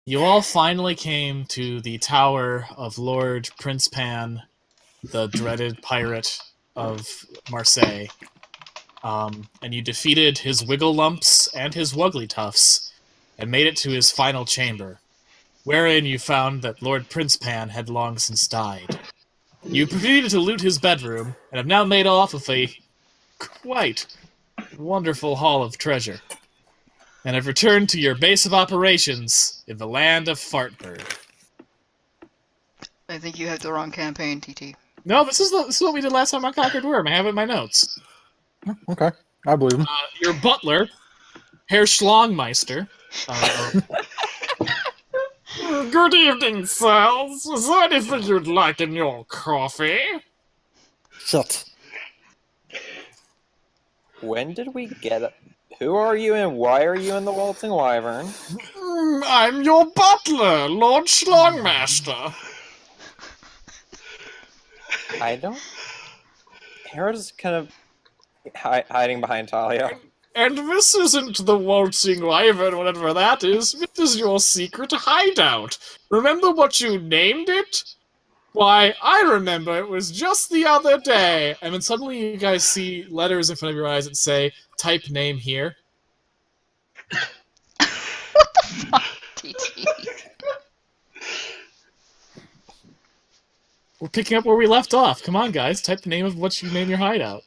You all finally came to the tower of Lord Prince Pan, the dreaded pirate of Marseille. And you defeated his Wigglelumps and his Wugglytuffs, and made it to his final chamber, wherein you found that Lord Prince Pan had long since died. You proceeded to loot his bedroom, and have now made off with a quite wonderful haul of treasure, and have returned to your base of operations in the land of Fartburg. I think you have the wrong campaign, TT. No, this is what we did last time on Conquered Worm. I have it in my notes. Okay, I believe him. Your butler, Herr Schlongmeister. Good evening, sirs. Is there anything you'd like in your coffee? Shut. When did we get it? Who are you and why are you in the Waltzing Wyvern? I'm your butler, Lord Schlongmaster. I don't... Hera's kind of hiding behind Talia. And this isn't the Waltzing Wyvern, whatever that is. This is your secret hideout. Remember what you named it? Why, I remember it was just the other day. And then suddenly you guys see letters in front of your eyes that say, type name here. What the fuck, TT? We're picking up where we left off. Come on, guys. Type the name of what you name your hideout.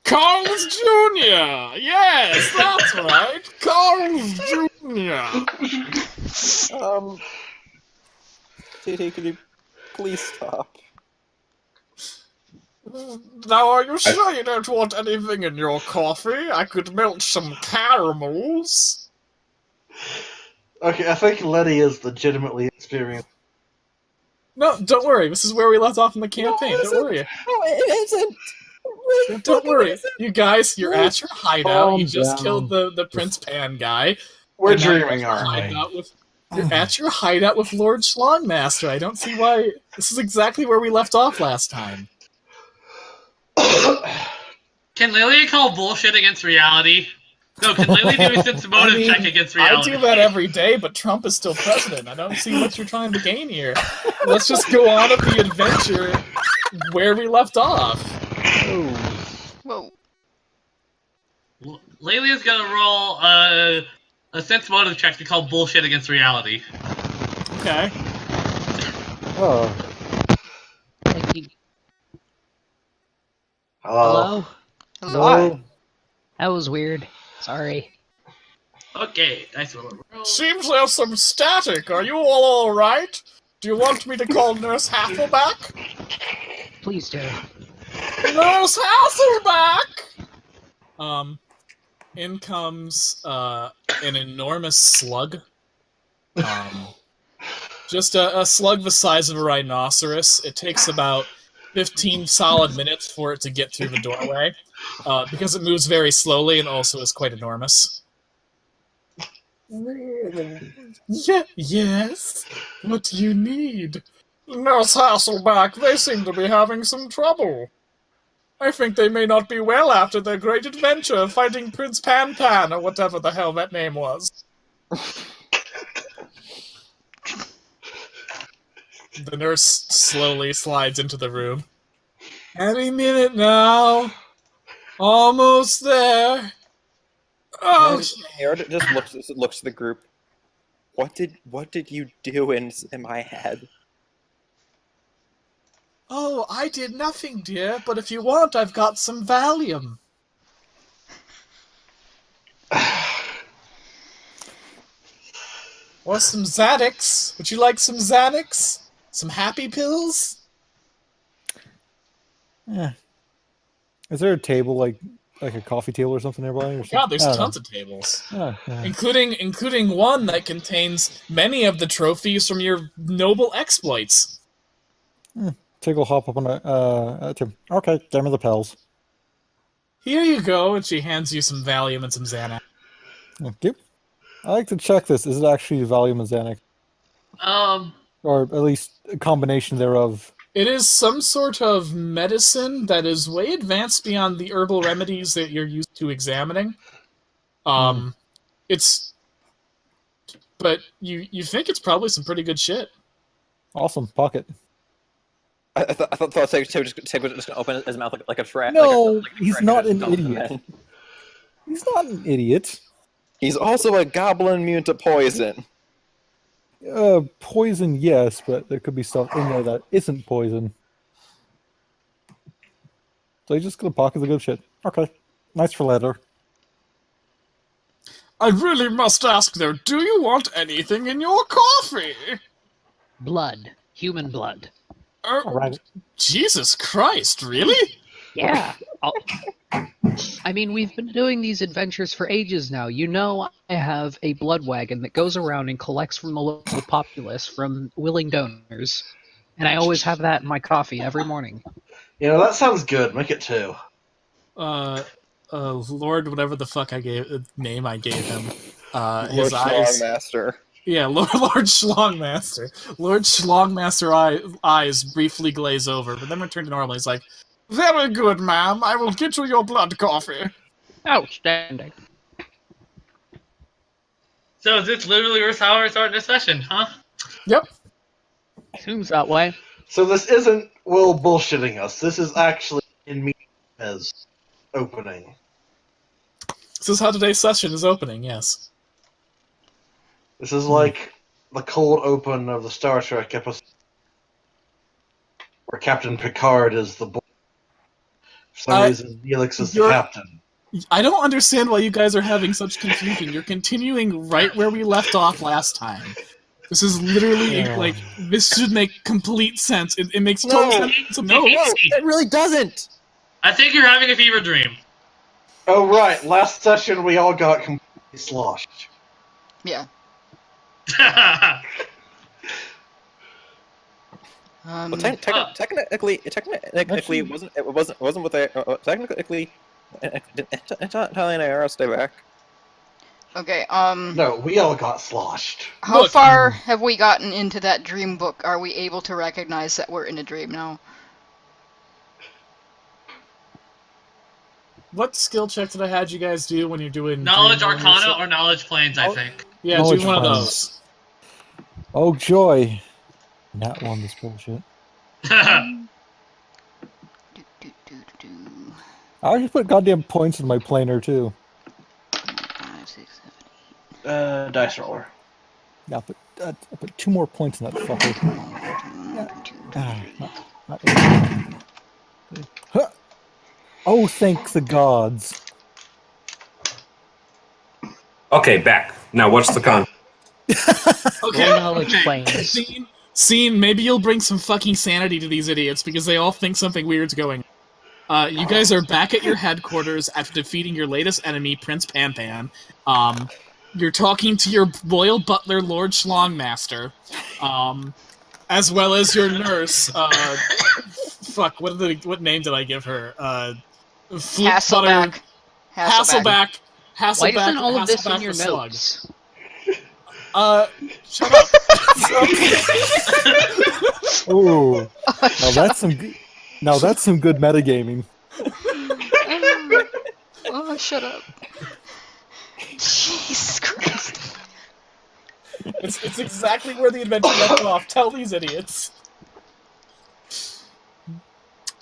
Carl's Jr. Yes, that's right. Carl's Jr. TT, could you please stop? Now, are you sure you don't want anything in your coffee? I could melt some caramels. Okay, I think Letty is legitimately experienced. No, don't worry. This is where we left off in the campaign. No, don't worry. No, it isn't. Don't worry. You guys, you're at your hideout. Calm You just down. killed the Prince Pan guy. We're And now you're dreaming, at your aren't we? hideout with- You're at your hideout with Lord Schlongmaster. I don't see why... This is exactly where we left off last time. Can Lilia call bullshit against reality? No, can Lilia do a sense motive check against I reality? do that every day, but Trump is still president. I don't see what you're trying to gain here. Let's just go on with the adventure where we left off. Whoa. Lilia's gonna roll a sense motive check to call bullshit against reality. Okay. Oh, Thank you. Hello. Hello? Hi. That was weird. Sorry. Okay, nice roll. Seems there's some static. Are you all alright? Do you want me to call Nurse Hasselback? Please do. Nurse Hasselback! In comes, an enormous slug. Just a slug the size of a rhinoceros. It takes about 15 solid minutes for it to get through the doorway, because it moves very slowly and also is quite enormous. Yes? What do you need? Nurse Hasselback, they seem to be having some trouble. I think they may not be well after their great adventure of fighting Prince Pan Pan, or whatever the hell that name was. The nurse slowly slides into the room. Any minute now. Almost there. Oh, Hera just looks to the group. What did you do in my head? oh, I did nothing, dear, but if you want, I've got some Valium. Or some Xanax. Would you like some Xanax? Some happy pills? yeah. Is there a table like a coffee table or something nearby? Or God, there's something? tons of tables. Oh, yeah. Including one that contains many of the trophies from your noble exploits. Tig will hop up on okay, give me the pills. Here you go, and she hands you some Valium and some Xanax. Thank you. I like to check this. Is it actually Valium and Xanax? Or at least a combination thereof? It is some sort of medicine that is way advanced beyond the herbal remedies that you're used to examining. It's but you think it's probably some pretty good shit. Awesome. Pocket. I thought Seg was just gonna open his mouth like a trap. No, like a he's Shrek not and an just dump idiot. him in. He's not an idiot. He's also a goblin immune to poison. Poison, yes, but there could be stuff in there that isn't poison. So he's just gonna pocket the good shit. Okay. Nice for leather. I really must ask, though, do you want anything in your coffee? Blood. Human blood. Alright. Jesus Christ, really? Yeah. I mean, we've been doing these adventures for ages now. You know, I have a blood wagon that goes around and collects from the local populace from willing donors. And I always have that in my coffee every morning. You know, that sounds good. Make it 2. Lord, whatever the fuck name I gave him. His Lord eyes. Schlongmaster. Yeah, Lord Schlongmaster. Lord Schlongmaster eyes briefly glaze over, but then return to normal. He's like, "Very good, ma'am. I will get you your blood coffee." Outstanding. So is this literally how we're starting this session, huh? Yep. Seems that way. So this isn't Will bullshitting us. This is actually in me as opening. This is how today's session is opening, yes. This is like the cold open of the Star Trek episode where Captain Picard is the boy. For some reason, Neelix is the captain. I don't understand why you guys are having such confusion. You're continuing right where we left off last time. This is literally, like, this should make complete sense. It makes total sense. No, it really doesn't! I think you're having a fever dream. Oh, right. Last session, we all got completely sloshed. Yeah. Well, technically, it wasn't with a technically. Italian AR, stay back. Okay, No, we all got sloshed. how far have we gotten into that dream book? Are we able to recognize that we're in a dream now? What skill check did I had you guys do when you're doing Knowledge Dream Arcana Warriors? or Knowledge Planes, I think. Yeah, Knowledge do one of Planes. those. Oh joy. Not one this bullshit. Do, do, do, do. I just put goddamn points in my planer too. 5, 6, 7, Dice roller. Yeah, I put 2 more points in that fucker. 8. Not 8. Huh. Oh, thank the gods. Okay, back. Now what's the con? Okay, Low knowledge planes. Scene, maybe you'll bring some fucking sanity to these idiots because they all think something weird's going on. You guys are back at your headquarters after defeating your latest enemy, Prince Panpan. You're talking to your loyal butler, Lord Schlongmaster, as well as your nurse. Fuck, what name did I give her? Hasselback. Hasselback. Why isn't all of this in Hasselback your the Slug. notes? Shut up. Oh, now that's some good metagaming. Oh, shut up. Jesus Christ. It's exactly where the adventure left off. Tell these idiots.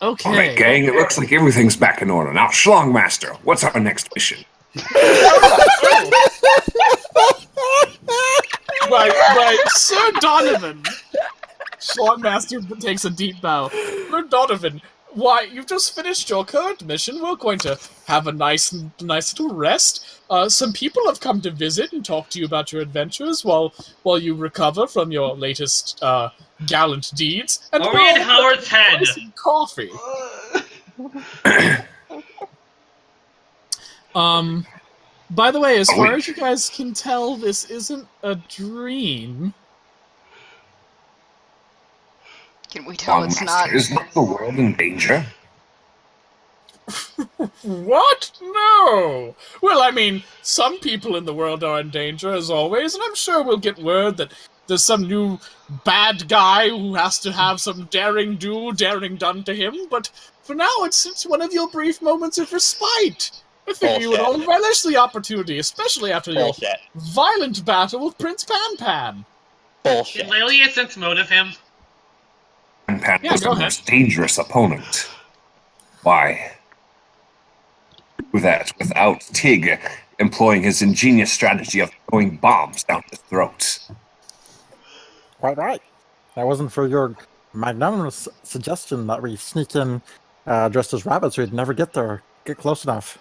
Okay. All right, gang. It looks like everything's back in order. Now, Schlongmaster, what's our next mission? Right, Sir Donovan. Schlongmaster takes a deep bow. Sir Donovan, why, you've just finished your current mission. We're going to have a nice little rest. Some people have come to visit and talk to you about your adventures while you recover from your latest gallant deeds. And Are we in Howard's head? Coffee. By the way, as far as you guys can tell, this isn't a dream. Can we tell it's not? Is not the world in danger? What? No! Well, I mean, some people in the world are in danger, as always, and I'm sure we'll get word that there's some new bad guy who has to have some daring done to him, but for now it's one of your brief moments of respite. I think you would all Bullshit. relish the opportunity, especially after your Bullshit. violent battle with Prince Pan. Did Lelia sense motive him? Pan Yeah, was go the ahead. most dangerous opponent. Why do that without Tig employing his ingenious strategy of throwing bombs down his throat? Quite right. That wasn't for your magnanimous suggestion that we sneak in dressed as rabbits. We'd never get close enough.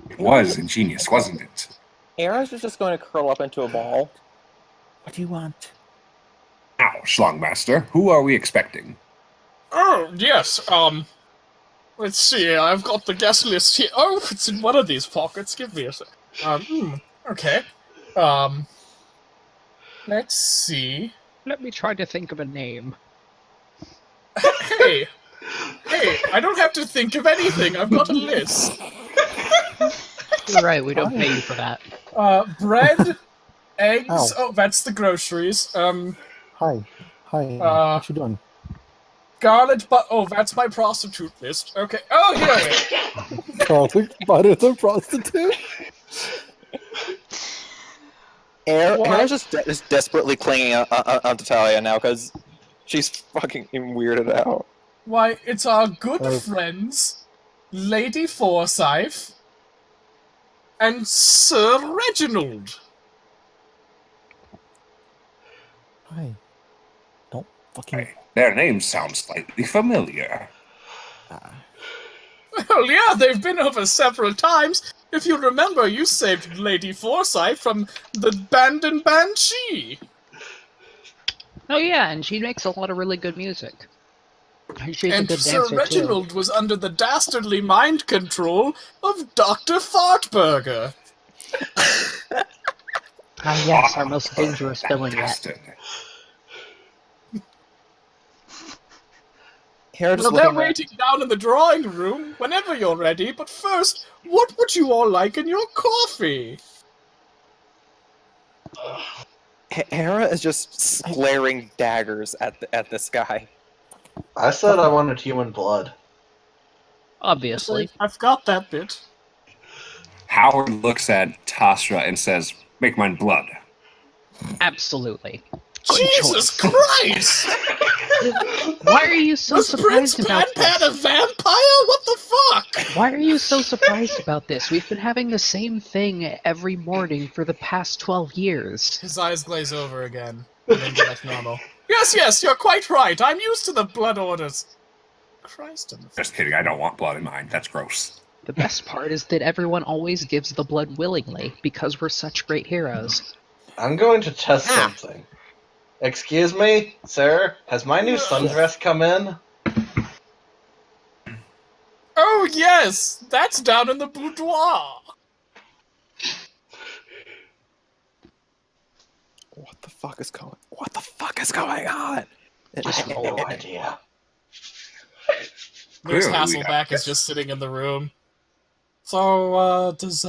It was ingenious, wasn't it? Era's just going to curl up into a ball. What do you want? Now, Schlongmaster, who are we expecting? Oh, yes, let's see, I've got the guest list here. Oh, it's in one of these pockets. Give me a sec. Okay. Let's see. Let me try to think of a name. Hey, I don't have to think of anything. I've got a list. You're right, we don't pay you for that. Bread, eggs. Ow. Oh, that's the groceries. Hi. What you doing? Garlic, but oh, that's my prostitute list. Okay. Oh, here. Garlic butter the prostitute? Era's just desperately clinging onto Talia now because she's fucking weirded out. Why, it's our good friends, Lady Forsyth, and Sir Reginald. Hi. Don't fucking... Their names sound slightly familiar. Well, yeah, they've been over several times. If you remember, you saved Lady Forsyth from the Bandon Banshee. Oh yeah, and she makes a lot of really good music. She's a And good Sir dancer Reginald was under the dastardly mind control of Dr. Fartburger. too. Ah yes, our most dangerous villain yet. Bastard. Era just Well, they're looking around. waiting down in the drawing room whenever you're ready, but first, what would you all like in your coffee? Hera is just glaring daggers at this guy. I said I wanted human blood. Obviously. I've got that bit. Howard looks at Tasha and says, "Make mine blood." Absolutely. Jesus Christ! Why are you so Was Prince surprised about Pan a this? vampire? What the fuck? Why are you so surprised about this? We've been having the same thing every morning for the past 12 years. His eyes glaze over again, and then go back to normal. Yes, you're quite right. I'm used to the blood orders. Christ in the Just kidding, I don't want blood in mine. That's gross. The best part is that everyone always gives the blood willingly, because we're such great heroes. I'm going to test something. Excuse me, sir? Has my new sundress come in? Oh, yes! That's down in the boudoir! What the fuck is going on? Just no idea. Nurse Clearly we Hasselback have- is just sitting in the room. So, does,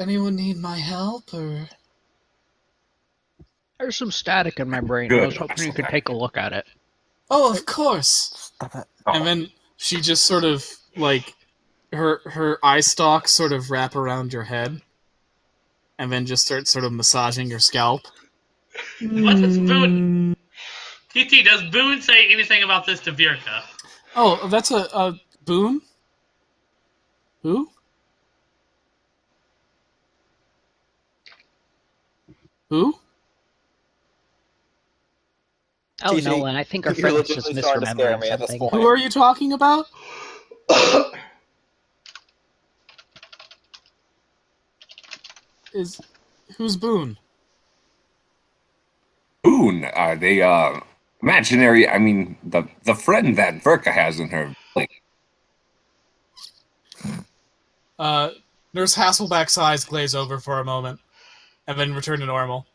anyone need my help, or...? There's some static in my brain. Good. I was hoping you could take a look at it. Oh, of course! Stop it. And then she just sort of, like, her eye stalks sort of wrap around your head, and then just starts sort of massaging your scalp. What does Boone... TT, does Boone say anything about this to Virka? Oh, that's a Boone? Who? Who? Oh, TJ, Nolan, I think our you're friend's just legitimately starting to scare misremembering me at this something. point. Who are you talking about? Who's Boone? Boone, are they, imaginary, I mean, the friend that Verka has in her, like, Nurse Hasselback's eyes glaze over for a moment, and then return to normal.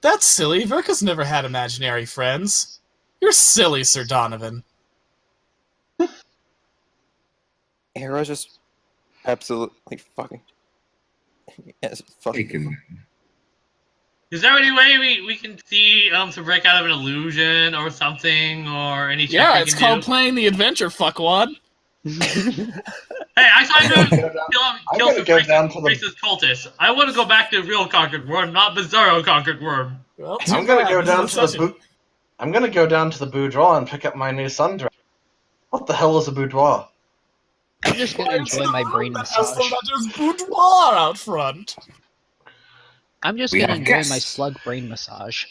That's silly. Verka's never had imaginary friends. You're silly, Sir Donovan. Hera's just absolutely fucking... Yes, fucking... taken. Is there any way we can see to break out of an illusion or something, or any check Yeah, we it's can called do? playing the adventure, fuckwad. Hey, I saw you kill gonna some go down to the- racist cultists. I want to go back to real Conquered Worm, not Bizarro Conquered Worm. Well, I'm gonna go down to the session. I'm gonna go down to the boudoir and pick up my new sundress. What the hell is a boudoir? I'm just gonna enjoy my brain That has the massage. letters boudoir out front. I'm just We gonna have enjoy my guests. slug brain massage.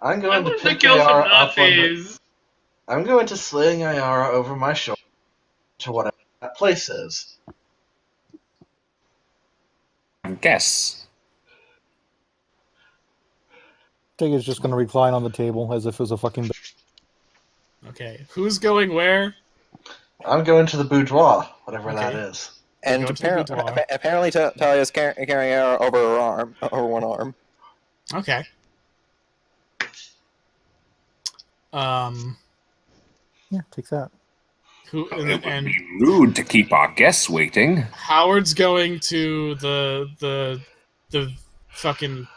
I'm I going to want to pick kill some Ayara up on the, Nazis. I'm going to sling Ayara over my shoulder to whatever that place is. Guess. Tig is just going to recline on the table as if it was a fucking. Okay, who's going where? I'm going to the boudoir, whatever Okay. that is. And Go to the boudoir. apparently Talia's carrying her over her arm, over one arm. Okay. Yeah, take that. Who It would and be rude to keep our guests waiting. Howard's going to the fucking.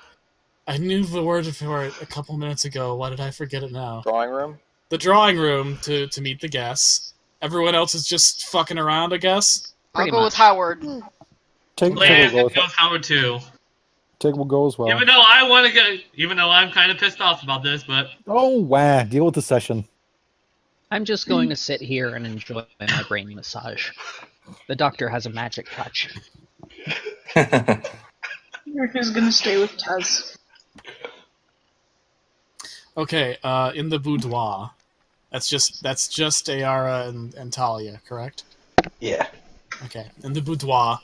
I knew the word for it a couple minutes ago. Why did I forget it now? Drawing room. The drawing room to meet the guests. Everyone else is just fucking around, I guess. I'll Pretty go with much. Howard. Tig Leia will go. goes Howard too. Tig will go as well. Even though I want to go, even though I'm kind of pissed off about this, but Oh, wow. Deal with the session. I'm just going to sit here and enjoy my brain massage. The doctor has a magic touch. Who's gonna stay with Taz? Okay, in the boudoir. That's just Ayara and Talia, correct? Yeah. Okay. In the boudoir,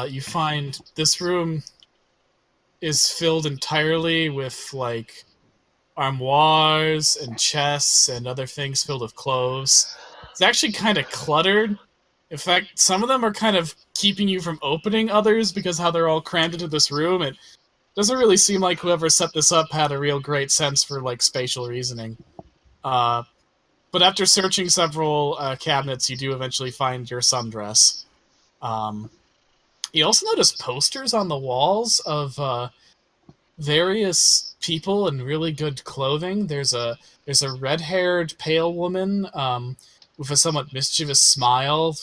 you find this room is filled entirely with like armoires and chests and other things filled with clothes. It's actually kind of cluttered. In fact, some of them are kind of keeping you from opening others because how they're all crammed into this room. It doesn't really seem like whoever set this up had a real great sense for like spatial reasoning. But after searching several cabinets, you do eventually find your sundress. You also notice posters on the walls of various people in really good clothing. There's a red-haired pale woman with a somewhat mischievous smile,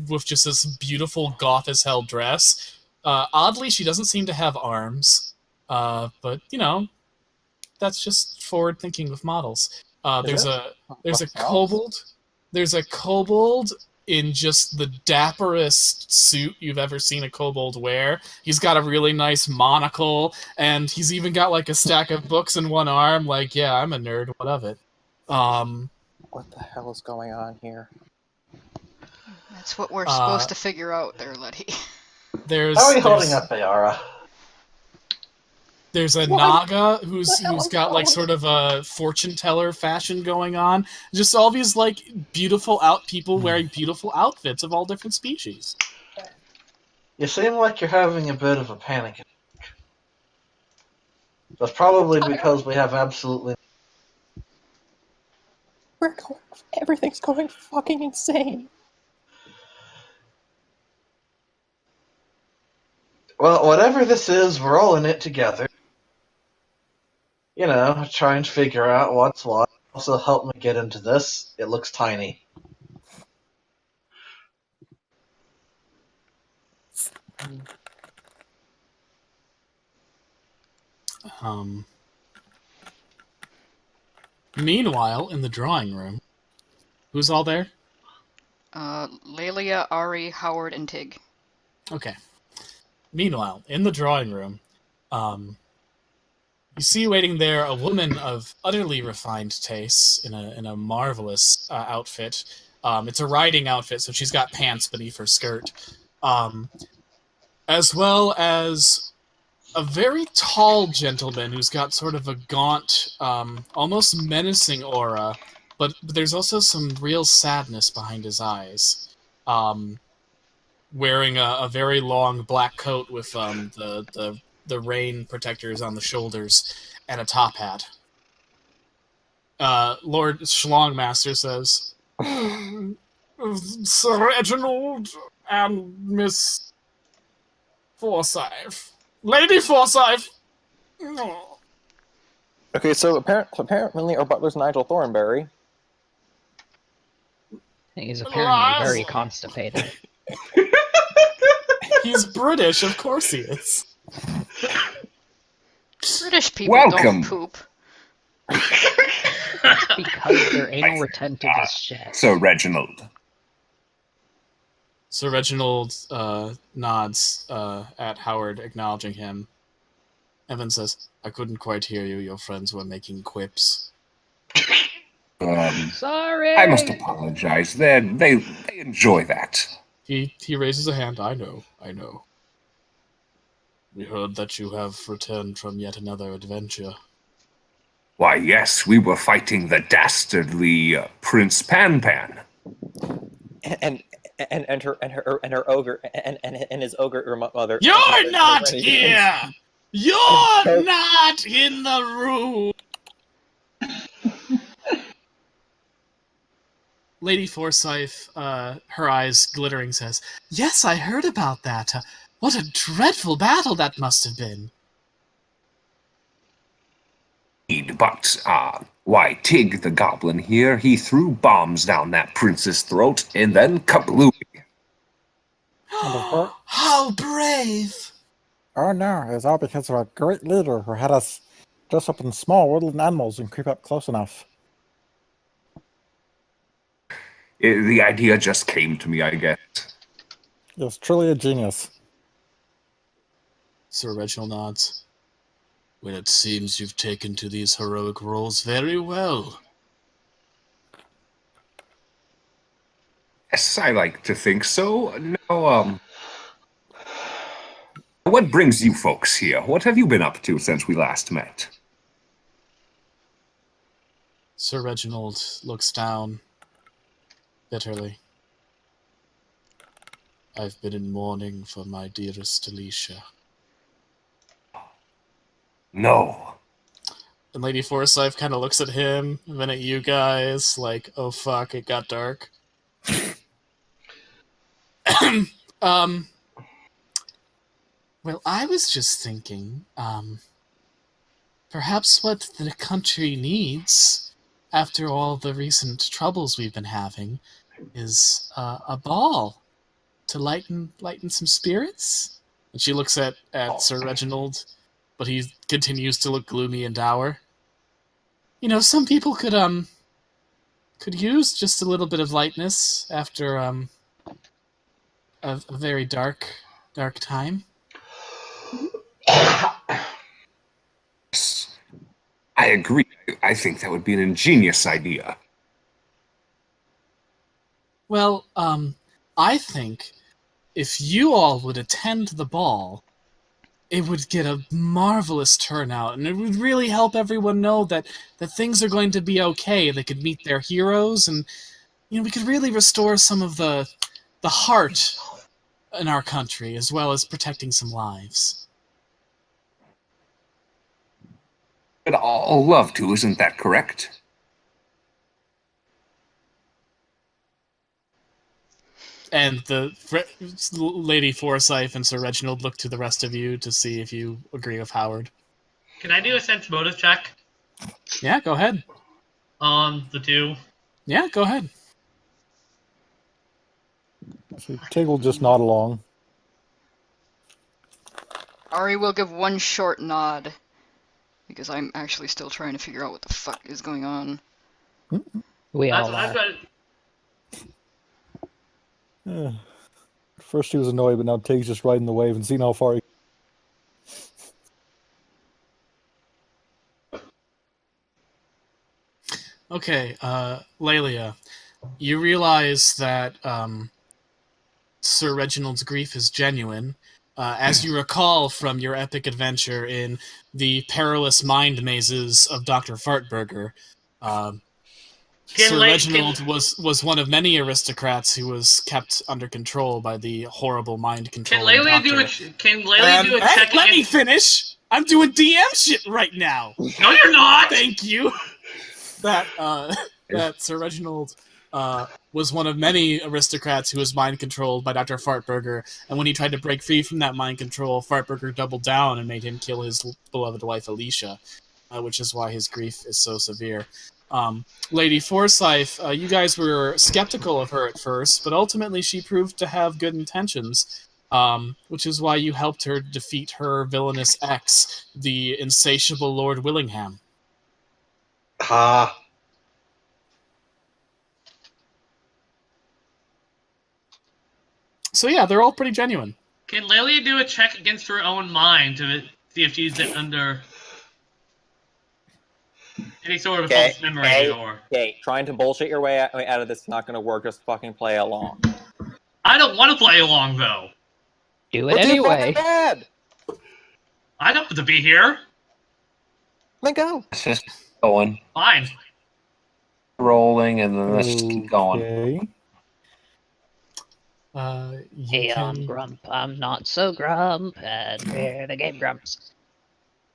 with just this beautiful goth-as-hell dress. Oddly, she doesn't seem to have arms, but you know, that's just forward thinking with models. There's a kobold. There's a kobold in just the dapperest suit you've ever seen a kobold wear. He's got a really nice monocle, and he's even got like a stack of books in one arm. Like, yeah, I'm a nerd. What of it? What the hell is going on here? That's what we're supposed to figure out there, Letty. There's How are you holding there's- up, Ayara? There's a Naga who's got like sort of a fortune teller fashion going on. Just all these like beautiful people wearing beautiful outfits of all different species. You seem like you're having a bit of a panic attack. That's probably because we have absolutely. Everything's going fucking insane. Well, whatever this is, we're all in it together. You know, trying to figure out what's what. Also, help me get into this. It looks tiny. Meanwhile, in the drawing room, who's all there? Lelia, Ari, Howard, and Tig. Okay. Meanwhile, in the drawing room, you see waiting there a woman of utterly refined tastes in a marvelous outfit. It's a riding outfit, so she's got pants beneath her skirt, as well as a very tall gentleman who's got sort of a gaunt, almost menacing aura, but there's also some real sadness behind his eyes. Wearing a very long black coat with the rain protectors on the shoulders and a top hat. Lord Schlongmaster says, Sir Reginald and Miss Forsyth. Lady Forsyth! Oh. Okay, so apparently our butler's Nigel Thornberry. He's apparently very constipated. He's British, of course he is. British people Welcome. don't poop. Because they're anal retentive as shit. Sir Reginald. Sir Reginald nods at Howard, acknowledging him. Evan says, I couldn't quite hear you. Your friends were making quips. Sorry! I must apologize. They enjoy that. He raises a hand. I know. We heard that you have returned from yet another adventure. Why, yes, we were fighting the dastardly Prince Pan. And her ogre and his ogre mother. You're not here! You're not in the room! Lady Forsyth, her eyes glittering, says, Yes, I heard about that. What a dreadful battle that must have been. But, why, Tig the goblin here, he threw bombs down that prince's throat, and then kablooey. How brave! Oh no, it was all because of a great leader who had us dress up in small woodland animals and creep up close enough. The idea just came to me, I guess. He was truly a genius. Sir Reginald nods. Well, it seems you've taken to these heroic roles very well. Yes, I like to think so. Now, what brings you folks here? What have you been up to since we last met? Sir Reginald looks down bitterly. I've been in mourning for my dearest Alicia. No. And Lady Forsyth kind of looks at him, and then at you guys, like, oh fuck, it got dark. Well, I was just thinking, perhaps what the country needs, after all the recent troubles we've been having, is a ball to lighten some spirits. And she looks at Sir Reginald, but he continues to look gloomy and dour. You know, some people could use just a little bit of lightness after a very dark time. Yes, I agree. I think that would be an ingenious idea. Well, I think if you all would attend the ball, it would get a marvelous turnout, and it would really help everyone know that things are going to be okay. They could meet their heroes, and we could really restore some of the heart in our country, as well as protecting some lives. But all love to, isn't that correct? And the Lady Forsyth and Sir Reginald look to the rest of you to see if you agree with Howard. Can I do a sense motive check Yeah, go ahead. on the two? Yeah, go ahead. So Tig will just nod along. Ari will give one short nod, because I'm actually still trying to figure out what the fuck is going on. We That's all what I've are. got. First he was annoyed, but now Tig's just riding the wave and seeing how far he... Okay, Lelia, you realize that Sir Reginald's grief is genuine. As you recall from your epic adventure in the perilous mind mazes of Dr. Fartburger, Sir Reginald was one of many aristocrats who was kept under control by the horrible mind control. Can Lelia do a check? Let me finish! I'm doing DM shit right now! No, you're not! Thank you! That Sir Reginald was one of many aristocrats who was mind controlled by Dr. Fartburger, and when he tried to break free from that mind control, Fartburger doubled down and made him kill his beloved wife Alicia, which is why his grief is so severe. Lady Forsyth, you guys were skeptical of her at first, but ultimately she proved to have good intentions, which is why you helped her defeat her villainous ex, the insatiable Lord Willingham. Ha. So yeah, they're all pretty genuine. Can Lelia do a check against her own mind to see if she's under any sort of false memory or... Okay, trying to bullshit your way out of this is not going to work. Just fucking play along. I don't want to play along, though. Do it Well, too anyway. fucking bad. I don't have to be here. Then go. Let's just keep going, Fine. rolling, and then let's just keep going. Okay. You Hey, I'm can... Grump. I'm not so Grump, and we're the Game Grumps.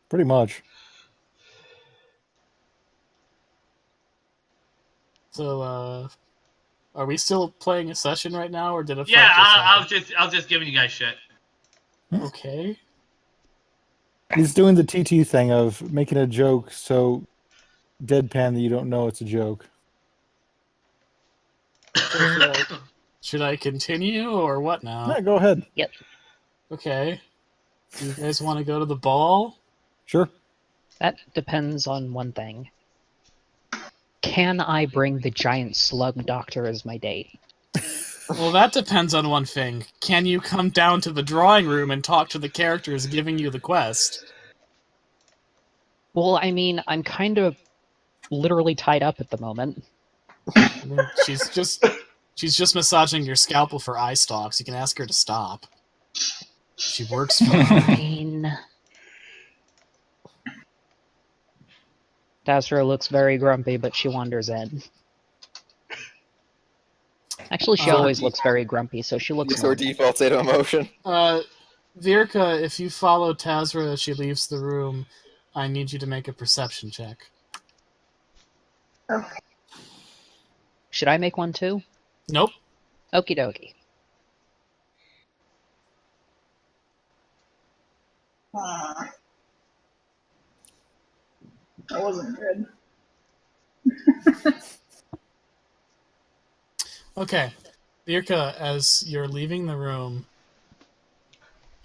Pretty much. So, are we still playing a session right now, or did a fight Yeah, just I happen? was just giving you guys shit. Okay. He's doing the TT thing of making a joke so deadpan that you don't know it's a joke. Should I continue, or what now? Yeah, go ahead. Okay. Do you guys want to go to the ball? Sure. That depends on one thing. Can I bring the giant slug doctor as my date? Well, that depends on one thing. Can you come down to the drawing room and talk to the characters giving you the quest? Well, I mean, I'm kind of literally tied up at the moment. I mean, she's just massaging your scalpel for eye stalks. You can ask her to stop. She works for I mean... Tazra looks very grumpy, but she wanders in. Actually, she always looks very grumpy, so she looks Use her normal. default state of emotion. Virka, if you follow Tazra as she leaves the room, I need you to make a perception check. Okay. Should I make one too? Nope. Okie dokie. That wasn't good. Okay. Virka, as you're leaving the room,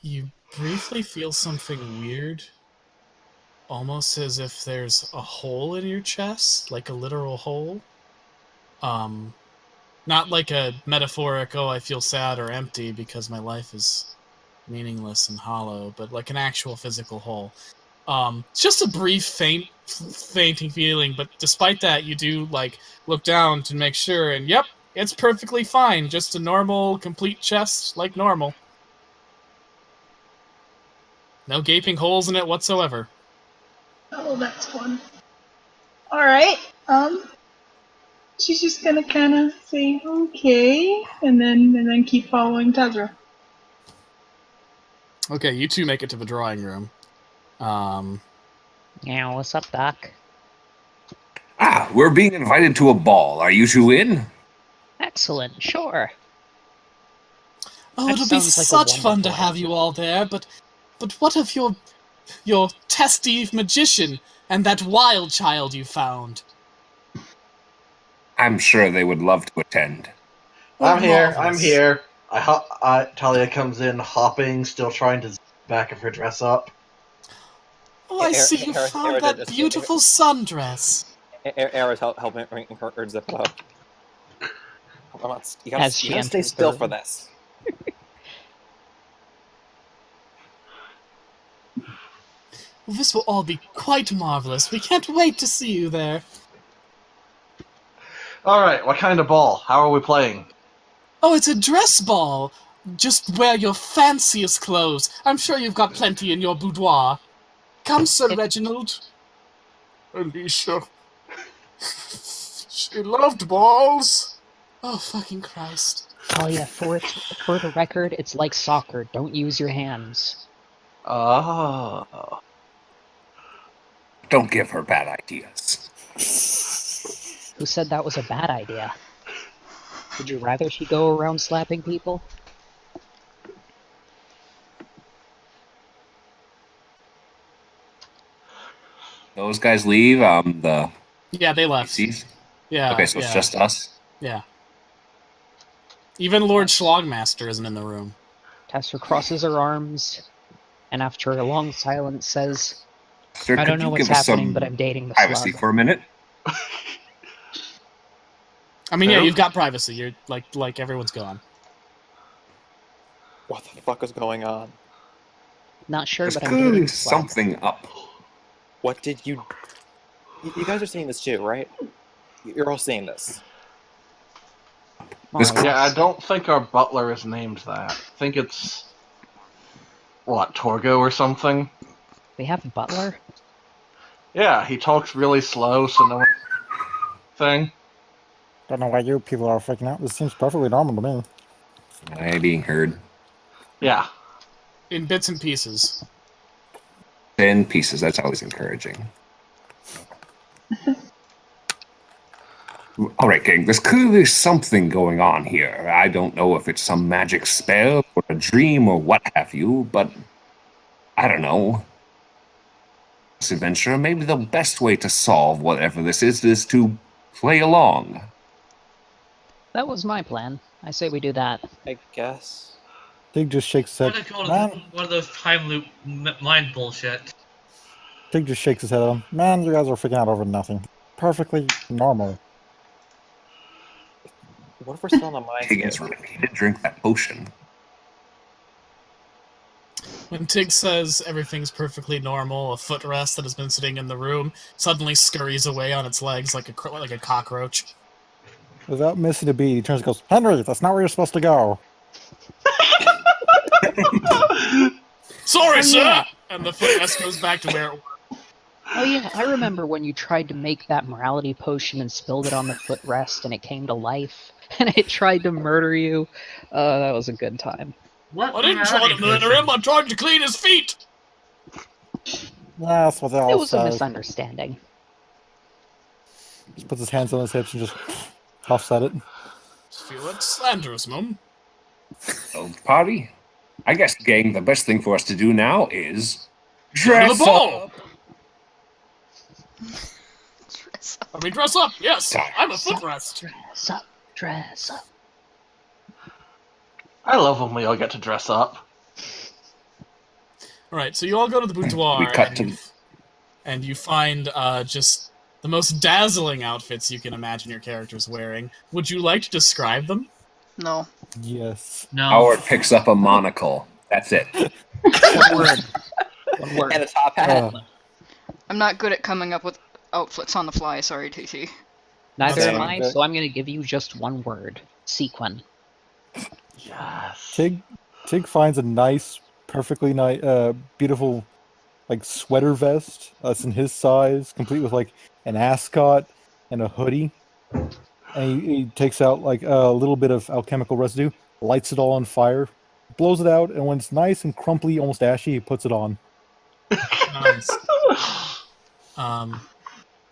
you briefly feel something weird. Almost as if there's a hole in your chest, like a literal hole. Not like a metaphoric, oh, I feel sad or empty because my life is meaningless and hollow, but like an actual physical hole. It's just a brief fainting feeling, but despite that, you do like look down to make sure, and yep, it's perfectly fine. Just a normal, complete chest, like normal. No gaping holes in it whatsoever. Oh, that's fun. Alright, she's just gonna kinda say, okay, and then keep following Tazra. Okay, you two make it to the drawing room. Yeah, what's up, Doc? Ah, we're being invited to a ball. Are you two in? Excellent, sure. Oh, That it'll be sounds like a such fun to wonderful have you all there, but what of your testy magician and that wild child you found? I'm sure they would love to attend. I'm here. I'm Marvelous. here. Talia comes in, hopping, still trying to back of her dress up. Oh, I see you found that beautiful sundress. Era's helping her zip it up. You As she gotta stay enters still the for room. this. Well, this will all be quite marvelous. We can't wait to see you there. Alright, what kind of ball? How are we playing? Oh, it's a dress ball. Just wear your fanciest clothes. I'm sure you've got plenty in your boudoir. Come, Sir Reginald. Alicia. She loved balls. Oh, fucking Christ. Oh yeah, for the record, it's like soccer. Don't use your hands. Oh. Don't give her bad ideas. Who said that was a bad idea? Would you rather she go around slapping people? Those guys leave. The Yeah, they left. PCs? Yeah. Okay, so it's yeah, just us. Yeah. Even Lord Schlogmaster isn't in the room. Tessa crosses her arms, and after a long silence says, Sir, I don't could know you what's give us happening, some but I'm dating the privacy slug. for a minute? I mean, yeah, Who? you've got privacy. You're like everyone's gone. What the fuck is going on? Not sure, There's but I'm clearly dating the slug. something up. What did you... You guys are seeing this too, right? You're all seeing this. More This or Yeah, I less. don't think our butler is named that. I think it's what, Torgo or something. We have a butler? Yeah, he talks really slow, so no one thing. Don't know why you people are freaking out. This seems perfectly normal to me. Am I being heard? Yeah. In bits and pieces. 10 pieces, that's always encouraging. Alright, gang, there's clearly something going on here. I don't know if it's some magic spell or a dream or what have you, but I don't know. This adventure, maybe the best way to solve whatever this is to play along. That was my plan. I say we do that. I guess. Tig just shakes his What head. I call Man, one of those time loop mind bullshit. Tig just shakes his head at him. Man, you guys are freaking out over nothing. Perfectly normal. What if we're still on the mind Tig is skip? right. He did drink that potion. When Tig says everything's perfectly normal, a footrest that has been sitting in the room suddenly scurries away on its legs like a cockroach. Without missing a beat, he turns and goes, Henry, that's not where you're supposed to go. Sorry, Oh, sir! yeah. And the footrest goes back to where it was. Oh yeah, I remember when you tried to make that morality potion and spilled it on the footrest and it came to life and it tried to murder you. That was a good time. What? I didn't try to murder him, I tried to clean his feet! Yeah, that's what they all It was a say. misunderstanding. Just puts his hands on his hips and just huffs at it. Just feel it's slanderous, Mum. So, party? I guess, gang, the best thing for us to do now is Go to dress the ball! up. I mean, dress up, yes! I'm a footrest! Dress up, dress up. I love when we all get to dress up. Alright, so you all go to the boudoir We cut and, and you find just the most dazzling outfits you can imagine your characters wearing. Would you like to describe them? No. Yes. No. Howard picks up a monocle. That's it. One word. One word. And a top hat. I'm not good at coming up with outfits on the fly, sorry, TT. Neither Same. am I, so I'm gonna give you just one word. Sequin. Yes. Tig finds a nice, perfectly nice, beautiful, like sweater vest that's in his size, complete with like an ascot and a hoodie. And he takes out like a little bit of alchemical residue, lights it all on fire, blows it out, and when it's nice and crumply, almost ashy, he puts it on. Nice.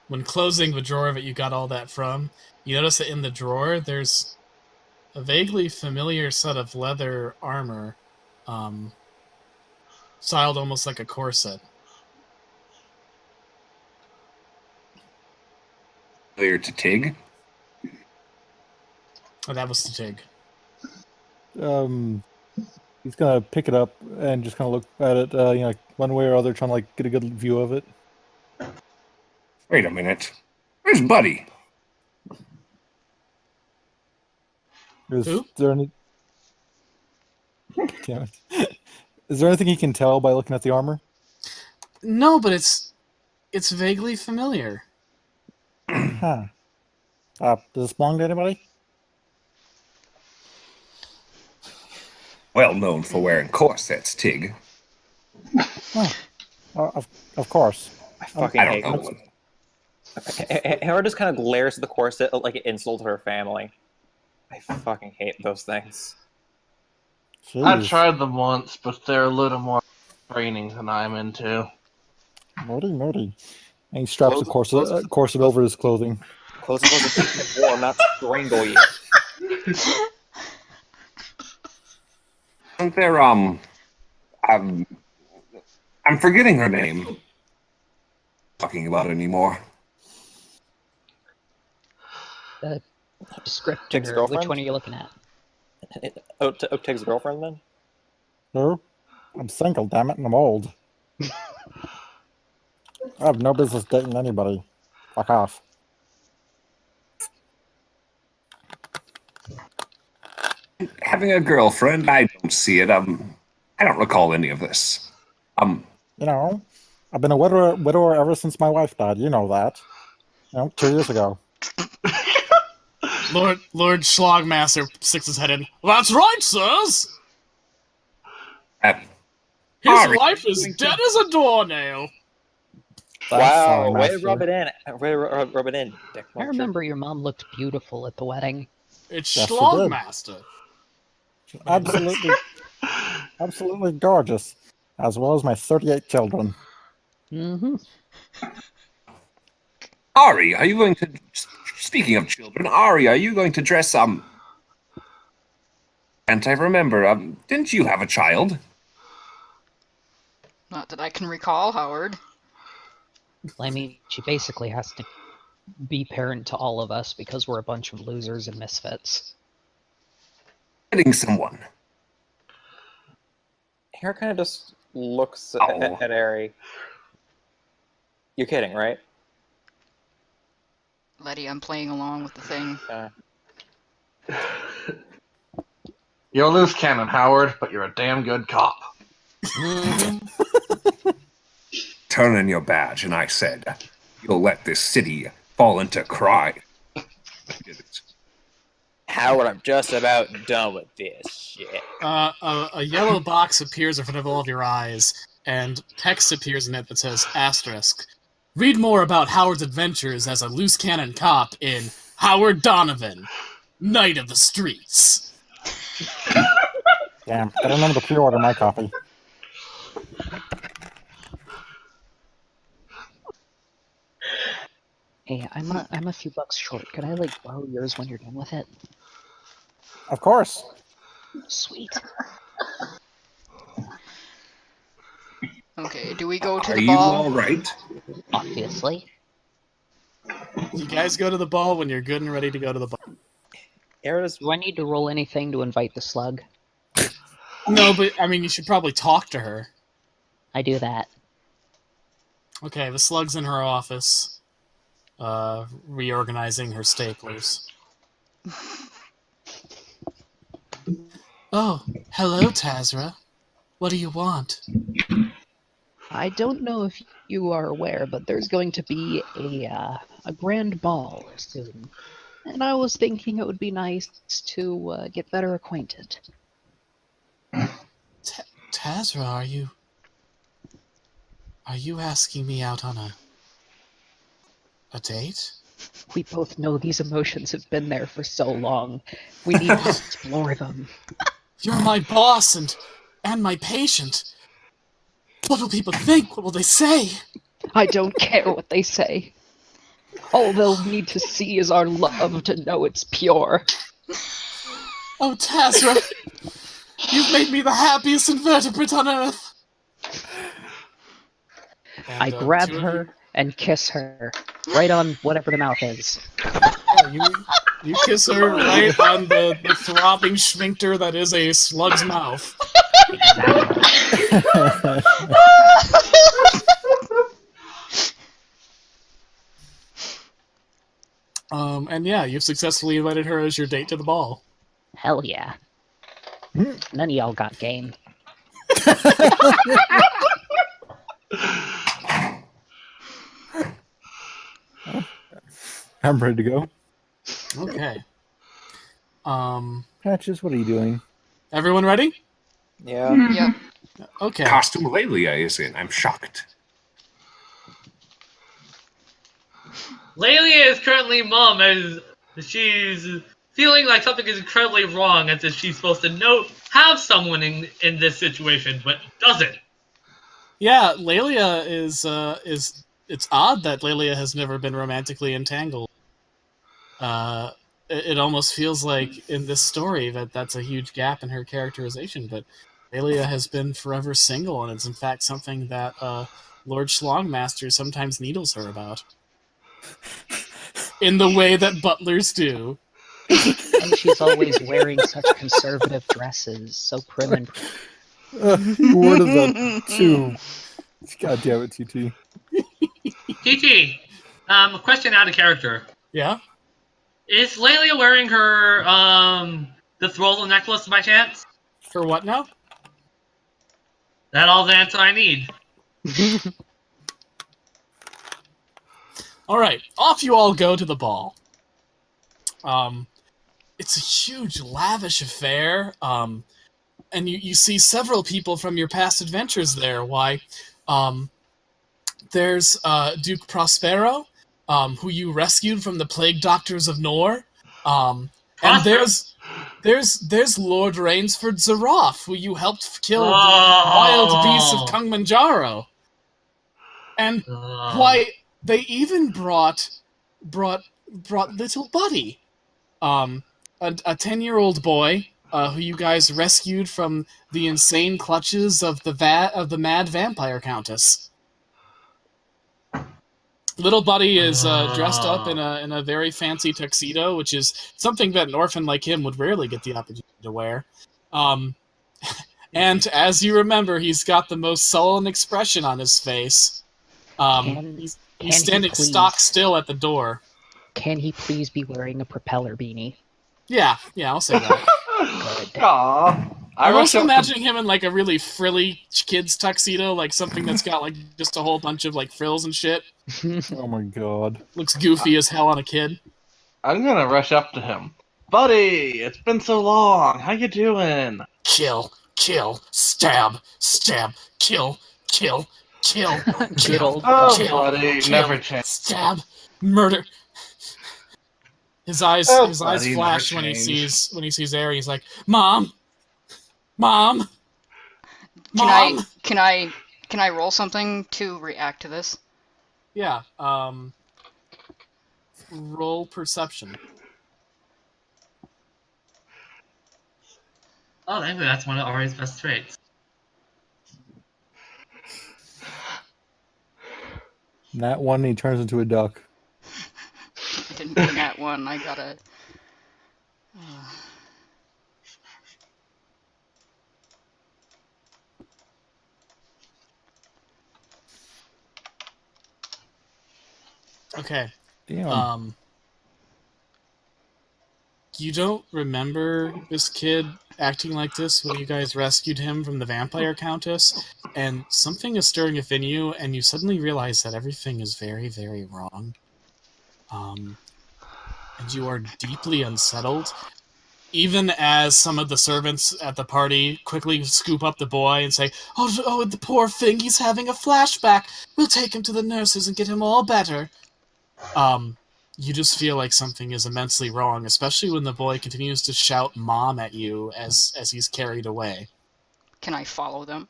When closing the drawer that you got all that from, you notice that in the drawer there's a vaguely familiar set of leather armor, styled almost like a corset. Clear to Tig. Oh, that was the Tig. He's gonna pick it up and just kind of look at it, like one way or other, trying to like get a good view of it. Wait a minute. Where's Buddy? Who? There any? Damn it. Is there anything he can tell by looking at the armor? No, but it's vaguely familiar. Huh. Does this belong to anybody? Well known for wearing corsets, Tig. Of course. I fucking I don't hate know. Hera just kind of glares at the corset like an insult to her family. I fucking hate those things. I Jeez. tried them once, but they're a little more training than I'm into. Naughty. And he straps the Clothes- corset over his clothing. Clothes are supposed to keep you warm, not strangle you. Isn't there, I'm forgetting her name. Talking about it anymore. descriptor. Tig's Which girlfriend? one are you looking at? Tig's girlfriend, then? No, I'm single, damn it, and I'm old. I have no business dating anybody. Fuck off. Having a girlfriend, I don't see it. I don't recall any of this. You know, I've been a widower ever since my wife died. You know that. You know, 2 years ago. Lord Schlogmaster sticks his head in. That's right, sirs! His Ari, wife is dead as a doornail. Wow, way to Master. rub it in. Way to rub it in, Dick I Muncher. remember your mom looked beautiful at the wedding. It's Yes, she did. Schlogmaster. Absolutely, absolutely gorgeous, as well as my 38 children. Mm-hmm. Ari, are you going to... Speaking of children, Ari, are you going to dress, And I remember, didn't you have a child? Not that I can recall, Howard. I mean, she basically has to be parent to all of us because we're a bunch of losers and misfits. Getting someone. Hair kind of just looks Oh. at Ari. You're kidding, right? Letty, I'm playing along with the thing. You're a loose cannon, Howard, but you're a damn good cop. Turn in your badge, and I said, you'll let this city fall into crime. Did it. Howard, I'm just about done with this shit. A yellow box appears in front of all of your eyes, and text appears in it that says asterisk. Read more about Howard's adventures as a loose cannon cop in Howard Donovan, Knight of the Streets. Damn, I don't remember to pre-order my copy. Hey, I'm a few bucks short. Could I borrow yours when you're done with it? Of course. Sweet. Okay, do we go to Are the you ball? all right? Obviously. You guys go to the ball when you're good and ready to go to the ball. Era's Do I need to roll anything to invite the slug? No, but I mean, you should probably talk to her. I do that. Okay, the slug's in her office, reorganizing her staplers. Oh, hello, Tazra. What do you want? I don't know if you are aware, but there's going to be a grand ball soon. And I was thinking it would be nice to get better acquainted. Tazra, are you asking me out on a date? We both know these emotions have been there for so long. We need to explore them. You're my boss and my patient. What will people think? What will they say? I don't care what they say. All they'll need to see is our love to know it's pure. Oh, Tazra, you've made me the happiest invertebrate on Earth. And, I grab two of her and kiss her, right on whatever the mouth is. You kiss her right on the throbbing sphincter that is a slug's mouth. And yeah, you've successfully invited her as your date to the ball. Hell yeah. None of y'all got game. I'm ready to go. Okay. Patches, what are you doing? Everyone ready? yeah. Yep. Okay. Costume Lelia is in. I'm shocked. Lelia is currently mum as she's feeling like something is incredibly wrong, as if she's supposed to have someone in this situation, but doesn't. Yeah, Lelia is it's odd that Lelia has never been romantically entangled. It almost feels like in this story that's a huge gap in her characterization, but Lelia has been forever single, and it's in fact something that Lord Schlongmaster sometimes needles her about. in the way that butlers do. And she's always wearing such conservative dresses, so prim and You worded that too. God damn it, TT. TT, a question out of character. Yeah? Is Lelia wearing her the Thrall necklace by chance? For what now? That's all the answer I need. Alright, off you all go to the ball. It's a huge, lavish affair, and you see several people from your past adventures there. Why, there's Duke Prospero, who you rescued from the plague doctors of Nor, and there's Lord Rainsford Zaroff, who you helped kill the wild beasts of Kungmanjaro. And why, they even brought little Buddy, a 10-year-old boy who you guys rescued from the insane clutches of the mad vampire countess. Little Buddy is dressed up in a very fancy tuxedo, which is something that an orphan like him would rarely get the opportunity to wear. And as you remember, he's got the most sullen expression on his face. He's standing stock still at the door. Can he please be wearing a propeller beanie? Yeah, I'll say that. Good. Aww. I'm also imagining him in like a really frilly kid's tuxedo, like something that's got like just a whole bunch of like frills and shit. Oh my god. Looks goofy as hell on a kid. I'm gonna rush up to him. Buddy, it's been so long. How you doing? Kill, stab, kill, kill, Oh, buddy, never change. stab, murder. His eyes buddy, flash never when he change. sees Aerie. He's like, Mom. Can I roll something to react to this? Yeah. Roll perception. Oh, thankfully that's one of Ari's best traits. That one, he turns into a duck. I didn't get that one. I got a. Okay. Damn. You don't remember this kid acting like this when you guys rescued him from the vampire countess, and something is stirring within you, and you suddenly realize that everything is very, very wrong. And you are deeply unsettled, even as some of the servants at the party quickly scoop up the boy and say, Oh, the poor thing, he's having a flashback. We'll take him to the nurses and get him all better. You just feel like something is immensely wrong, especially when the boy continues to shout Mom at you as he's carried away. Can I follow them?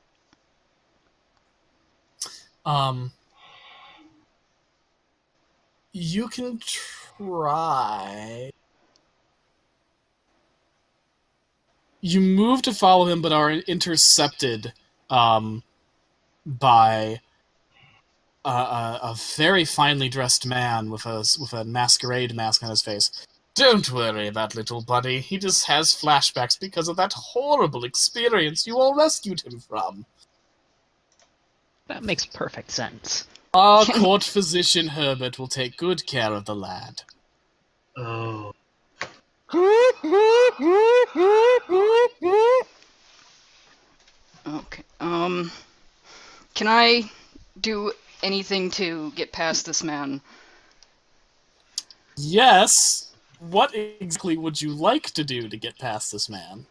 You can try. You move to follow him, but are intercepted by a very finely dressed man with a masquerade mask on his face. Don't worry about little Buddy. He just has flashbacks because of that horrible experience you all rescued him from. That makes perfect sense. Our court physician Herbert will take good care of the lad. Oh. Okay. Can I do anything to get past this man? Yes. What exactly would you like to do to get past this man?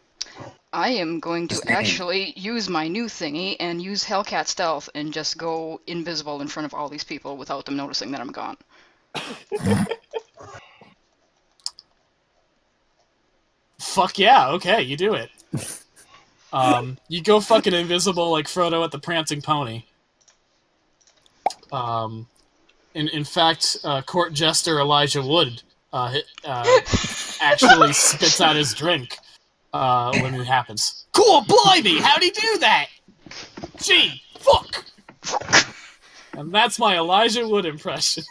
I am going to actually use my new thingy and use Hellcat Stealth and just go invisible in front of all these people without them noticing that I'm gone. Fuck yeah, okay, you do it. You go fucking invisible like Frodo at the Prancing Pony. In fact, court jester Elijah Wood actually spits out his drink when it happens. Cool, blimey, how'd he do that? Gee, fuck! And that's my Elijah Wood impression.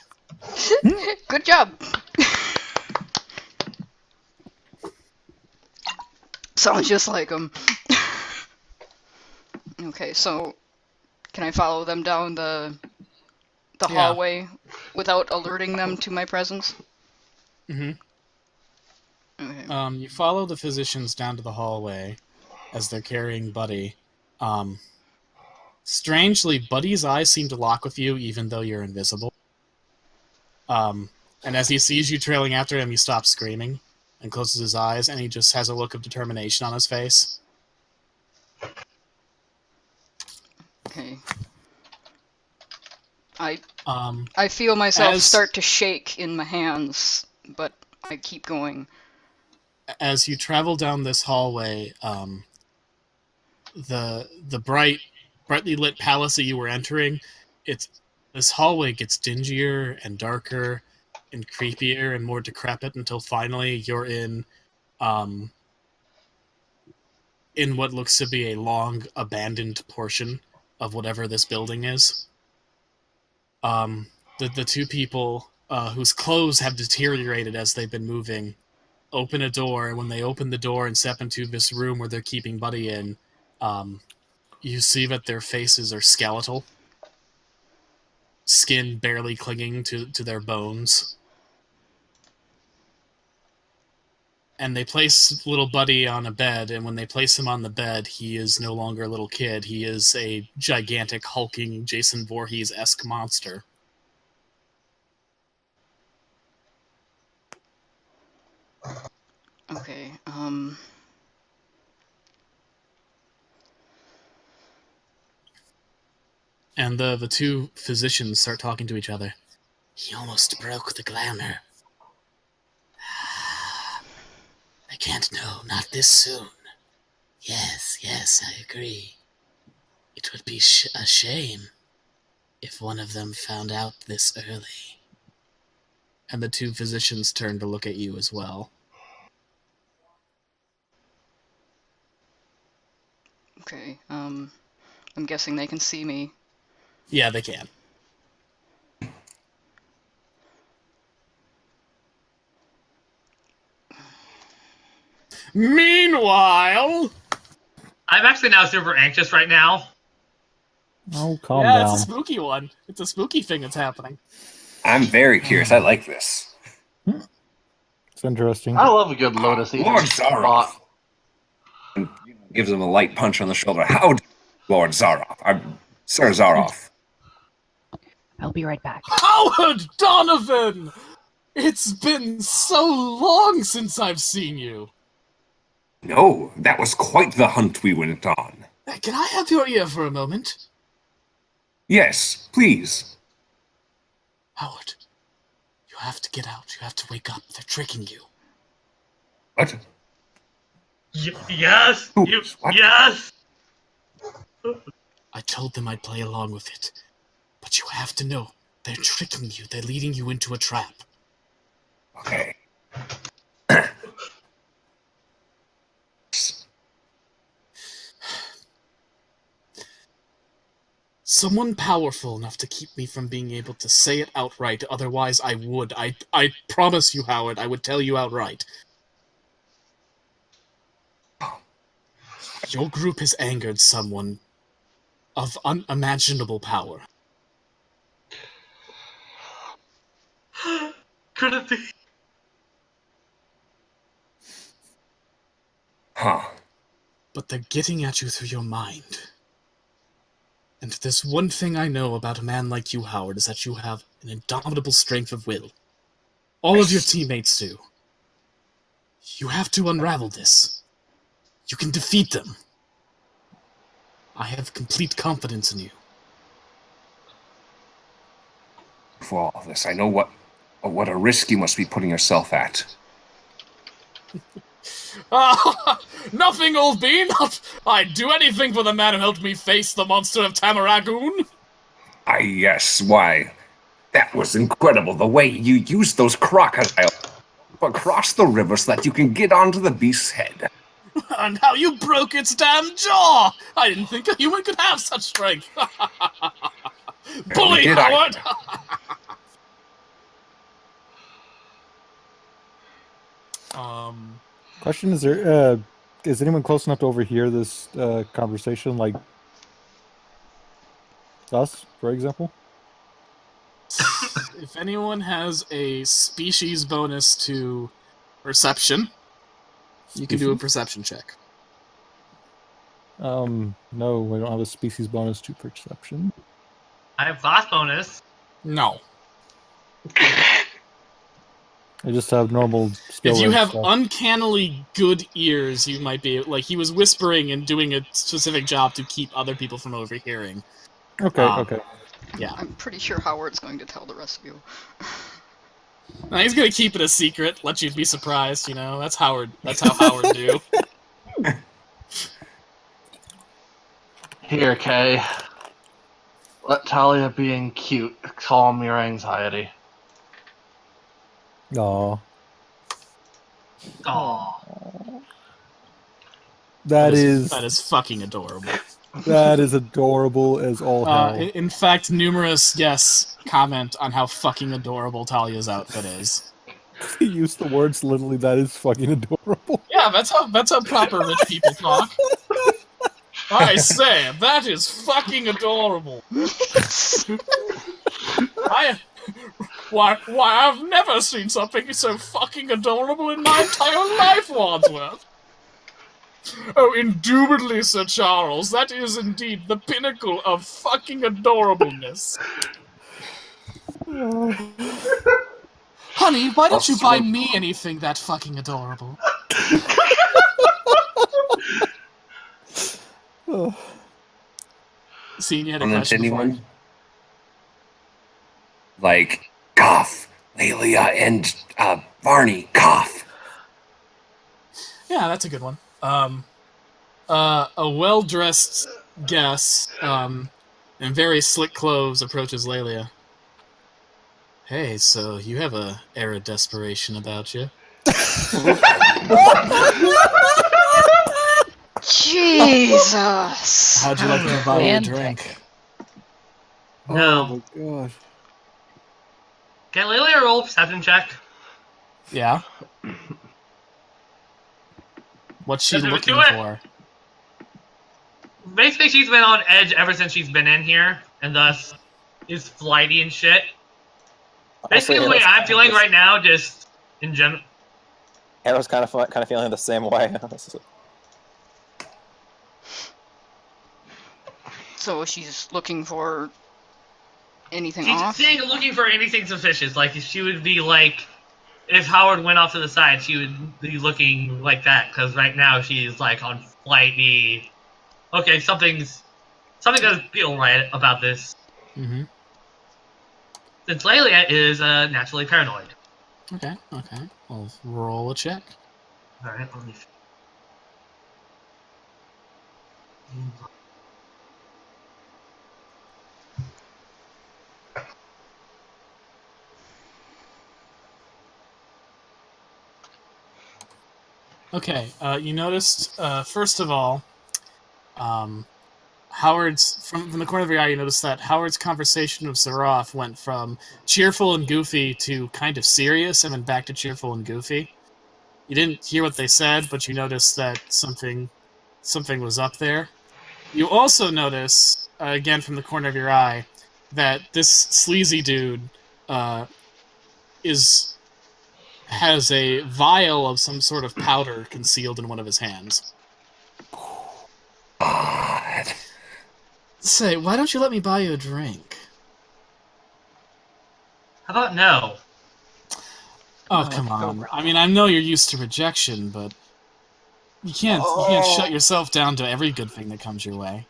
Good job! sounds just like him. Okay, so can I follow them down the Yeah. hallway without alerting them to my presence? Mm-hmm. Okay. You follow the physicians down to the hallway as they're carrying Buddy. Strangely, Buddy's eyes seem to lock with you even though you're invisible. And as he sees you trailing after him, he stops screaming and closes his eyes, and he just has a look of determination on his face. Okay. Um, I feel myself As- start to shake in my hands, but I keep going. as you travel down this hallway, the brightly lit palace that you were entering, this hallway gets dingier and darker and creepier and more decrepit until finally you're in what looks to be a long abandoned portion of whatever this building is. The two people whose clothes have deteriorated as they've been moving open a door, and when they open the door and step into this room where they're keeping Buddy in, you see that their faces are skeletal, skin barely clinging to their bones. And they place little Buddy on a bed, and when they place him on the bed, he is no longer a little kid. He is a gigantic, hulking, Jason Voorhees-esque monster. Okay, And the two physicians start talking to each other. He almost broke the glamour. I can't know, not this soon. Yes, I agree. It would be a shame if one of them found out this early. And the two physicians turn to look at you as well. okay, I'm guessing they can see me. Yeah, they can. Meanwhile... I'm actually now super anxious right now. Oh, calm yeah, down. it's a spooky one. It's a spooky thing that's happening. I'm very curious. I like this. It's interesting. I love a good Lotus Eater Lord Zaroff. spot. And gives him a light punch on the shoulder. How do Lord Zaroff? Sir Zaroff. I'll be right back. Howard Donovan! It's been so long since I've seen you. No, that was quite the hunt we went on. Can I have your ear for a moment? Yes, please. Howard, you have to get out. You have to wake up. They're tricking you. What? Yes! Ooh, You, what? yes! I told them I'd play along with it. But you have to know, they're tricking you. They're leading you into a trap. Okay. Someone powerful enough to keep me from being able to say it outright, otherwise I would. I promise you, Howard, I would tell you outright. Your group has angered someone of unimaginable power. Could it be? Huh. But they're getting at you through your mind. And if there's one thing I know about a man like you, Howard, is that you have an indomitable strength of will. All of your teammates do. You have to unravel this. You can defeat them. I have complete confidence in you. For all this, I know what a risk you must be putting yourself at. Nothing, old bean! I'd do anything for the man who helped me face the monster of Tamaragoon! Ah, yes, why? That was incredible, the way you used those crocodiles across the river so that you can get onto the beast's head. And how you broke its damn jaw! I didn't think a human could have such strength! Bully, did I. Howard! Question: is there is anyone close enough to overhear this conversation? Like us, for example? If anyone has a species bonus to perception, you can do a perception check. No, we don't have a species bonus to perception. I have class bonus. No. I just have normal skill. If you rank have stuff. uncannily good ears, you might be like he was whispering and doing a specific job to keep other people from overhearing. Okay, okay. Yeah. I'm pretty sure Howard's going to tell the rest of you. No, he's gonna keep it a secret, let you be surprised, you know. That's Howard. That's how Howard do. Here, Kay. Let Talia being cute calm your anxiety. Aw. Aww. That is fucking adorable. that is adorable as all hell. In fact, numerous guests comment on how fucking adorable Talia's outfit is. He used the words literally. That is fucking adorable. Yeah, that's how proper rich people talk. I say, that is fucking adorable. Why, I've never seen something so fucking adorable in my entire life, Wadsworth. Oh, indubitably, Sir Charles, that is indeed the pinnacle of fucking adorableness. Honey, why don't you buy me anything that fucking adorable? Seeing you had a question anyone? Like, cough. Lelia and Varney, cough. Yeah, that's a good one. A well-dressed guest, in very slick clothes approaches Lelia. Hey, so you have a air of desperation about you? Jesus! How'd you like me to buy you a drink? No. Oh my god. Can Lilia roll a perception check? Yeah? What's she Do looking it. for? Basically, she's been on edge ever since she's been in here, and thus is flighty and shit. Basically, the way I'm feeling right now, just in general. Arrow's kind of feeling the same way. So she's looking for anything She's off? looking for anything suspicious. Like, she would be like, if Howard went off to the side, she would be looking like that. Because right now she's like on flighty. Okay, something doesn't feel right about this. Mm-hmm. Since Lelia is naturally paranoid. Okay. I'll roll a check. Alright, let me. Okay, you noticed, first of all, Howard's, from the corner of your eye, you noticed that Howard's conversation with Zaroff went from cheerful and goofy to kind of serious and then back to cheerful and goofy. You didn't hear what they said, but you noticed that something was up there. You also notice, again from the corner of your eye, that this sleazy dude has a vial of some sort of powder concealed in one of his hands. God. Say, why don't you let me buy you a drink? How about no? Oh, come on. I mean, I know you're used to rejection, but you can't shut yourself down to every good thing that comes your way.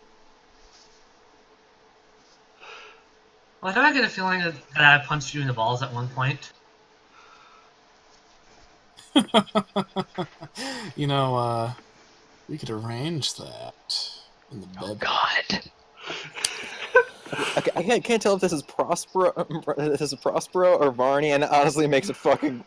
Why do I get a feeling that I punched you in the balls at one point? You know, we could arrange that in the bed. God. Okay, I can't tell if this is Prospero or Varney, and honestly, it makes it fucking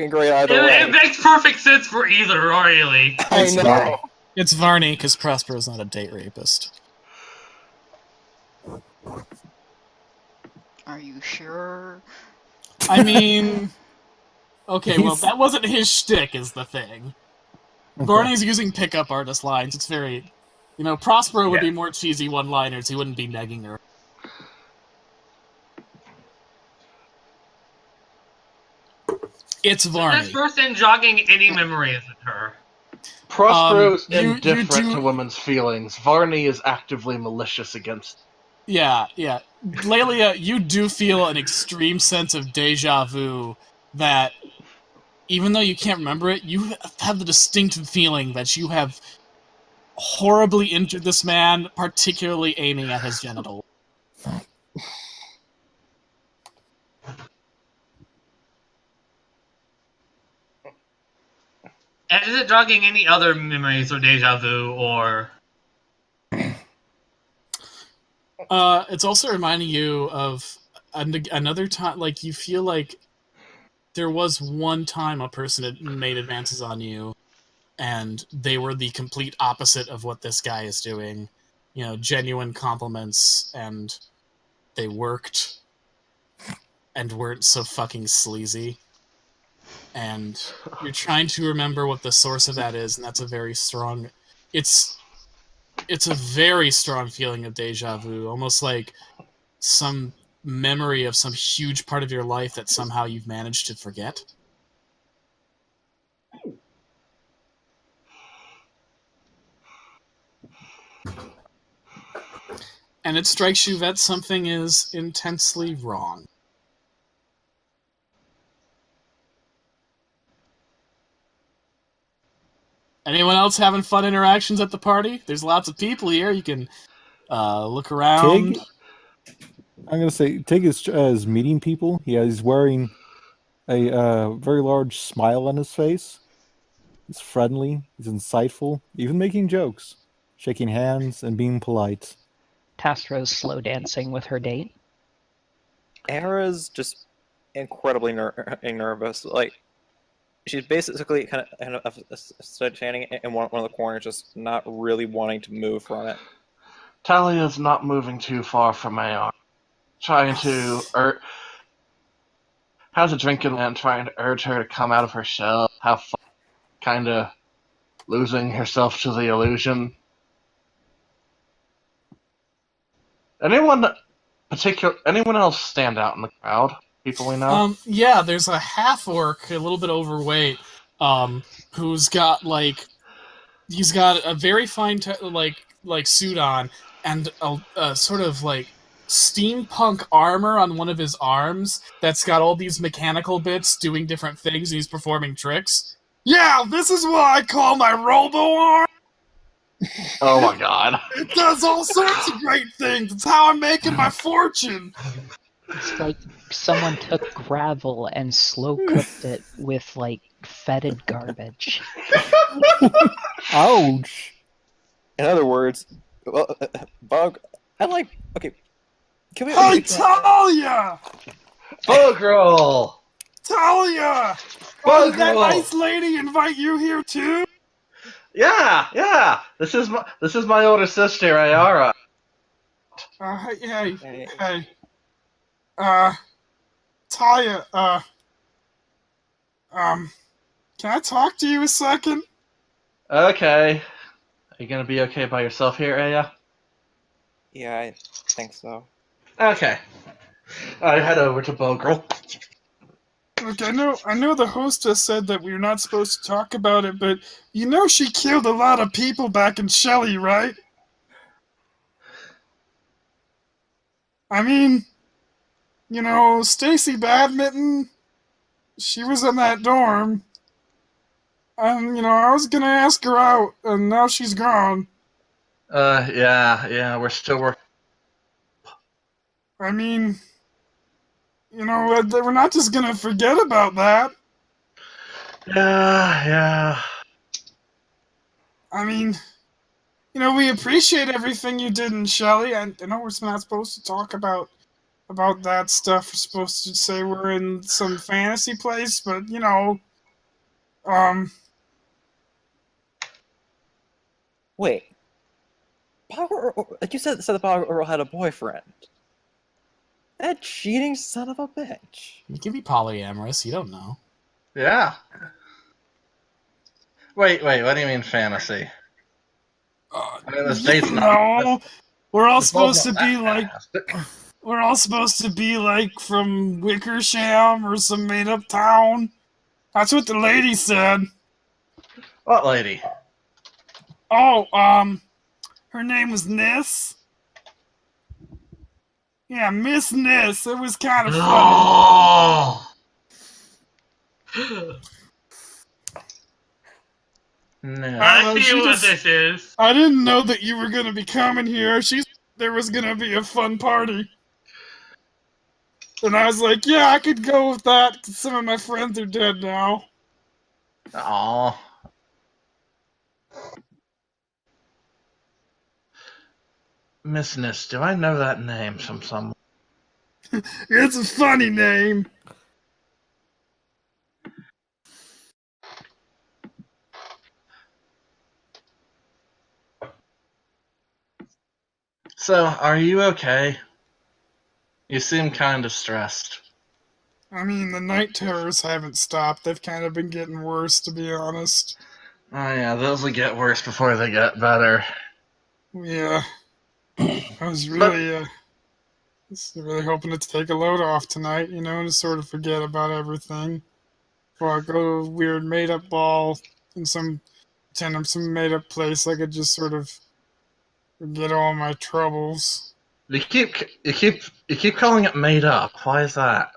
great either way. It makes perfect sense for either, really. I know. It's Varney, because Prospero's not a date rapist. Are you sure? I mean... Okay, well, that wasn't his shtick, is the thing. Barney's using pickup artist lines. It's very, Prospero would be more cheesy one-liners. He wouldn't be negging her. It's Varney. This person jogging any memories with her. Prospero's you indifferent do- to women's feelings. Varney is actively malicious against. Yeah. Lelia, you do feel an extreme sense of deja vu that, even though you can't remember it, you have the distinct feeling that you have horribly injured this man, particularly aiming at his genital. And is it jogging any other memories or deja vu or... It's also reminding you of another time, like, you feel like there was one time a person had made advances on you, and they were the complete opposite of what this guy is doing. Genuine compliments, and they worked, and weren't so fucking sleazy. And you're trying to remember what the source of that is, and that's a very strong... It's a very strong feeling of deja vu, almost like some memory of some huge part of your life that somehow you've managed to forget. And it strikes you that something is intensely wrong. Anyone else having fun interactions at the party? There's lots of people here. You can look around. Tig, I'm gonna say Tig is meeting people. He's wearing a very large smile on his face. He's friendly. He's insightful. Even making jokes, shaking hands, and being polite. Tastro's slow dancing with her date. Ara's just incredibly nervous. Like, she's basically kind of standing in one of the corners, just not really wanting to move from it. Talia's not moving too far from my arm. Trying to has a drink in hand, trying to urge her to come out of her shell, have fun, kind of losing herself to the illusion. Anyone else stand out in the crowd? People we know? Yeah, there's a half-orc, a little bit overweight, who's got, he's got a very fine, suit on, and a sort of, steampunk armor on one of his arms that's got all these mechanical bits doing different things, and he's performing tricks. Yeah, this is what I call my robo-arm! Oh my god. It does all sorts of great things! It's how I'm making my fortune! It's like someone took gravel and slow cooked it with, fetid garbage. Ouch! In other words, Bug, okay. Can we? Hey, Talia! Bogrel! Talia! Bug Did that roll! nice lady invite you here too? Yeah. This is my older sister, Ayara. Hey. Talia, can I talk to you a second? Okay. Are you gonna be okay by yourself here, Aya? Yeah, I think so. Okay. I head over to Bogrel. Look, I know the hostess said that we're not supposed to talk about it, but she killed a lot of people back in Shelley, right? I mean, Stacy Badminton, she was in that dorm. And, I was gonna ask her out, and now she's gone. Yeah, we're still working. I mean, we're not just gonna forget about that. Yeah. I mean, we appreciate everything you did in Shelley. I know we're not supposed to talk about that stuff. We're supposed to say we're in some fantasy place, but, Wait. Like you said the Power had a boyfriend. That cheating son of a bitch. You can be polyamorous, you don't know. Yeah. Wait, what do you mean fantasy? I mean, this date's not. No, we're all this ball's supposed to not be that like fast. we're all supposed to be like from Wickersham or some made up town. That's what the lady said. What lady? Oh, her name was Nis. Yeah, Miss Nis. It was kind of funny. Oh. No. I see she what just- this is. I didn't know that you were gonna be coming here. There was gonna be a fun party. And I was like, yeah, I could go with that, 'cause some of my friends are dead now. Aw. Miss Nis, do I know that name from somewhere? It's a funny name. So, are you okay? You seem kind of stressed. I mean, the night terrors haven't stopped. They've kind of been getting worse, to be honest. Oh yeah, those will get worse before they get better. Yeah. I was really hoping to take a load off tonight, to sort of forget about everything. Before I go to a weird made-up ball in some made-up place, I could just sort of forget all my troubles. You keep calling it made up. Why is that?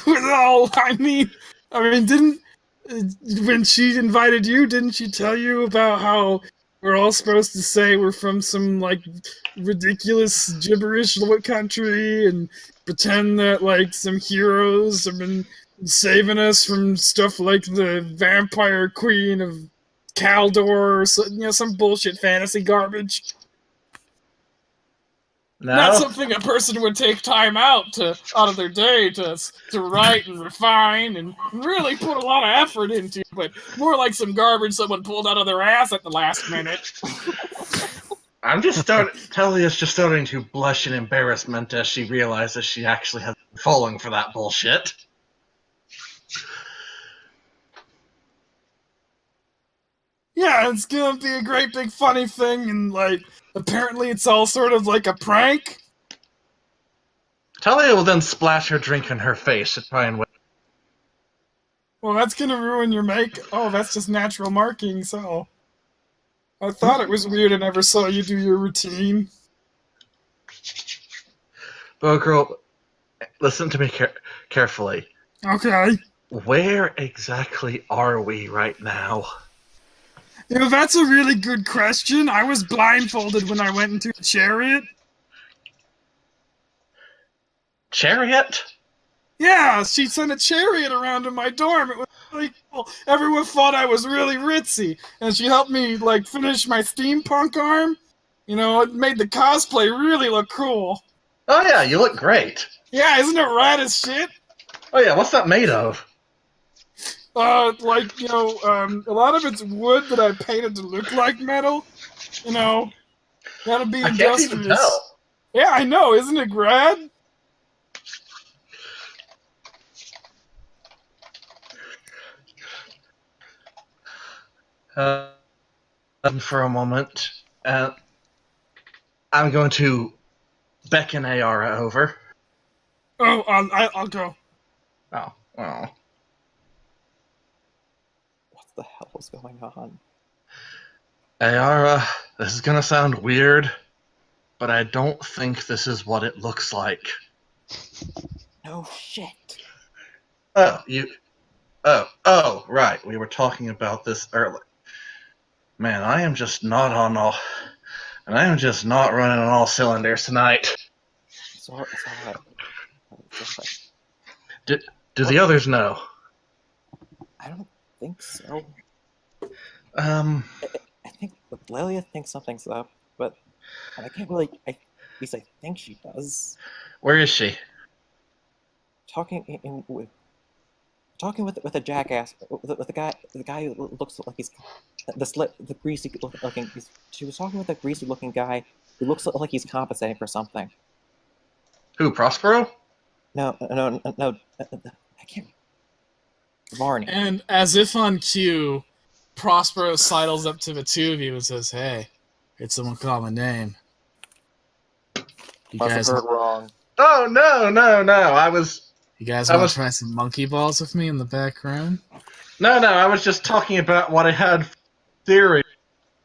Well, I mean, didn't when she invited you, didn't she tell you about how we're all supposed to say we're from some like ridiculous gibberish country and pretend that like some heroes have been saving us from stuff like the Vampire Queen of Kaldor or some bullshit fantasy garbage. No. Not something a person would take time out of their day to write and refine and really put a lot of effort into, but more like some garbage someone pulled out of their ass at the last minute. I'm just Talia's just starting to blush in embarrassment as she realizes she actually has been falling for that bullshit. Yeah, it's gonna be a great big funny thing, and like apparently it's all sort of like a prank. Talia will then splash her drink in her face to try and win. Well, that's gonna ruin your make. Oh, that's just natural marking. So I thought it was weird. I never saw you do your routine. But girl, listen to me carefully. Okay. Where exactly are we right now? That's a really good question. I was blindfolded when I went into the chariot. Chariot? Yeah, she sent a chariot around to my dorm. It was really cool. Everyone thought I was really ritzy, and she helped me like finish my steampunk arm. It made the cosplay really look cool. Oh yeah, you look great. Yeah, isn't it rad as shit? Oh yeah, what's that made of? A lot of it's wood that I painted to look like metal. Gotta be I can't even industrious. tell. Yeah, I know, isn't it rad? For a moment, I'm going to beckon Ayara over. Oh, I'll go. Oh, well. What the hell is going on? Ayara, this is gonna sound weird, but I don't think this is what it looks like. No shit. Oh, right. We were talking about this earlier. Man, I am just not running on all cylinders tonight. It's all right. Do the others know? I don't think so. Um, I think Lelia thinks something's up, but I can't really. At least I think she does. where is she? Talking with a jackass, with the guy who looks like he's the greasy looking. She was talking with a greasy looking guy who looks like he's compensating for something. Who, Prospero? No, I can't. Varney. And as if on cue, Prospero sidles up to the two of you and says, "Hey, heard someone call my name. You Must have guys, heard wrong. Oh no! I was want to try some monkey balls with me in the back room? I was just talking about what I had theory.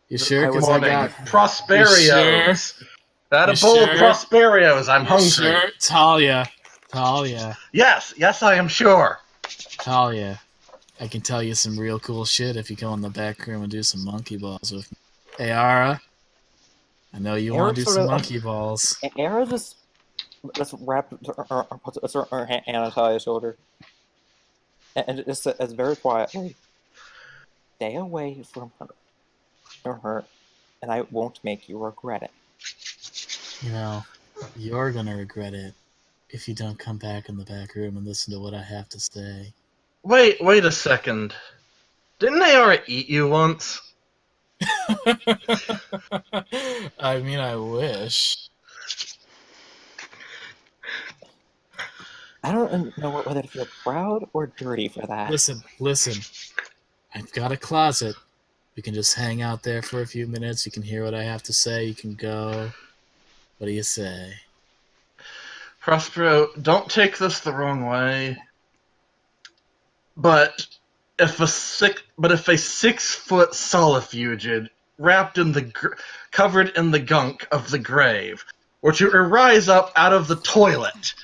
You sure? I Because was I got Prosperios. That a You bowl sure? of Prosperios. I'm You hungry. Sure, Talia. Yes, I am sure. Talia. I can tell you some real cool shit if you go in the back room and do some monkey balls with me. Hey, Ara, I know you want to do Eric's some sort of- monkey balls. Era just puts her hand on Talia's shoulder, and just says very quietly, "Stay away from her, and I won't make you regret it." You know, you're gonna regret it if you don't come back in the back room and listen to what I have to say. Wait a second. Didn't Ayara eat you once? I mean, I wish. I don't know whether to feel proud or dirty for that. Listen. I've got a closet. We can just hang out there for a few minutes. You can hear what I have to say. You can go. What do you say? Prospero, don't take this the wrong way. But if a 6-foot solifugid wrapped in covered in the gunk of the grave were to rise up out of the toilet,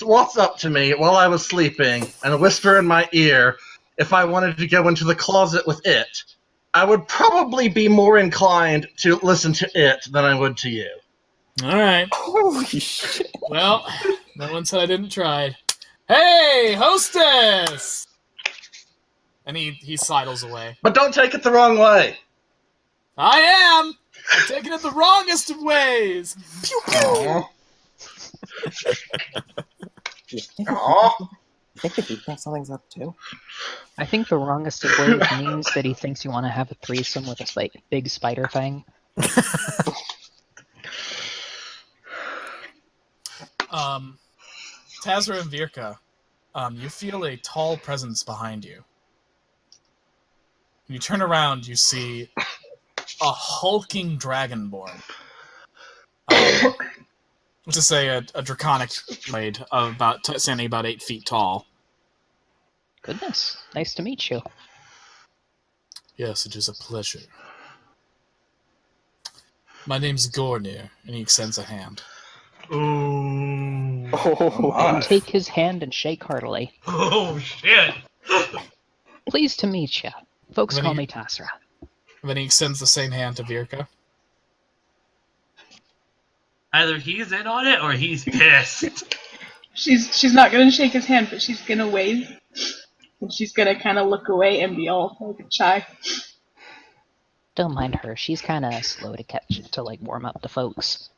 waltz up to me while I was sleeping, and whisper in my ear if I wanted to go into the closet with it, I would probably be more inclined to listen to it than I would to you. All right. Holy shit! Well, no one said I didn't try. Hey, hostess! And he sidles away. But don't take it the wrong way. I am! I'm taking it the wrongest of ways! Pew pew! Aw. You think Aw. that he thinks something's up too? I think the wrongest of ways means that he thinks you want to have a threesome with a big spider thing. Tazra and Virka, you feel a tall presence behind you. When you turn around, you see a hulking dragonborn. Which is to say, a draconic blade of standing about 8 feet tall. Goodness, nice to meet you. Yes, it is a pleasure. My name's Gornir, and he extends a hand. Ooh. Oh, Take his hand and shake heartily. Oh shit. Pleased to meet you. Folks When call you- me Tasra. And then he extends the same hand to Virka. Either he's in on it or he's pissed. She's not gonna shake his hand, but she's gonna wave. And she's gonna kind of look away and be all like shy. Don't mind her. She's kind of slow to catch to warm up the folks.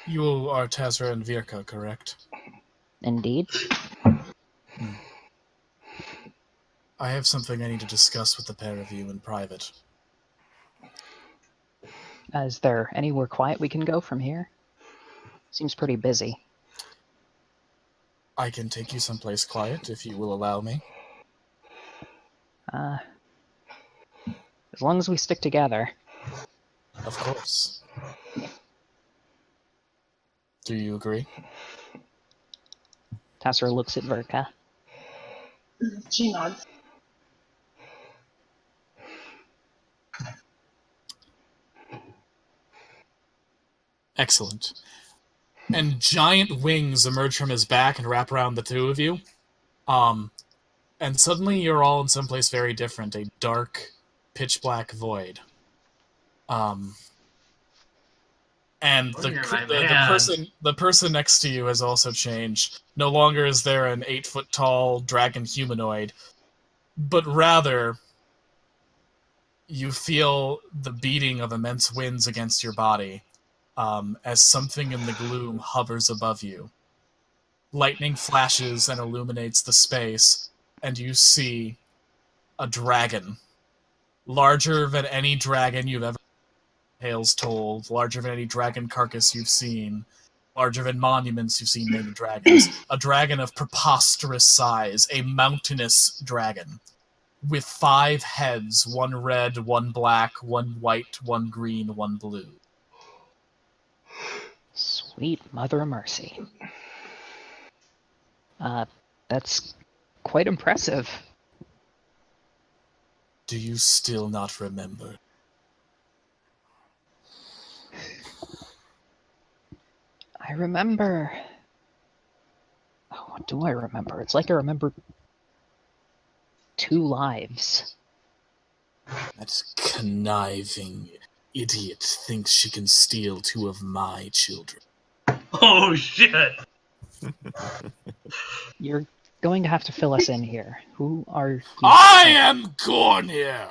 You are Tazra and Virka, correct? Indeed. I have something I need to discuss with the pair of you in private. Is there anywhere quiet we can go from here? Seems pretty busy. I can take you someplace quiet if you will allow me. As long as we stick together. Of course. Do you agree? Tasra looks at Virka. She nods. Excellent. And giant wings emerge from his back and wrap around the two of you. And suddenly you're all in someplace very different, a dark, pitch black void. And the person next to you has also changed. No longer is there an 8-foot tall dragon humanoid, but rather you feel the beating of immense winds against your body. As something in the gloom hovers above you. Lightning flashes and illuminates the space, and you see a dragon. Larger than any dragon you've ever tales told, larger than any dragon carcass you've seen, larger than monuments you've seen named dragons. A dragon of preposterous size, a mountainous dragon. with 5 heads, 1 red, 1 black, 1 white, 1 green, 1 blue. Sweet Mother of Mercy. That's quite impressive. Do you still not remember? I remember. Oh, what do I remember? It's like I remember 2 lives. That conniving idiot thinks she can steal 2 of my children. Oh shit! You're going to have to fill us in here. Who are you? I am Gornir,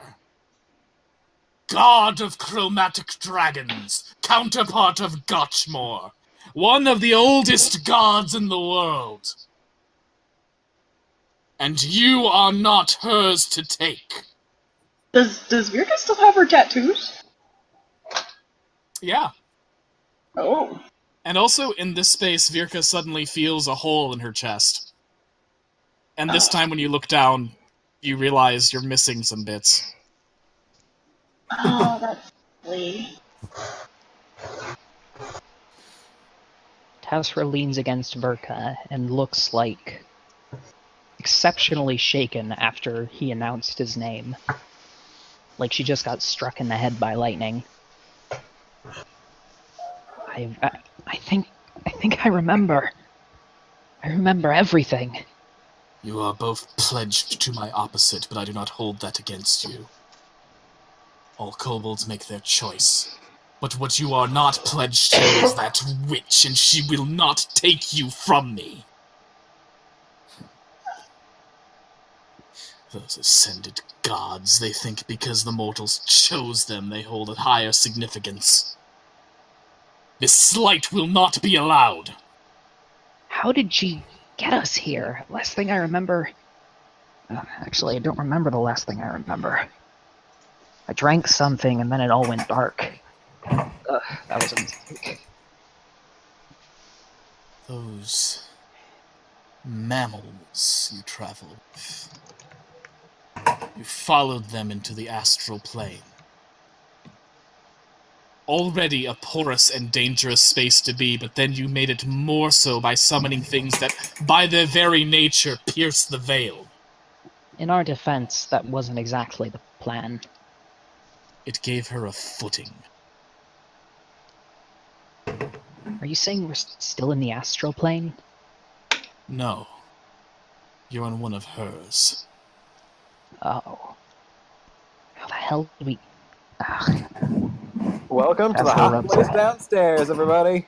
god of chromatic dragons, counterpart of Gotchmore, one of the oldest gods in the world. And you are not hers to take. Does Virka still have her tattoos? Yeah. Oh. And also, in this space, Virka suddenly feels a hole in her chest. And this time when you look down, you realize you're missing some bits. Oh, that's silly. Tasra leans against Virka and looks like exceptionally shaken after he announced his name. Like she just got struck in the head by lightning. I think I remember. I remember everything. You are both pledged to my opposite, but I do not hold that against you. All kobolds make their choice. But what you are not pledged to is that witch, and she will not take you from me. Those ascended gods, they think because the mortals chose them, they hold a higher significance. This slight will not be allowed. How did she get us here? Last thing I remember... actually, I don't remember the last thing I remember. I drank something and then it all went dark. That was a mistake. Those mammals you travel with. You followed them into the astral plane. Already a porous and dangerous space to be, but then you made it more so by summoning things that, by their very nature, pierce the veil. In our defense, that wasn't exactly the plan. It gave her a footing. Are you saying we're still in the astral plane? No. You're on one of hers. Oh. How the hell did we... Ugh. Welcome to the That's her hot place website. downstairs, everybody.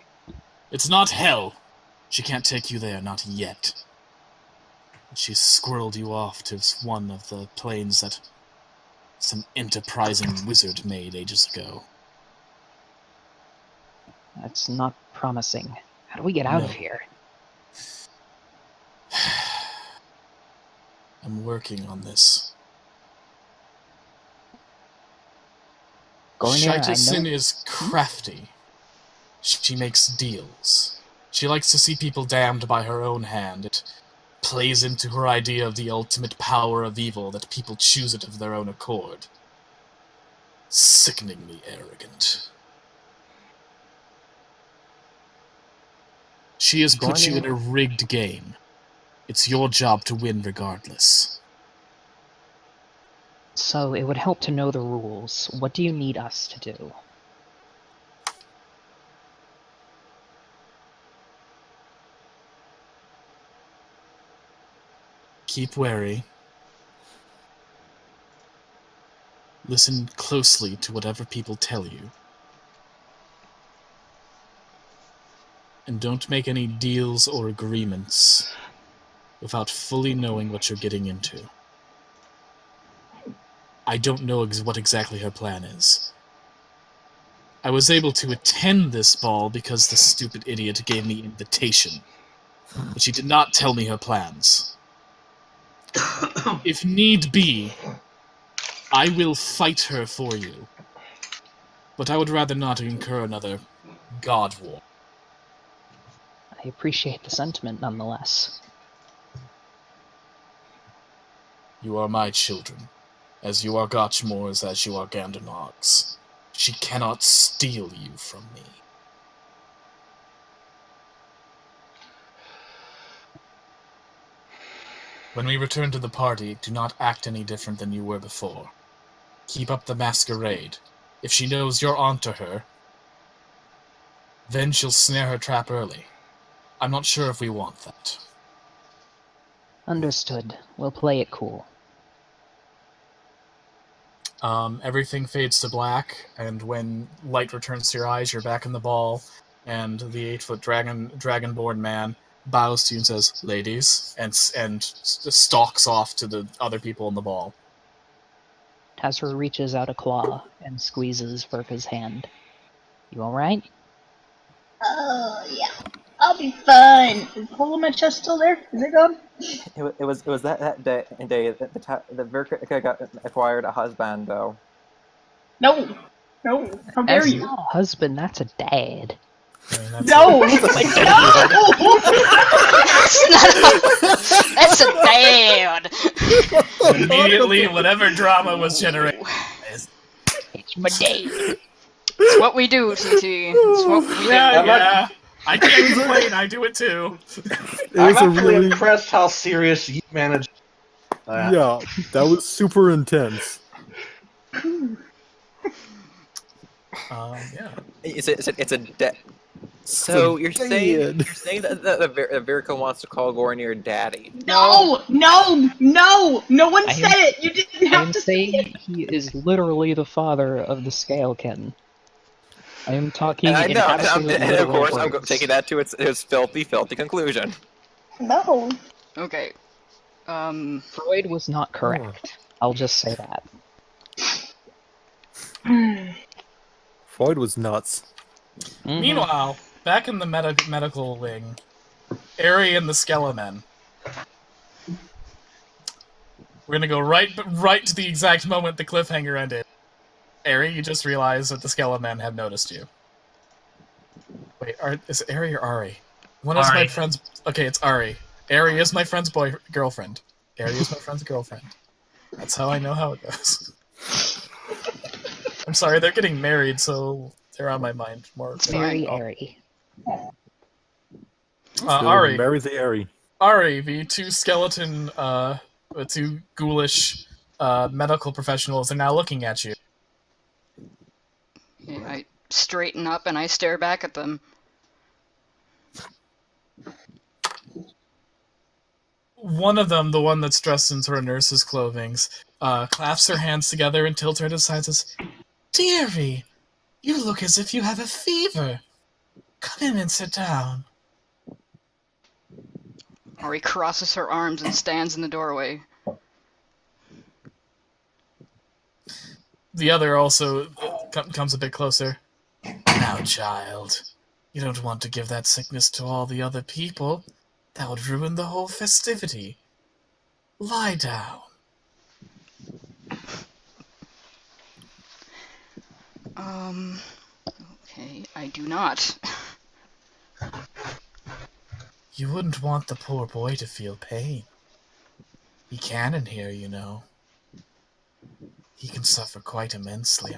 It's not hell. She can't take you there, not yet. She squirreled you off to one of the planes that some enterprising wizard made ages ago. That's not promising. How do we get out of No. here? I'm working on this. Gornir, I Shaitasin know... is crafty. She makes deals. She likes to see people damned by her own hand. It plays into her idea of the ultimate power of evil, that people choose it of their own accord. Sickeningly arrogant. She has put you in a rigged game. It's your job to win regardless. So, it would help to know the rules. What do you need us to do? Keep wary. Listen closely to whatever people tell you. And don't make any deals or agreements without fully knowing what you're getting into. I don't know what exactly her plan is. I was able to attend this ball because the stupid idiot gave me invitation, but she did not tell me her plans. If need be, I will fight her for you, but I would rather not incur another god war. I appreciate the sentiment, nonetheless. You are my children, as you are Gotchmore's, as you are Gandalf's. She cannot steal you from me. When we return to the party, do not act any different than you were before. Keep up the masquerade. If she knows you're onto her, then she'll snare her trap early. I'm not sure if we want that. Understood. We'll play it cool. Everything fades to black, and when light returns to your eyes, you're back in the ball, and the 8-foot dragonborn man bows to you and says, "Ladies," and stalks off to the other people in the ball. Tazra reaches out a claw and squeezes Verka's hand. You alright? Oh, yeah. I'll be fine. Is the hole in my chest still there? Is it gone? It was that day that Verka got acquired a husband, though. No. No. How dare That's you? not a husband, that's a dad. No! That's a dad! Immediately, whatever drama was generated. It's my dad. It's what we do, TT. It's what we do. Yeah. I can't complain, I do it too. I'm actually impressed how serious you managed. Yeah, that was super intense. Yeah. It's a debt. So you're saying that Verka wants to call Gornir daddy? No! No! No! No one said it! You didn't I have am to say saying he is literally the father of the Scalekin. I am talking I in know, absolute and of literal course I'm words. taking that to its filthy conclusion. No. Okay. Freud was not correct. I'll just say that. Freud was nuts. Mhm. Meanwhile, back in the medical wing, Ari and the Skelemen. We're gonna go right to the exact moment the cliffhanger ended. Ari, you just realized that the Skelemen have noticed you. Wait, is it Ari or Ari? One is my Ari. friend's. Okay, it's Ari. Ari is my friend's girlfriend. Ari is my friend's girlfriend. That's how I know how it goes. I'm sorry, they're getting married, so they're on my mind more. It's very airy. Ari. Mary the Airy. Ari, the two ghoulish medical professionals are now looking at you. Yeah, I straighten up and I stare back at them. One of them, the one that's dressed in sort of nurse's clothing, clasps her hands together and tilts her to the side and says, "Dearie, you look as if you have a fever. Come in and sit down." Ari crosses her arms and stands in the doorway. The other also comes a bit closer. "Now, child, you don't want to give that sickness to all the other people. That would ruin the whole festivity. Lie down." Okay, I do not. You wouldn't want the poor boy to feel pain. He can in here, you know. He can suffer quite immensely,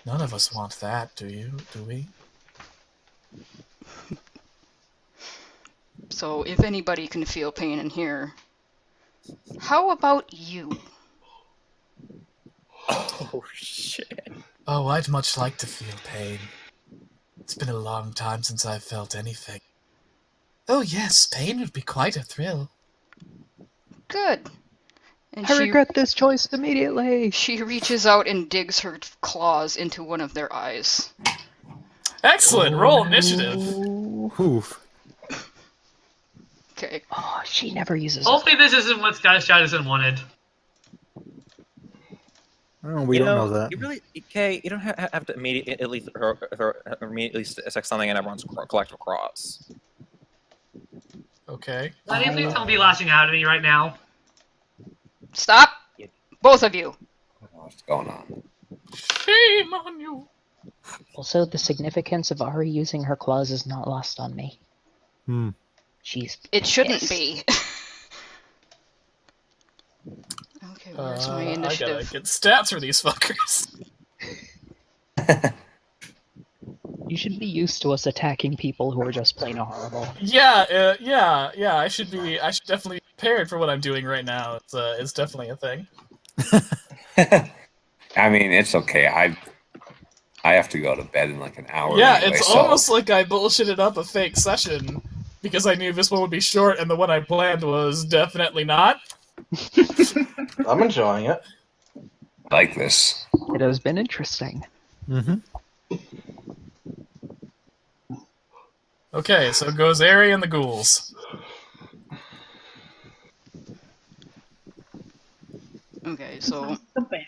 None of us want that, do we? So, if anybody can feel pain in here, how about you? Oh shit. Oh, I'd much like to feel pain. It's been a long time since I've felt anything. Oh yes, pain would be quite a thrill. Good. And I regret this choice immediately. She reaches out and digs her claws into one of their eyes. Excellent! Roll initiative! Oof. Okay. Oh, she never uses Hopefully this isn't what Skyshine wanted. Oh, we don't know that. You really, Kay, you don't have to immediately stick something in everyone's collective cross. Okay. Why do you please don't be lashing out at me right now? Stop! Both of you! What's going on? Shame on you! Also, the significance of Ari using her claws is not lost on me. Hmm. She's It shouldn't pissed. be. Okay, where's my I gotta initiative? get stats for these fuckers. You should be used to us attacking people who are just plain horrible. Yeah, yeah. I should definitely be prepared for what I'm doing right now. It's definitely a thing. I mean, it's okay. I have to go to bed in like an hour. Yeah, anyway, it's so- almost like I bullshitted up a fake session because I knew this one would be short, and the one I planned was definitely not. I'm enjoying it. like this. It has been interesting. Mm-hmm. Okay, so it goes Airy and the ghouls. Okay, so The bam.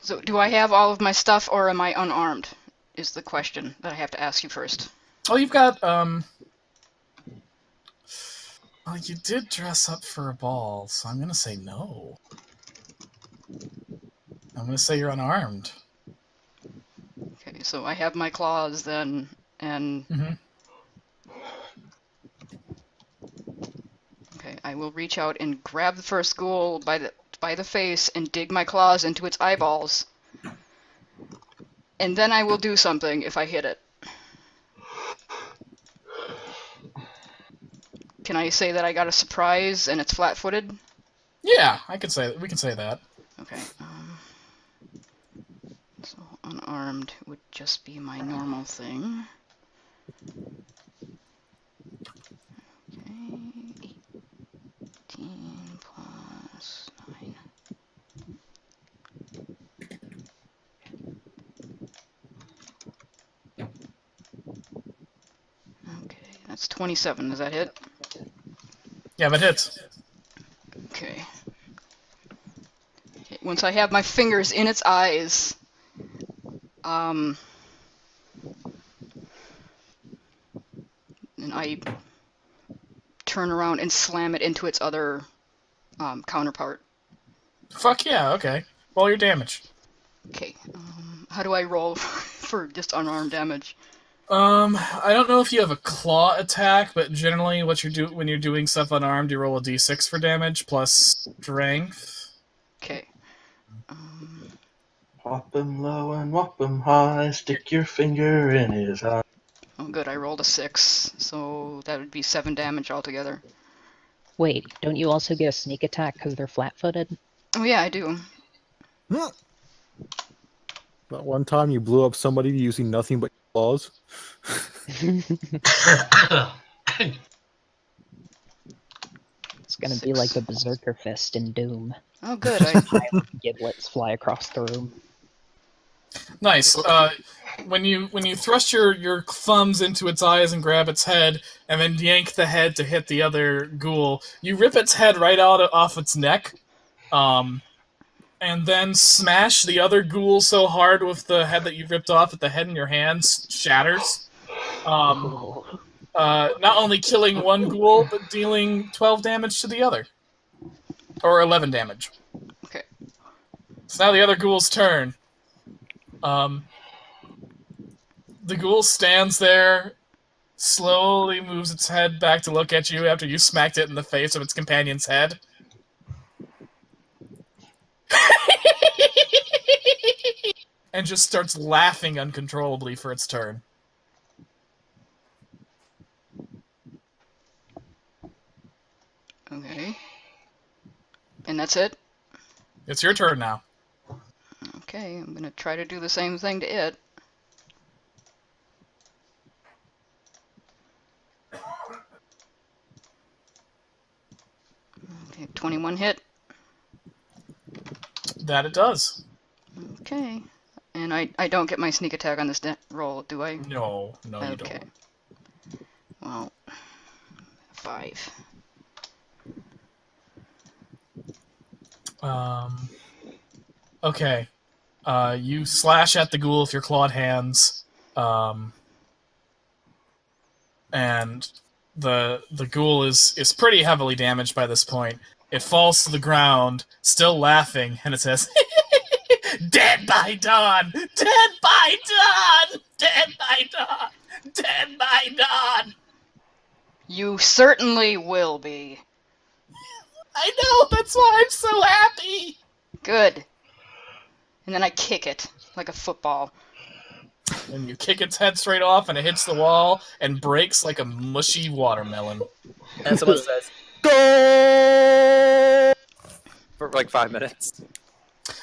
so do I have all of my stuff, or am I unarmed? Is the question that I have to ask you first. Oh, you've got well, you did dress up for a ball, so I'm gonna say no. I'm gonna say you're unarmed. Okay, so I have my claws then, and Mhm. okay, I will reach out and grab the first ghoul by the face and dig my claws into its eyeballs. And then I will do something if I hit it. Can I say that I got a surprise and it's flat-footed? Yeah, we can say that. Okay. So unarmed would just be my normal thing. Okay. 18 plus 9. Okay, that's 27. Does that hit? Yeah, that hits. Okay. Okay, once I have my fingers in its eyes, and I turn around and slam it into its other counterpart. Fuck yeah, okay. Roll your damage. Okay. How do I roll for just unarmed damage? I don't know if you have a claw attack, but generally what when you're doing stuff unarmed, you roll a d6 for damage plus strength. Okay. Whop him low and whop him high, stick your finger in his eye. Oh, good. I rolled a 6, so that would be 7 damage altogether. Wait, don't you also get a sneak attack because they're flat-footed? Oh yeah, I do. That one time you blew up somebody using nothing but claws. It's gonna be like the Berserker Fist in Doom. Oh, good. Giblets fly across the room. Nice. When you thrust your thumbs into its eyes and grab its head, and then yank the head to hit the other ghoul, you rip its head right off its neck, and then smash the other ghoul so hard with the head that you ripped off that the head in your hands shatters. Not only killing one ghoul, but dealing 12 damage to the other. Or 11 damage. Okay. So now the other ghoul's turn. The ghoul stands there, slowly moves its head back to look at you after you smacked it in the face of its companion's head. And just starts laughing uncontrollably for its turn. Okay. And that's it? It's your turn now. Okay, I'm gonna try to do the same thing to it. Okay, 21 hit. That it does. Okay. And I don't get my sneak attack on this roll, do I? No, you Okay. don't. Well, 5. Okay. You slash at the ghoul with your clawed hands, and the ghoul is pretty heavily damaged by this point. It falls to the ground, still laughing, and it says, Dead by dawn! Dead by dawn! Dead by dawn! Dead by dawn! You certainly will be. I know, that's why I'm so happy! Good. And then I kick it like a football. And you kick its head straight off, and it hits the wall and breaks like a mushy watermelon. And someone says, "Go!" for like 5 minutes.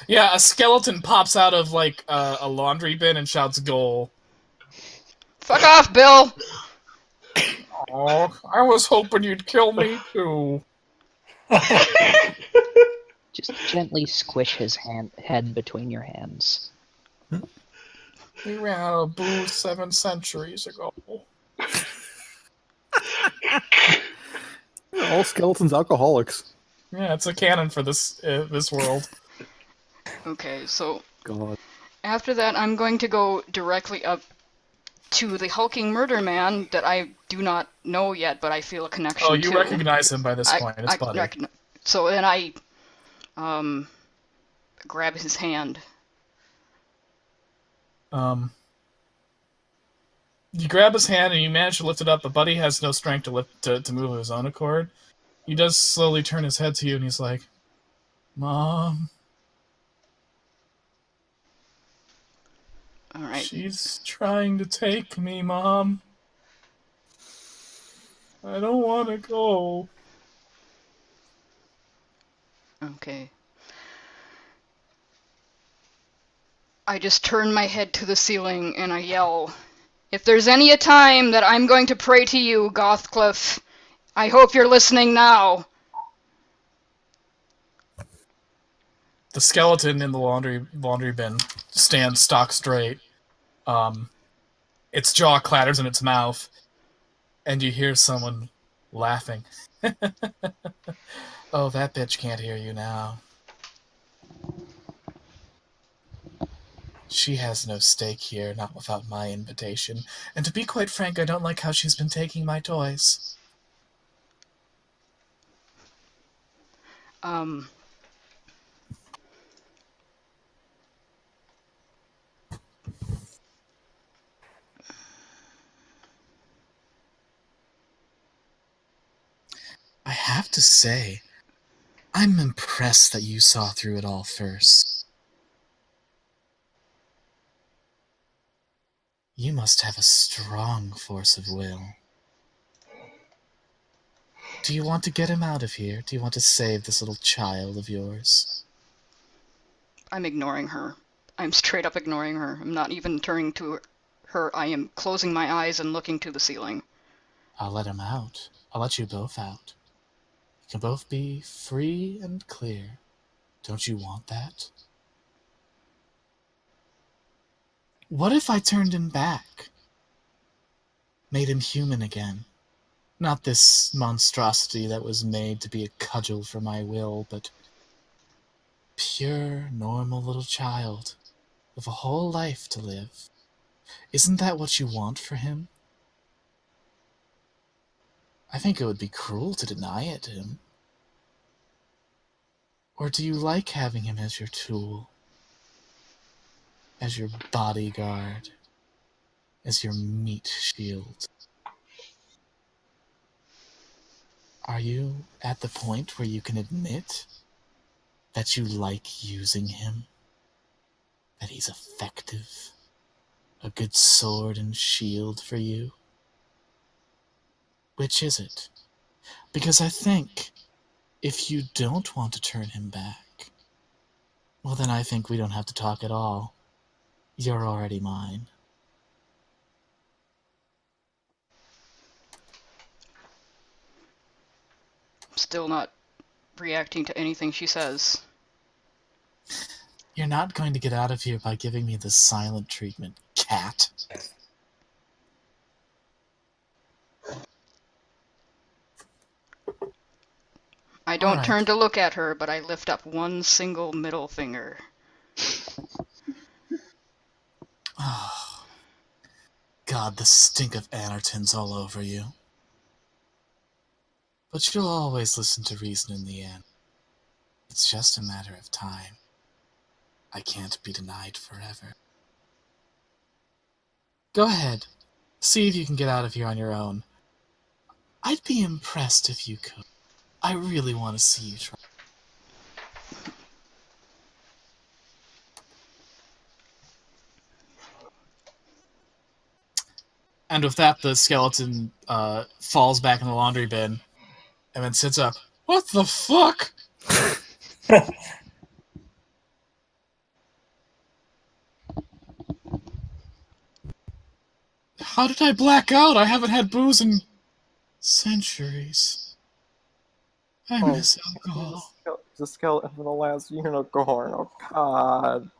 Yeah, a skeleton pops out of like a laundry bin and shouts "goal." Fuck off, Bill! Oh, I was hoping you'd kill me too. Just gently squish his head between your hands. We ran out of booze 7 centuries ago. All skeletons alcoholics. Yeah, it's a canon for this world. Okay, so God. after that, I'm going to go directly up to the hulking murder man that I do not know yet, but I feel a connection to. Oh, you recognize him by this point. It's Buddy. So then I grab his hand. You grab his hand and you manage to lift it up, but Buddy has no strength to move of his own accord. He does slowly turn his head to you and he's like, "Mom." All right. She's trying to take me, Mom. I don't want to go. Okay. I just turn my head to the ceiling and I yell, "If there's any a time that I'm going to pray to you, Gothcliff, I hope you're listening now." The skeleton in the laundry bin stands stock straight. Its jaw clatters in its mouth, and you hear someone laughing. Oh, that bitch can't hear you now. She has no stake here, not without my invitation. And to be quite frank, I don't like how she's been taking my toys. I have to say, I'm impressed that you saw through it all first. You must have a strong force of will. Do you want to get him out of here? Do you want to save this little child of yours? I'm ignoring her. I'm straight up ignoring her. I'm not even turning to her. I am closing my eyes and looking to the ceiling. I'll let him out. I'll let you both out. You can both be free and clear. Don't you want that? What if I turned him back? Made him human again? Not this monstrosity that was made to be a cudgel for my will, but pure, normal little child with a whole life to live. Isn't that what you want for him? I think it would be cruel to deny it to him. Or do you like having him as your tool? As your bodyguard? As your meat shield? Are you at the point where you can admit that you like using him? That he's effective? A good sword and shield for you? Which is it? Because I think if you don't want to turn him back, well then I think we don't have to talk at all. You're already mine. Still not reacting to anything she says. You're not going to get out of here by giving me the silent treatment, cat. I don't Alright. turn to look at her, but I lift up one single middle finger. Oh, God, the stink of Anerton's all over you. But you'll always listen to reason in the end. It's just a matter of time. I can't be denied forever. Go ahead. See if you can get out of here on your own. I'd be impressed if you could. I really want to see you try. And with that, the skeleton falls back in the laundry bin and then sits up. What the fuck? How did I black out? I haven't had booze in centuries. I miss alcohol. The skeleton from the last unicorn. Oh god.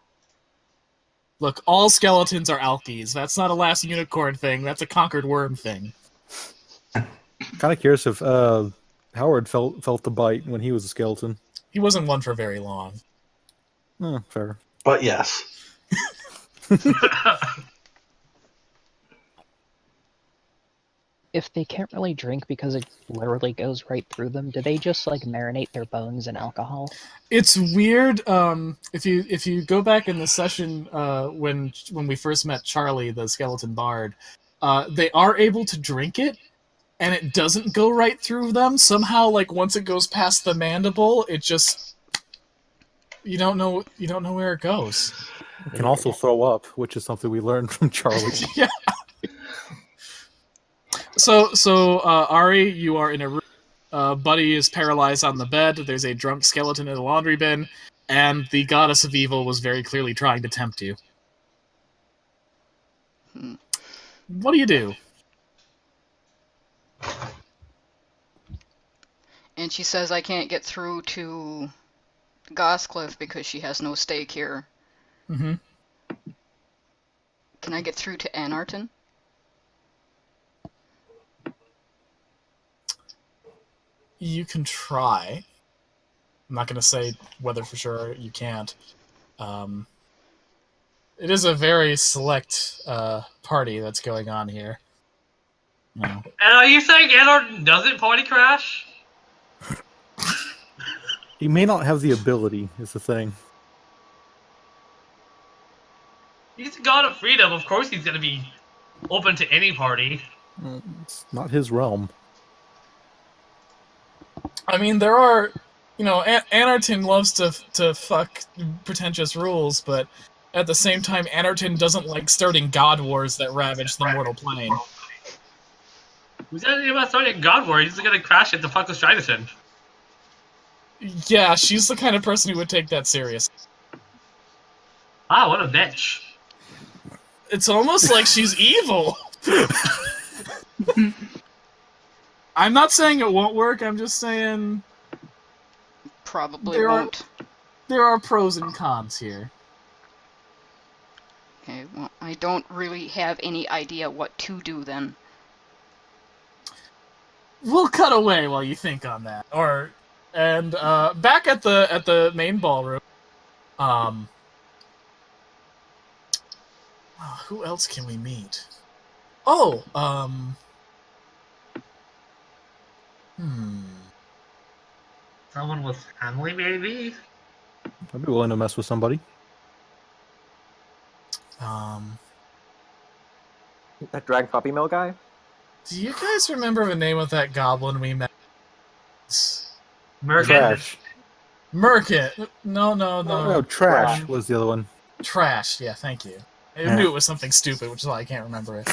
Look, all skeletons are alkies. That's not a last unicorn thing. That's a conquered worm thing. Kind of curious if Howard felt the bite when he was a skeleton. He wasn't one for very long. Fair. But yes. If they can't really drink because it literally goes right through them, do they just like marinate their bones in alcohol? It's weird. If you go back in the session when we first met Charlie, the skeleton bard, they are able to drink it, and it doesn't go right through them. Somehow, like once it goes past the mandible, it just you don't know where it goes. It can also throw up, which is something we learned from Charlie. Yeah. So Ari, you are in a room. Buddy is paralyzed on the bed. There's a drunk skeleton in the laundry bin, and the goddess of evil was very clearly trying to tempt you. What do you do? And she says I can't get through to Gothcliff because she has no stake here. Mm-hmm. Can I get through to Anarton? You can try. I'm not going to say whether for sure you can't. It is a very select party that's going on here. No. And are you saying Anarton doesn't party crash? He may not have the ability, is the thing. He's a god of freedom. Of course he's going to be open to any party. It's not his realm. I mean, there are, Anarton loves to fuck pretentious rules, but at the same time, Anarton doesn't like starting god wars that ravage the mortal plane. Who's anything about starting a god war? He's just going to crash it to fuck with Striderson. Yeah, she's the kind of person who would take that serious. Ah, what a bitch. It's almost like she's evil. I'm not saying it won't work, I'm just saying Probably won't. There are pros and cons here. Okay, well, I don't really have any idea what to do then. We'll cut away while you think on that. And back at the main ballroom, who else can we meet? Someone with family, maybe? I'd be willing to mess with somebody. That drag puppy mill guy? Do you guys remember the name of that goblin we met? Merkin. Trash. Merkit. No. Trash was the other one. Trash. Yeah, thank you. I knew it was something stupid, which is why I can't remember it.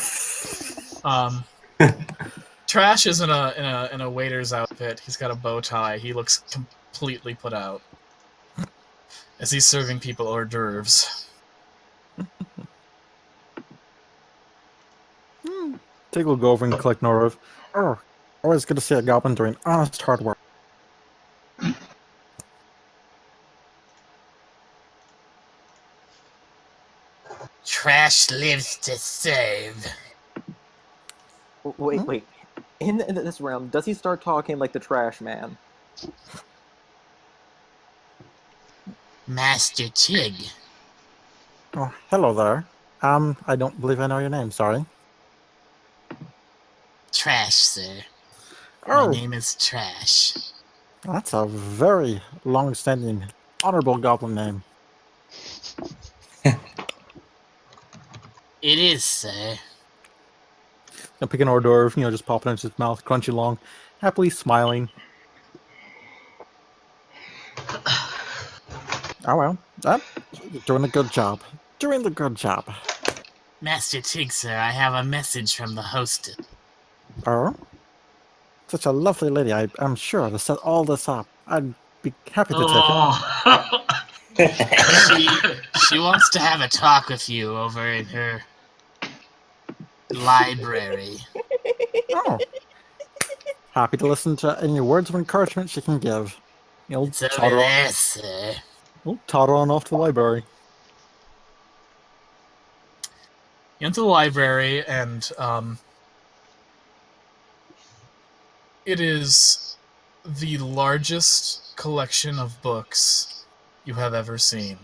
Trash is in a waiter's outfit. He's got a bow tie. He looks completely put out as he's serving people hors d'oeuvres. Tig will go over and collect Nora. Oh, always good to see a goblin doing honest hard work. Trash lives to serve. Wait. In this realm, does he start talking like the trash man? Master Tig. Oh, hello there. I don't believe I know your name, sorry. Trash, sir. Oh, My name is Trash. that's a very long-standing, honorable goblin name. It is, sir. And pick an hors d'oeuvre, just popping into his mouth, crunchy long, happily smiling. Oh well, doing a good job. Doing the good job. Master Tig, sir, I have a message from the hostess. Oh? Such a lovely lady, I'm sure, to set all this up. I'd be happy to take it. Oh. She wants to have a talk with you over in her library. Oh. Happy to listen to any words of encouragement she can give. You'll It's over toddle there, sir. We'll toddle on off to the library. You enter the library, and it is the largest collection of books you have ever seen.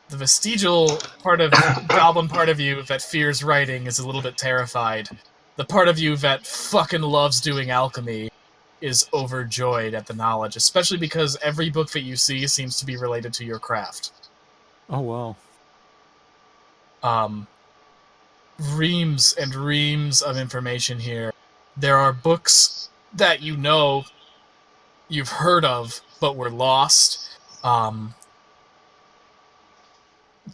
The vestigial part of goblin part of you that fears writing is a little bit terrified. The part of you that fucking loves doing alchemy is overjoyed at the knowledge, especially because every book that you see seems to be related to your craft. Oh wow. Reams and reams of information here. There are books that you've heard of, but were lost.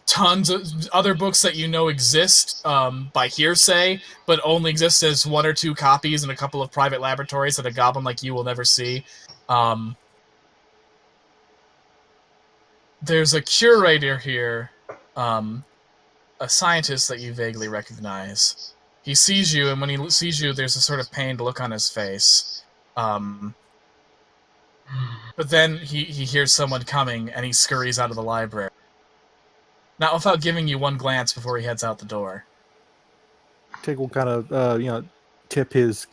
Tons of other books that exist by hearsay, but only exist as 1 or 2 copies in a couple of private laboratories that a goblin like you will never see. There's a curator here, a scientist that you vaguely recognize. He sees you, and when he sees you, there's a sort of pained look on his face. But then he hears someone coming, and he scurries out of the library. Not without giving you one glance before he heads out the door. Tig will kind of, tip his,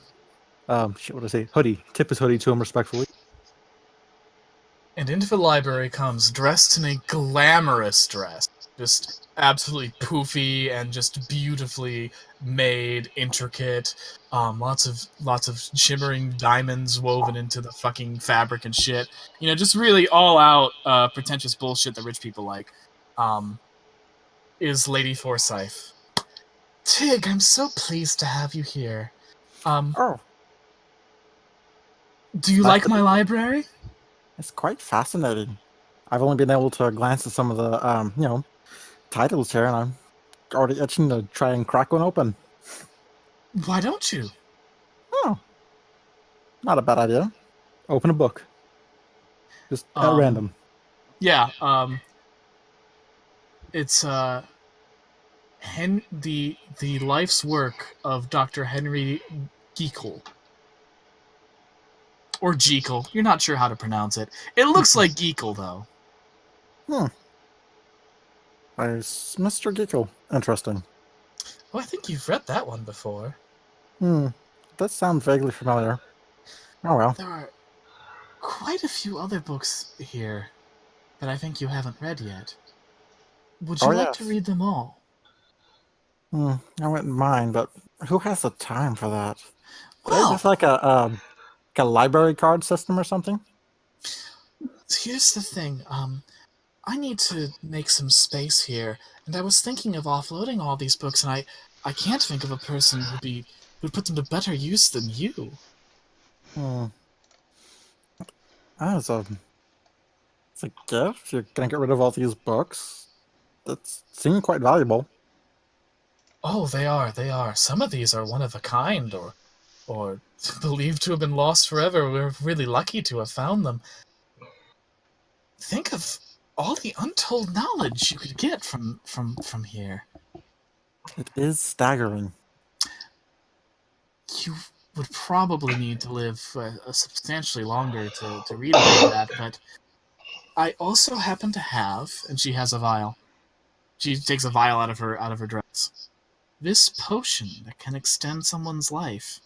hoodie. Tip his hoodie to him respectfully. And into the library comes, dressed in a glamorous dress. Just absolutely poofy and just beautifully made, intricate. Lots of shimmering diamonds woven into the fucking fabric and shit. Just really all out pretentious bullshit that rich people like. Is Lady Forsyth. Tig, I'm so pleased to have you here. Oh. Do you like my library? It's quite fascinating. I've only been able to glance at some of the, titles here, and I'm already itching to try and crack one open. Why don't you? Oh. Not a bad idea. Open a book. Just at random. Yeah, it's the life's work of Dr. Henry Geekle. Or Jekyll. You're not sure how to pronounce it. It looks like Geekle, though. There's Mr. Geekle. Interesting. Oh, I think you've read that one before. That sounds vaguely familiar. Oh well. There are quite a few other books here that I think you haven't read yet. Would you like to read them all? I wouldn't mind, but who has the time for that? Well, Is this like a library card system or something? Here's the thing. I need to make some space here, and I was thinking of offloading all these books, and I can't think of a person who'd put them to better use than you. It's a gift. You're gonna get rid of all these books. That seem quite valuable. Oh, they are. Some of these are one of a kind, or believed to have been lost forever. We're really lucky to have found them. Think of all the untold knowledge you could get from here. It is staggering. You would probably need to live substantially longer to read all that, but I also happen to have, and she has a vial. She takes a vial out of her dress. This potion that can extend someone's life.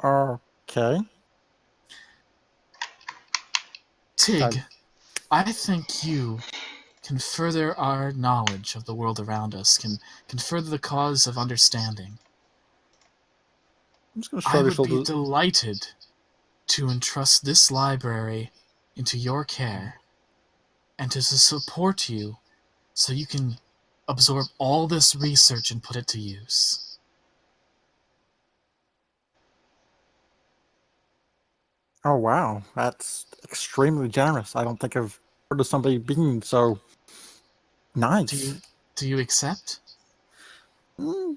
Okay. Tig, I think you can further our knowledge of the world around us, can further the cause of understanding. I'm just gonna I would be delighted to entrust this library into your care and to support you so you can absorb all this research and put it to use. Oh wow, that's extremely generous. I don't think I've heard of somebody being so nice. Do you accept? I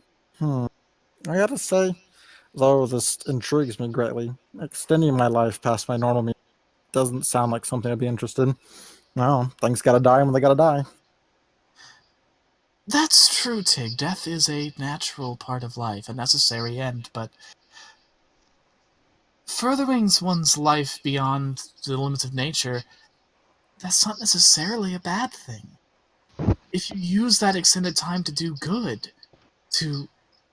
gotta say, though this intrigues me greatly, extending my life past my normal means doesn't sound like something I'd be interested in. No, things gotta die when they gotta die. That's true, Tig. Death is a natural part of life, a necessary end, but furthering one's life beyond the limits of nature, that's not necessarily a bad thing. If you use that extended time to do good, to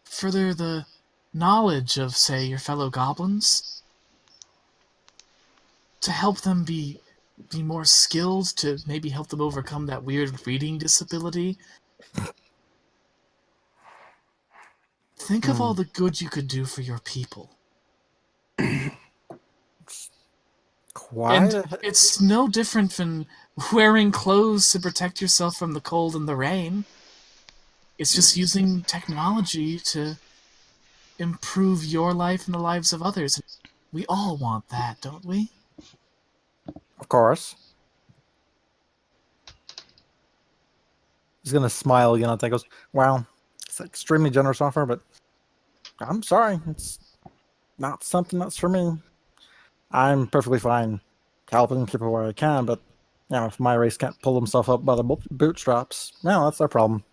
further the knowledge of, say, your fellow goblins, to help them be more skilled, to maybe help them overcome that weird reading disability, think of all the good you could do for your people. Quiet. And it's no different than wearing clothes to protect yourself from the cold and the rain. It's just using technology to improve your life and the lives of others. We all want that, don't we? Of course. He's gonna smile again. I think goes, "Wow, it's an extremely generous offer, but I'm sorry, it's not something that's for me. I'm perfectly fine helping people where I can, but if my race can't pull themselves up by the bootstraps, that's their problem."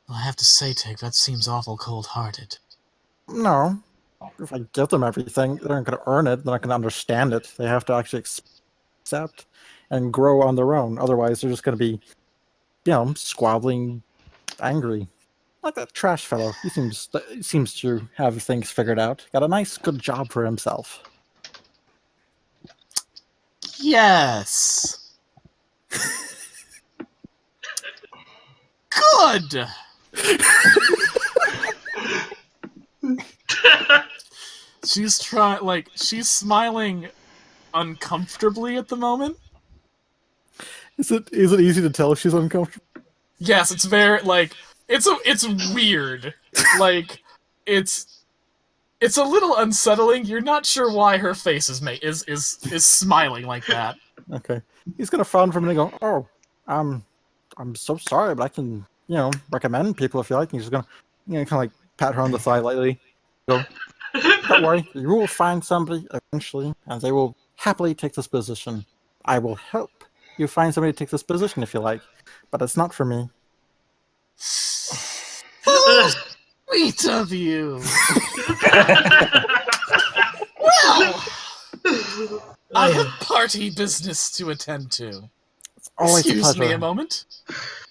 Well, I have to say, Tig, that seems awful cold-hearted. No, if I give them everything, they're not going to earn it. They're not going to understand it. They have to actually accept and grow on their own. Otherwise, they're just going to be, squabbling, angry. Like that trash fellow. He seems to have things figured out. Got a nice, good job for himself. Yes! Good! She's smiling uncomfortably at the moment. Is it easy to tell if she's uncomfortable? Yes, it's very, it's weird. It's a little unsettling. You're not sure why her face is smiling like that. Okay. He's gonna frown for a minute and go, "Oh, I'm so sorry, but I can, recommend people if you like." And he's just gonna, kind of pat her on the thigh lightly. Go, "Don't worry, you will find somebody eventually, and they will happily take this position. I will help you find somebody to take this position if you like, but it's not for me." Sweet of you. Well, I have party business to attend to. It's always Excuse a pleasure. me a moment.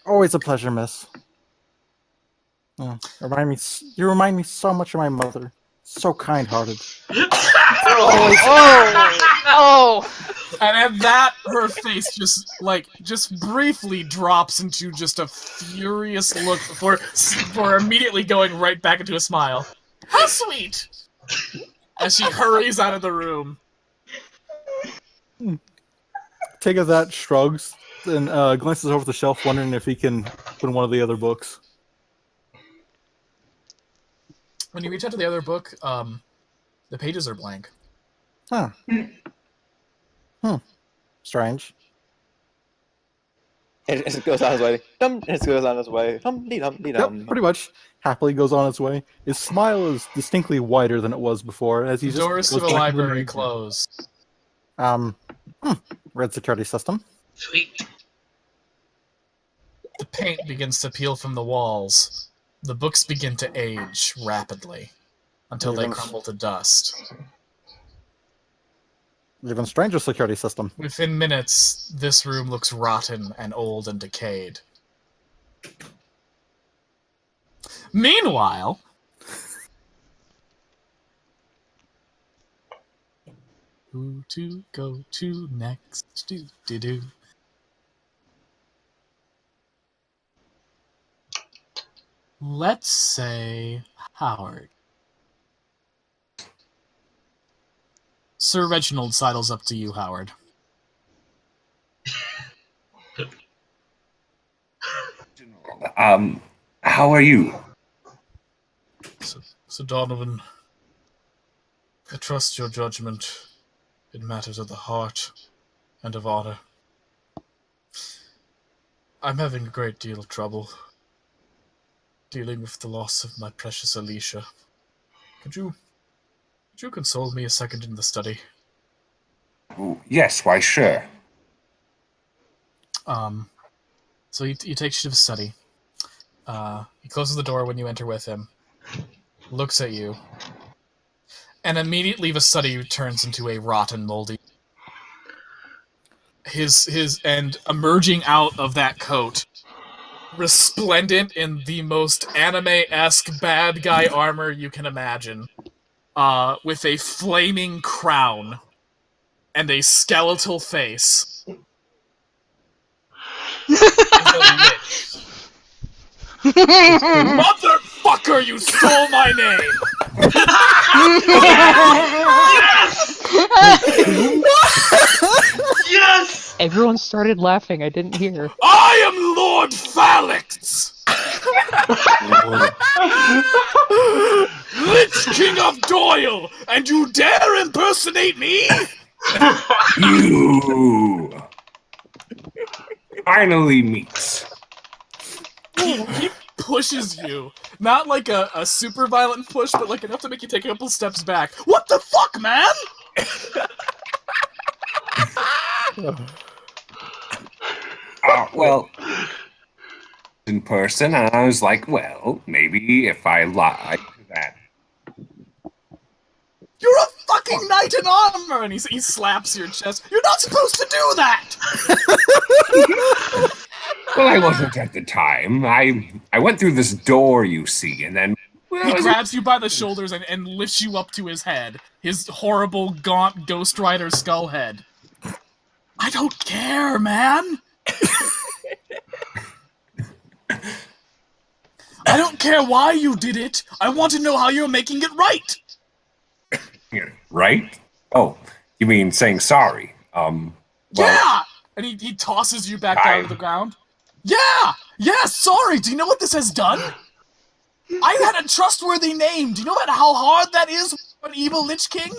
Always a pleasure, miss. You remind me so much of my mother. So kind-hearted. Oh! And at that, her face just briefly drops into just a furious look before immediately going right back into a smile. How sweet! As she hurries out of the room. Take of that, shrugs, and glances over the shelf, wondering if he can open one of the other books. When you reach out to the other book, the pages are blank. Huh. Strange. It just goes on his way. It goes on his way. Dum-dee-dum-dee-dum. Yep, pretty much. Happily goes on its way. His smile is distinctly wider than it was before, as he The just doors to goes the back library main- close. Red security system. Sweet. The paint begins to peel from the walls. The books begin to age rapidly until they Even- crumble to dust. Even stranger security system. Within minutes, this room looks rotten and old and decayed. Meanwhile, who to go to next? Do. Let's say Howard. Sir Reginald sidles up to you, Howard. How are you? So Donovan, I trust your judgment in matters of the heart and of honor. I'm having a great deal of trouble dealing with the loss of my precious Alicia. Could you console me a second in the study? Ooh, yes, why, sure. So he takes you to the study. He closes the door when you enter with him, looks at you, and immediately the study turns into a rotten, moldy. And emerging out of that coat, resplendent in the most anime-esque bad guy armor you can imagine, with a flaming crown and a skeletal face. Motherfucker, you stole my name! Yes! Everyone started laughing. I didn't hear. I am Lord Phalix! Lich King of Doyle, and you dare impersonate me? You finally meet. He pushes you. Not like a super violent push, but like enough to make you take a couple steps back. What the fuck, man? Well, in person, and I was like, well, maybe if I lie to that. You're a fucking knight in armor! And he slaps your chest. You're not supposed to do that! Well, I wasn't at the time. I went through this door, you see, and then... Well, He grabs you by the shoulders and lifts you up to his head. His horrible, gaunt Ghost Rider skull head. I don't care, man! I don't care why you did it! I want to know how you're making it right! Right? Oh, you mean saying sorry? Well, Yeah! And he tosses you back down to the ground. Yeah! Yeah, sorry! Do you know what this has done? I had a trustworthy name. Do you know how hard that is for an evil Lich King?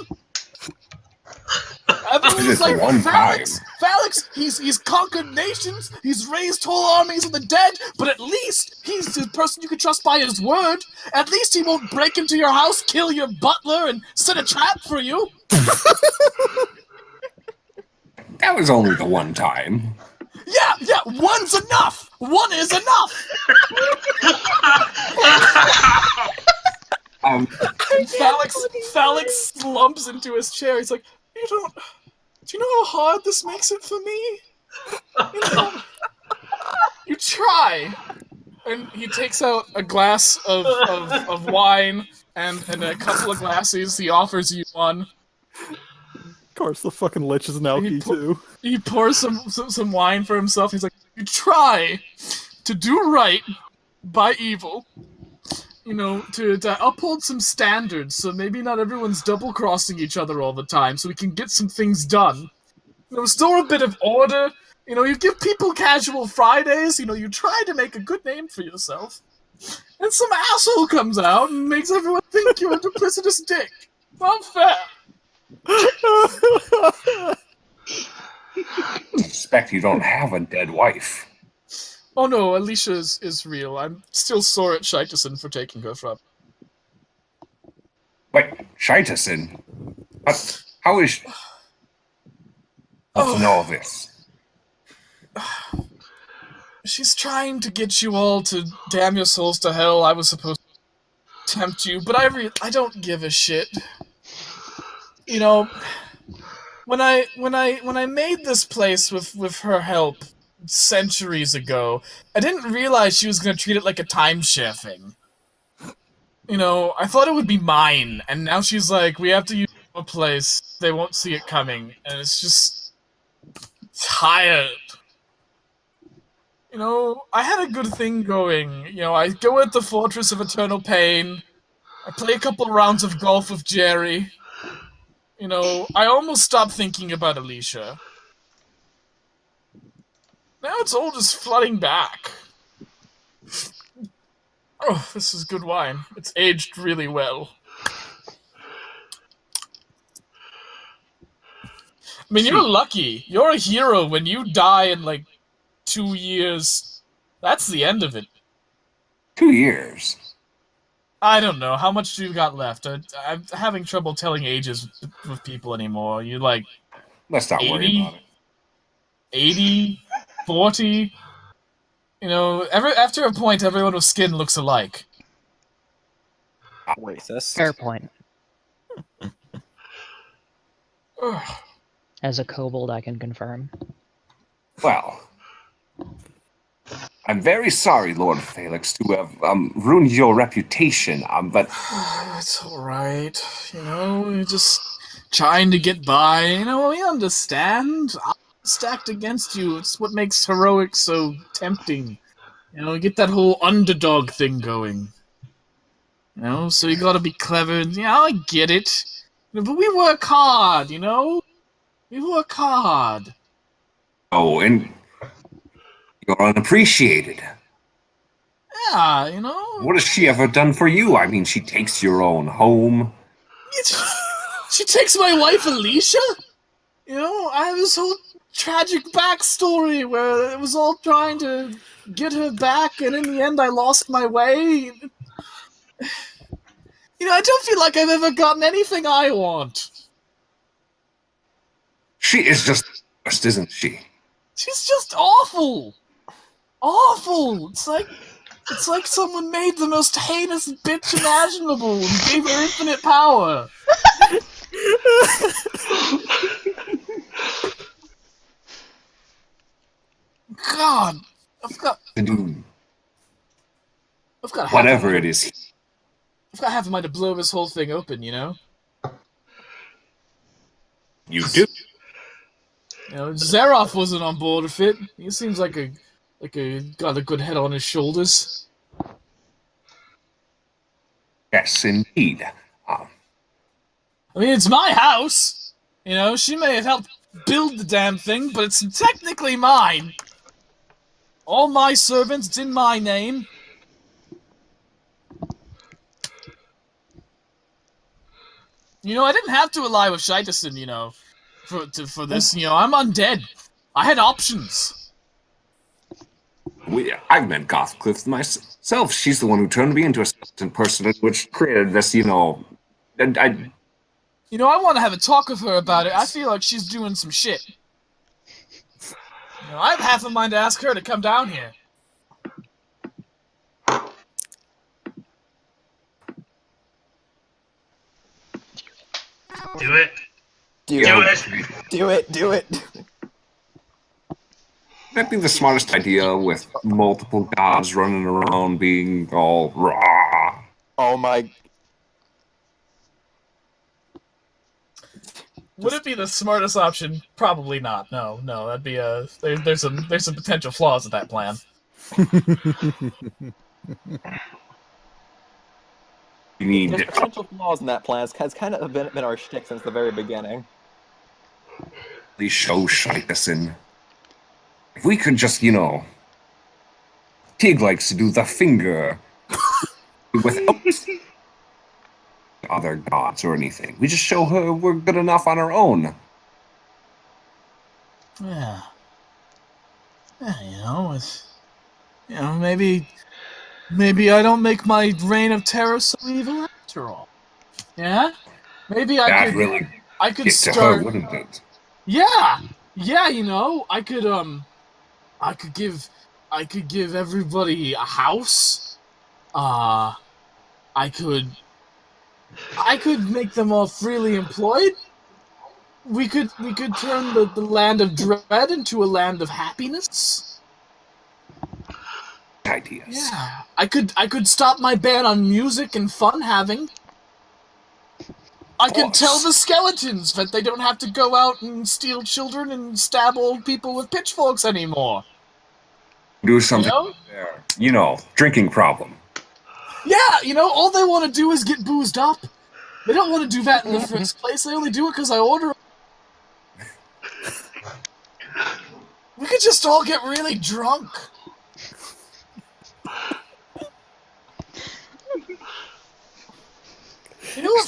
Everyone's like, Phalix, he's conquered nations, he's raised whole armies of the dead, but at least he's the person you can trust by his word. At least he won't break into your house, kill your butler, and set a trap for you. that was only the one time. Yeah, one's enough! One is enough! Phalix slumps into his chair. He's like, do you know how hard this makes it for me? You try. And he takes out a glass of wine and a couple of glasses. He offers you one. Of course, the fucking Lich is an alky too. He pours some wine for himself. He's like, you try to do right by evil. To uphold some standards, so maybe not everyone's double-crossing each other all the time, so we can get some things done. Restore a bit of order. You give people casual Fridays. You try to make a good name for yourself. And some asshole comes out and makes everyone think you're a duplicitous dick. Not fair. I suspect you don't have a dead wife. Oh no, Alicia is real. I'm still sore at Shiteson for taking her from. Wait, Shiteson? How is... What's in all this? She's trying to get you all to damn your souls to hell. I was supposed to tempt you, but I don't give a shit. When I made this place with her help centuries ago, I didn't realize she was going to treat it like a timeshare thing. I thought it would be mine, and now she's like, we have to use a place, they won't see it coming, and it's just tired. I had a good thing going. I go at the Fortress of Eternal Pain, I play a couple rounds of golf with Jerry. I almost stopped thinking about Alicia. Now it's all just flooding back. Oh, this is good wine. It's aged really well. I mean, you're lucky. You're a hero. When you die in, like, 2 years, that's the end of it. 2 years. I don't know. How much do you got left? I'm having trouble telling ages with people anymore. You, like, Let's not worry 80? about it. 80? 40? You know, after a point, everyone with skin looks alike. Racist. Fair point. Ugh. As a kobold, I can confirm. Well, I'm very sorry, Lord Felix, to have ruined your reputation, but... It's alright. You know, you're just trying to get by. You know, we understand. I'm stacked against you. It's what makes heroic so tempting. You know, get that whole underdog thing going. You know, so you gotta be clever. And, yeah, I get it. But we work hard, you know? We work hard. Oh, and you're unappreciated. Yeah, you know? What has she ever done for you? I mean, she takes your own home. She takes my wife, Alicia? You know, I have this whole tragic backstory where it was all trying to get her back, and in the end I lost my way. You know, I don't feel like I've ever gotten anything I want. She is just the worst, isn't she? She's just awful. Awful. It's like someone made the most heinous bitch imaginable and gave her infinite power. God, I've got whatever it is. I've got half a mind to blow this whole thing open, you know? You do. You know, Zaroff wasn't on board with it. He seems like a got a good head on his shoulders. Yes, indeed. I mean, it's my house. You know, she may have helped build the damn thing, but it's technically mine. All my servants, it's in my name. You know, I didn't have to ally with Scheiterson, you know, for this. You know, I'm undead. I had options. I've met Gothcliff myself. She's the one who turned me into a skeleton person, which created this, you know... You know, I want to have a talk with her about it. I feel like she's doing some shit. You know, I have half a mind to ask her to come down here. Do it. Do it. Do it. Do it. That'd be the smartest idea with multiple gods running around being all raw. Oh my... Would it be the smartest option? Probably not. No, that'd be there's some potential flaws in that plan. You need... There's potential flaws in that plan. It's kind of been our shtick since the very beginning. Please show Scheiterson. If we could just, you know... Tig likes to do the finger without other gods or anything. We just show her we're good enough on our own. Yeah. Yeah, you know, maybe I don't make my reign of terror so evil after all. Yeah? Maybe I could get start... to her, wouldn't it? Yeah, you know, I could give everybody a house. I could make them all freely employed. We could turn the land of dread into a land of happiness. Ideas. Yeah, I could stop my ban on music and fun having. I could tell the skeletons that they don't have to go out and steal children and stab old people with pitchforks anymore. Do something You know? there. You know, drinking problem. Yeah, you know, all they want to do is get boozed up. They don't want to do that in the first place. They only do it because I order. We could just all get really drunk.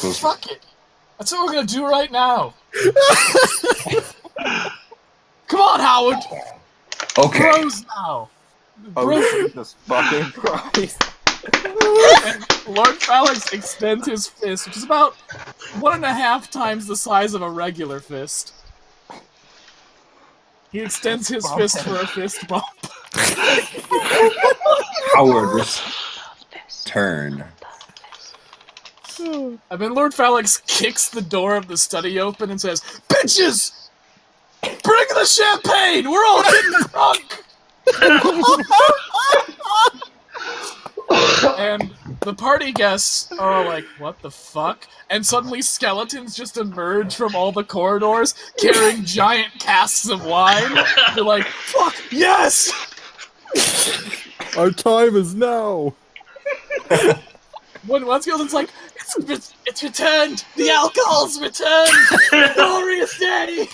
goes. Fuck it. That's what we're gonna do right now. Come on, Howard. Okay. Bros now. Bros. Jesus fucking Christ. And Lord Phalanx extends his fist, which is about 1.5 times the size of a regular fist. He extends his fist for a fist bump. Howard turn. And then Lord Phalanx kicks the door of the study open and says, "Bitches! Bring the champagne! We're all getting drunk!" And the party guests are all like, "What the fuck?" And suddenly skeletons just emerge from all the corridors carrying giant casks of wine. They're like, "Fuck, yes!" Our time is now. One skeleton's like, it's returned! The alcohol's returned! Glorious day!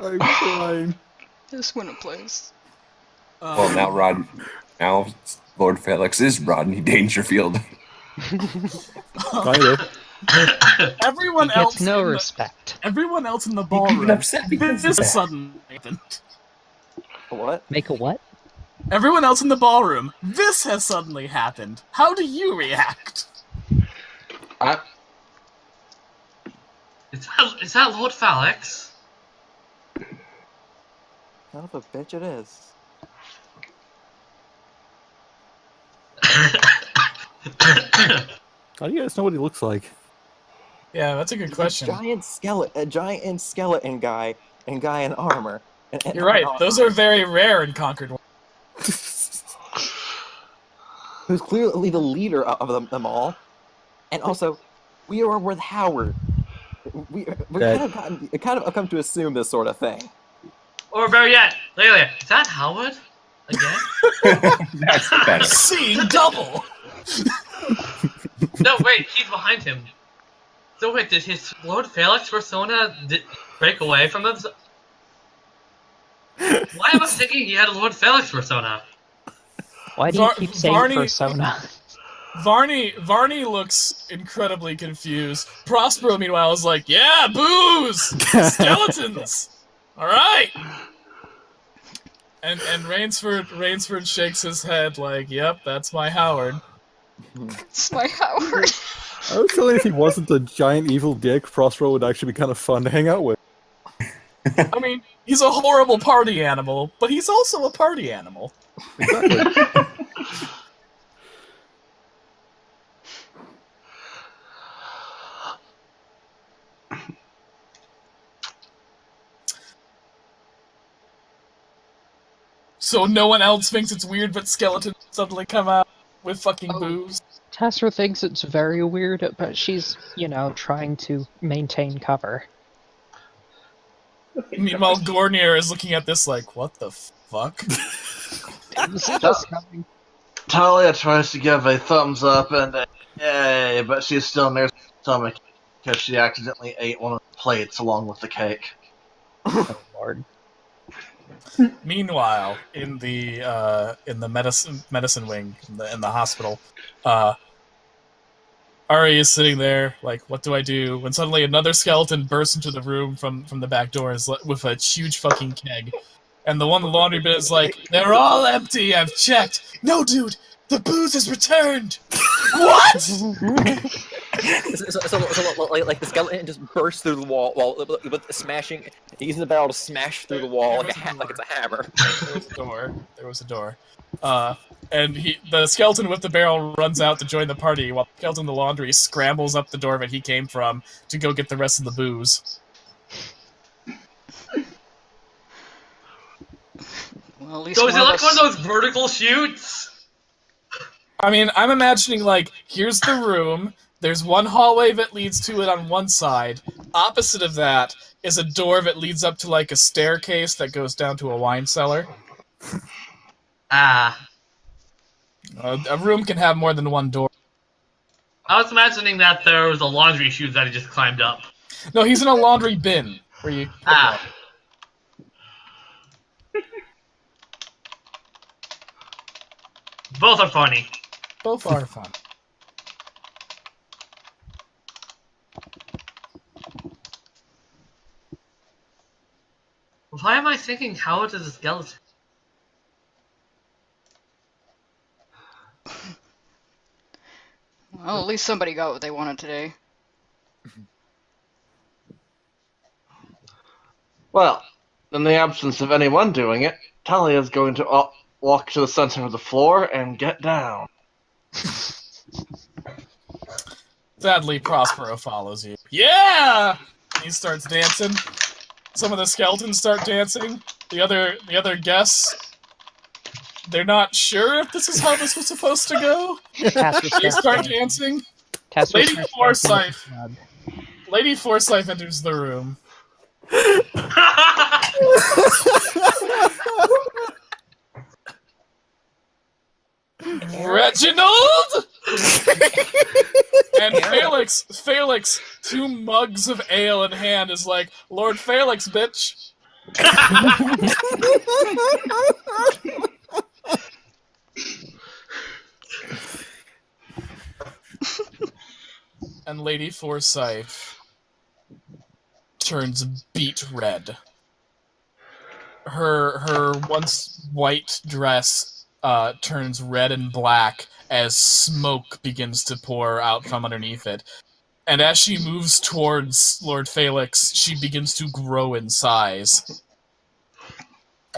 I'm crying. This win a place. Well, now Lord Felix is Rodney Dangerfield. Kind of. Everyone Gets else no in respect. everyone else in the ballroom. upset because This of is that. sudden happened. What? Make a what? Everyone else in the ballroom. This has suddenly happened. How do you react? Is that Lord Phalanx? Son of a bitch it is. How do you guys know what he looks like? Yeah, that's a good question. A giant skeleton guy and guy in armor. You're right. Those are very rare in Conquered. Who's clearly the leader of them all, and also we are with Howard. We kind of come to assume this sort of thing. Or better yet, Lelia, is that Howard? Again? That's better. Seeing double. No, wait, he's behind him. So wait, did his Lord Phalanx persona break away from them? Why am I thinking he had a Lord Phalanx persona? Why do you keep saying Varney- persona? Varney looks incredibly confused. Prospero, meanwhile, is like, "Yeah, booze, skeletons, all right." And Rainsford shakes his head like, "Yep, that's my Howard." It's my Howard. I was telling you, if he wasn't a giant evil dick, Prospero would actually be kind of fun to hang out with. I mean, he's a horrible party animal, but he's also a party animal. Exactly. So no one else thinks it's weird, but skeletons suddenly come out with fucking Oh. booze. Tessera thinks it's very weird, but she's, trying to maintain cover. Meanwhile, Gornier is looking at this like, "What the fuck?" This is just coming. Talia tries to give a thumbs up and a yay, but she's still near her stomach because she accidentally ate one of the plates along with the cake. Oh, Lord. Meanwhile, in the medicine wing in the hospital, Ari is sitting there like, "What do I do?" When suddenly another skeleton bursts into the room from the back door with a huge fucking keg, and the one in the laundry bin is like, "They're all empty. I've checked." "No, dude, the booze has returned." What? So, like the skeleton just bursts through the wall while with smashing, using the barrel to smash through the wall like it's a hammer. There was a door. And the skeleton with the barrel runs out to join the party, while the skeleton in the laundry scrambles up the door that he came from to go get the rest of the booze. Well, at least So is it one of like us- one of those vertical shoots? I mean, I'm imagining, like, here's the room, there's one hallway that leads to it on one side, opposite of that is a door that leads up to, like, a staircase that goes down to a wine cellar. Ah. A room can have more than one door. I was imagining that there was a laundry chute that he just climbed up. No, he's in a laundry bin, where you... Ah. Both are funny. Both are fun. Why am I thinking Howard is a skeleton? Well, at least somebody got what they wanted today. Well, in the absence of anyone doing it, Talia is going to walk to the center of the floor and get down. Sadly, Prospero follows you. Yeah! He starts dancing. Some of the skeletons start dancing. The other guests, they're not sure if this is how this was supposed to go. They start dancing. Lady Forsyth. Lady Forsyth enters the room. Reginald! And Felix, 2 mugs of ale in hand, is like, Lord Felix, bitch. And Lady Forsyth turns beet red. Her once white dress turns red and black as smoke begins to pour out from underneath it. And as she moves towards Lord Felix, she begins to grow in size.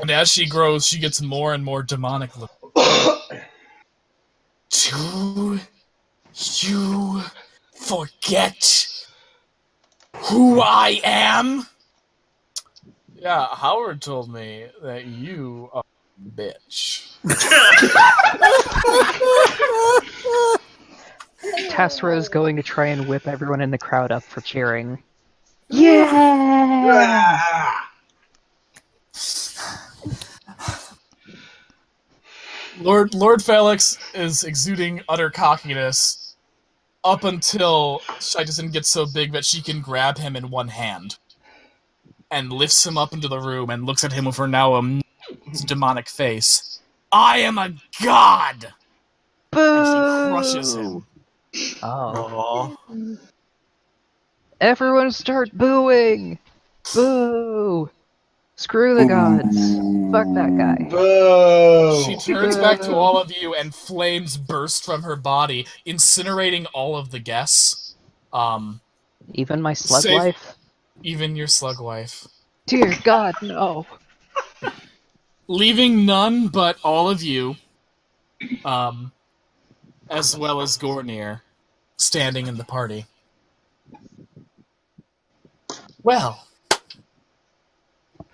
And as she grows, she gets more and more demonic looking. Do you forget who I am? Yeah, Howard told me that you are a bitch. Tassra is going to try and whip everyone in the crowd up for cheering. Yeah! Lord Felix is exuding utter cockiness up until Shaitan gets so big that she can grab him in one hand and lifts him up into the room and looks at him with her now demonic face. I am a god! Boo! And she crushes him. Oh. Everyone start booing! Boo! Screw the gods. Fuck that guy. Boo! She turns back to all of you and flames burst from her body, incinerating all of the guests. Even my slug Save- life? Even your slug wife. Dear God, no. Leaving none but all of you, as well as Gornir, standing in the party. Well,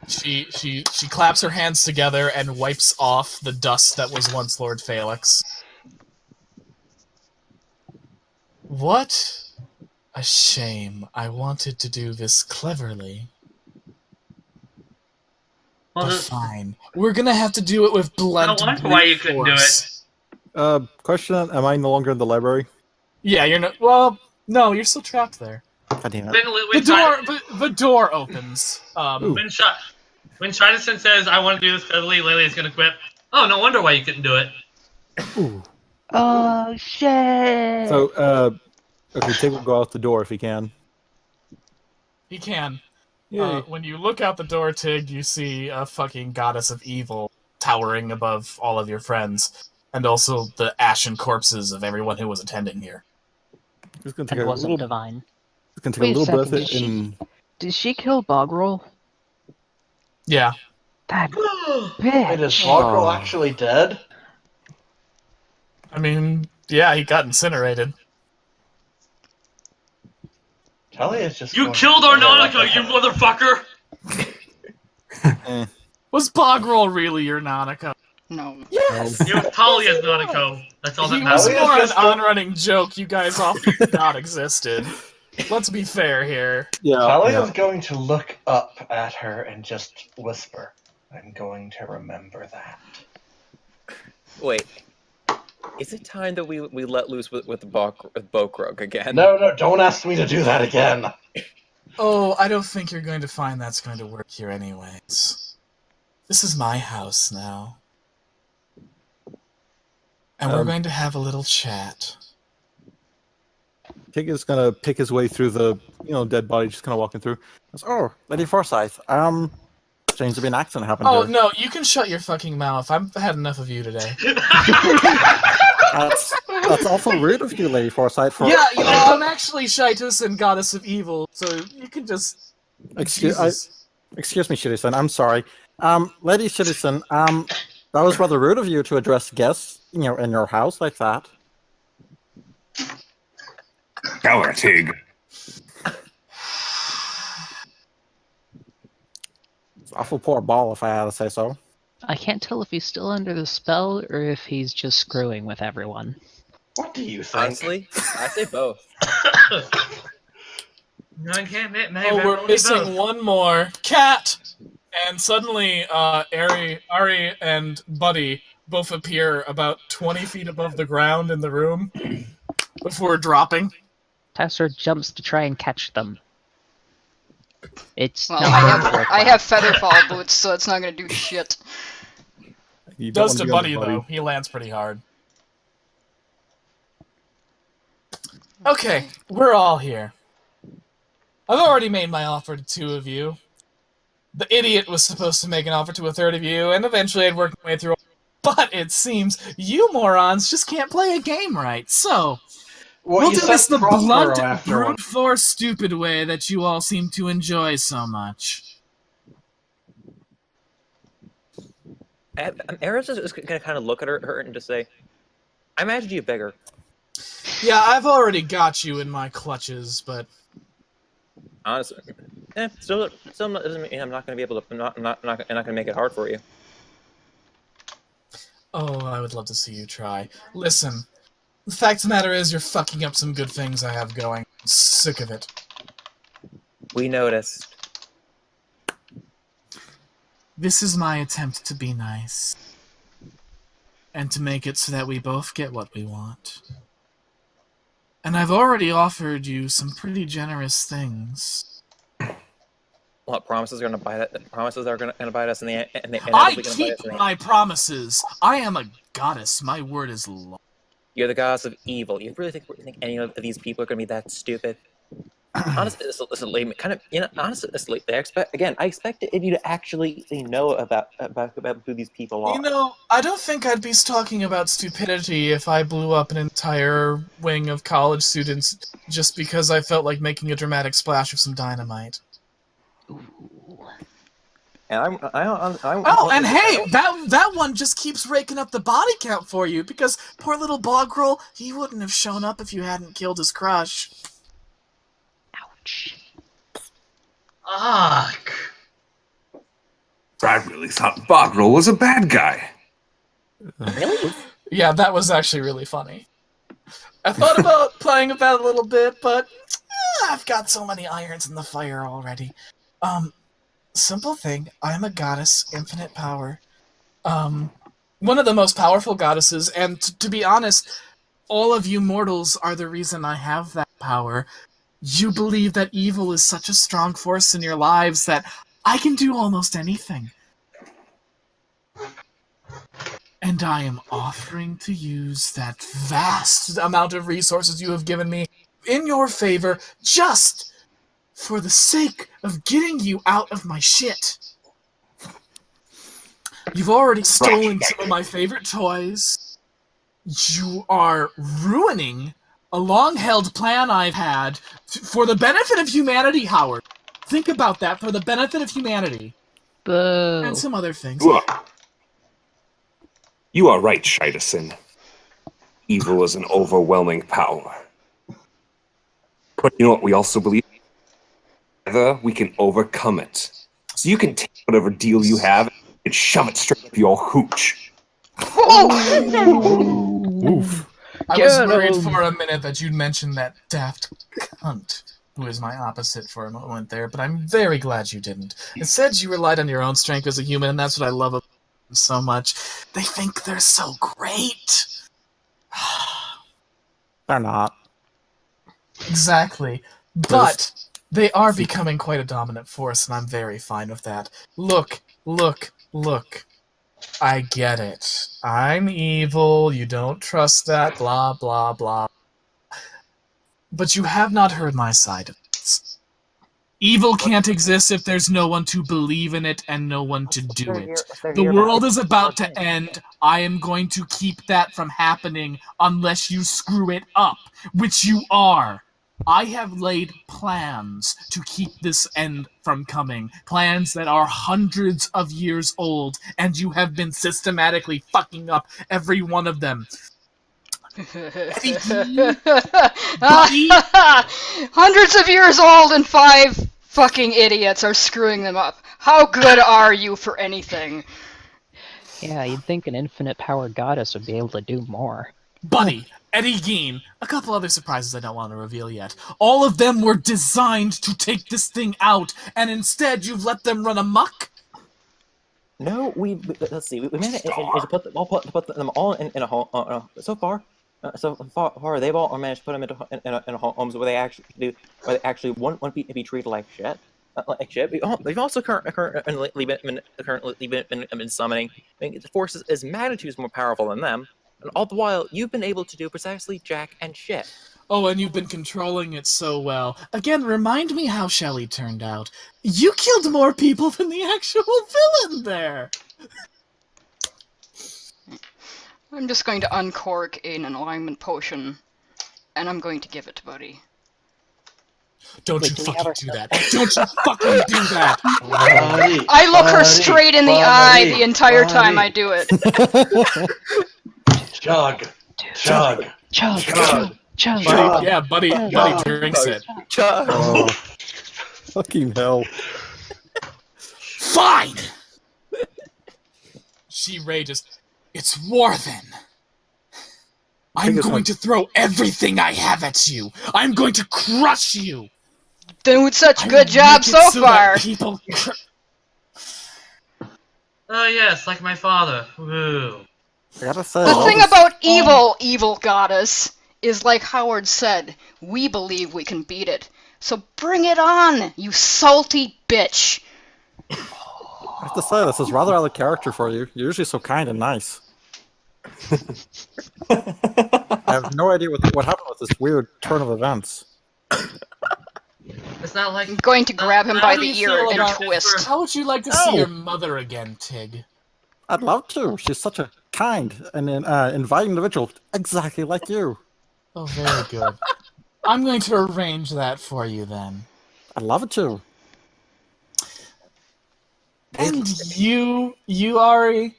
she claps her hands together and wipes off the dust that was once Lord Felix. What a shame. I wanted to do this cleverly. Well, But fine. We're gonna have to do it with blunt I wonder why you couldn't do it. force. Question, am I no longer in the library? Yeah, you're not. Well, no, you're still trapped there. God damn it. The door opens. When Shidison says, I want to do this cleverly, Lily is going to quip. Oh, no wonder why you couldn't do it. Ooh. Oh, shit! So, okay, Tig will go out the door if he can. He can. Yay. When you look out the door, Tig, you see a fucking goddess of evil towering above all of your friends, and also the ashen corpses of everyone who was attending here. Just gonna That take a wasn't little, divine. just gonna take Wait a little second, breath in. Did she kill Bogrel? Yeah. That Wait, is Bogrel actually dead? I mean, yeah, he got incinerated. Talia's just. You going killed to- Arnonica, you motherfucker! Was Bogrel really your Nanika? No. Yes! It was Talia's Nautico. That's all that He was matters. Talia's more an just going- on-running joke you guys often forgot existed. Let's be fair here. Yeah. Talia's going to look up at her and just whisper, I'm going to remember that. Wait. Is it time that we let loose with Bokrog again? No, don't ask me to do that again. Oh, I don't think you're going to find that's going to work here anyways. This is my house now. and we're going to have a little chat. Tig is gonna pick his way through the dead body, just kind of walking through. Goes, oh, Lady Forsyth. Seems to be an accident happened Oh here. no, you can shut your fucking mouth. I've had enough of you today. That's awful rude of you, Lady Forsyth. Yeah, I'm actually Shitus and Goddess of Evil, so you can just... Excuse me, Shitty-san. I'm sorry. Lady Shitty-san, that was rather rude of you to address guests, in your house like that. Tell her, Tig. It's an awful poor ball, if I had to say so. I can't tell if he's still under the spell or if he's just screwing with everyone. What do you think? Honestly, I say both. No, I can't admit, Oh, we're missing one more. Cat! And suddenly, Ari and Buddy both appear about 20 feet above the ground in the room before dropping. Tasser jumps to try and catch them. It's Well, not going to work I well. have featherfall boots, so it's not gonna do shit. You don't Does wanna to be on Buddy, the though. He lands pretty hard. Okay, we're all here. I've already made my offer to 2 of you. The idiot was supposed to make an offer to a 3rd of you, and eventually I'd work my way through. But it seems you morons just can't play a game right, so... We'll do this the blunt, brute force, stupid way that you all seem to enjoy so much. Era's just gonna kind of look at her and just say, "I imagined you bigger." Yeah, I've already got you in my clutches, but Honestly, still doesn't mean I'm not gonna be able to. I'm not gonna make it hard for you. oh, I would love to see you try. Listen, the fact of the matter is you're fucking up some good things I have going. I'm sick of it. We noticed. This is my attempt to be nice. And to make it so that we both get what we want. And I've already offered you some pretty generous things. What promises are gonna bite it? Promises are gonna bite us in the end. I keep my promises! I am a goddess. My word is law. You're the goddess of evil. You really think any of these people are gonna be that stupid? Honestly, honestly, I expected you to actually know about who these people are. You know, I don't think I'd be talking about stupidity if I blew up an entire wing of college students just because I felt like making a dramatic splash of some dynamite. And Oh, and hey, that one just keeps raking up the body count for you because poor little Bogrel, he wouldn't have shown up if you hadn't killed his crush. Ouch. Fuck. I really thought Bogrel was a bad guy. Really? Yeah, that was actually really funny. I thought about playing with that a little bit, but I've got so many irons in the fire already. Simple thing, I'm a goddess, infinite power. One of the most powerful goddesses, and to be honest, all of you mortals are the reason I have that power. You believe that evil is such a strong force in your lives that I can do almost anything. And I am offering to use that vast amount of resources you have given me in your favor just for the sake of getting you out of my shit. You've already stolen some of my favorite toys. You are ruining a long-held plan I've had for the benefit of humanity, Howard. Think about that, for the benefit of humanity. Boo. And some other things. Look, you are right, Shidison. Evil is an overwhelming power. But you know what we also believe? Together, we can overcome it. So you can take whatever deal you have and shove it straight up your hooch. Oof. I was worried for a minute that you'd mention that daft cunt, who is my opposite for a moment there, but I'm very glad you didn't. Instead, you relied on your own strength as a human, and that's what I love about them so much. They think they're so great. They're not. Exactly. But they are becoming quite a dominant force, and I'm very fine with that. Look, look, look. I get it. I'm evil, you don't trust that, blah, blah, blah. But you have not heard my side of this. Evil can't exist if there's no one to believe in it and no one to do it. The world is about to end. I am going to keep that from happening unless you screw it up, which you are. I have laid plans to keep this end from coming. Plans that are hundreds of years old, and you have been systematically fucking up every one of them. Hundreds of years old and 5 fucking idiots are screwing them up. How good are you for anything? Yeah, you'd think an infinite power goddess would be able to do more. Buddy, Eddie Gein, a couple other surprises I don't want to reveal yet. All of them were designed to take this thing out, and instead you've let them run amok? No, let's see. We managed to put them all in a home. So far, they've all managed to put them in homes where they actually won't be treated like shit. They've also currently been summoning. I mean, the force is magnitudes more powerful than them, and all the while you've been able to do precisely jack and shit. Oh, and you've been controlling it so well. Again, remind me how Shelley turned out. You killed more people than the actual villain there! I'm just going to uncork an alignment potion, and I'm going to give it to Buddy. Don't you fucking do that. Don't you fucking do that! Buddy, I look her straight in the eye the entire time I do it. Chug. Chug. Chug, Chug. chug, Chug. Yeah, Buddy drinks it. Oh, fucking hell. Fine! She rages. It's war then. I'm going to throw everything I have at you. I'm going to crush you. Doing such I good will job make it so that far. People Oh yes, like my father. Woo. I gotta say, The thing about evil goddess, is like Howard said, we believe we can beat it. So bring it on, you salty bitch. I have to say, this is rather out of character for you. You're usually so kind and nice. I have no idea what happened with this weird turn of events. It's not like I'm going to grab him How by do the you ear feel and about- twist. How would you like to see your mother again, Tig? I'd love to. She's such a kind and inviting individual, exactly like you. Oh, very good. I'm going to arrange that for you then. I'd love it to. And you, Ari,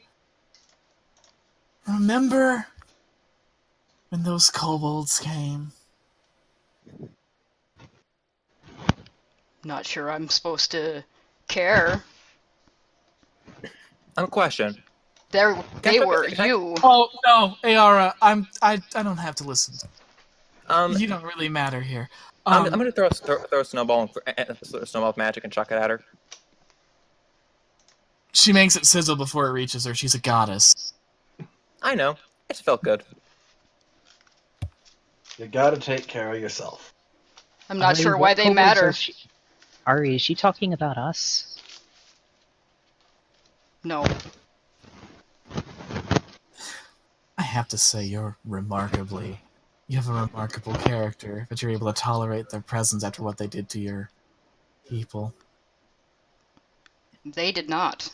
remember when those kobolds came? Not sure I'm supposed to care. Question. They were can I- you. Oh no, Ayara, I don't have to listen. Um, You don't really matter here. I'm gonna throw a snowball with magic and chuck it at her. She makes it sizzle before it reaches her. She's a goddess. I know. It just felt good. You gotta take care of yourself. I'm not Ari, sure what why they kobolds matter. Ari, is she talking about us? No. I have to say, you have a remarkable character, but you're able to tolerate their presence after what they did to your people. They did not.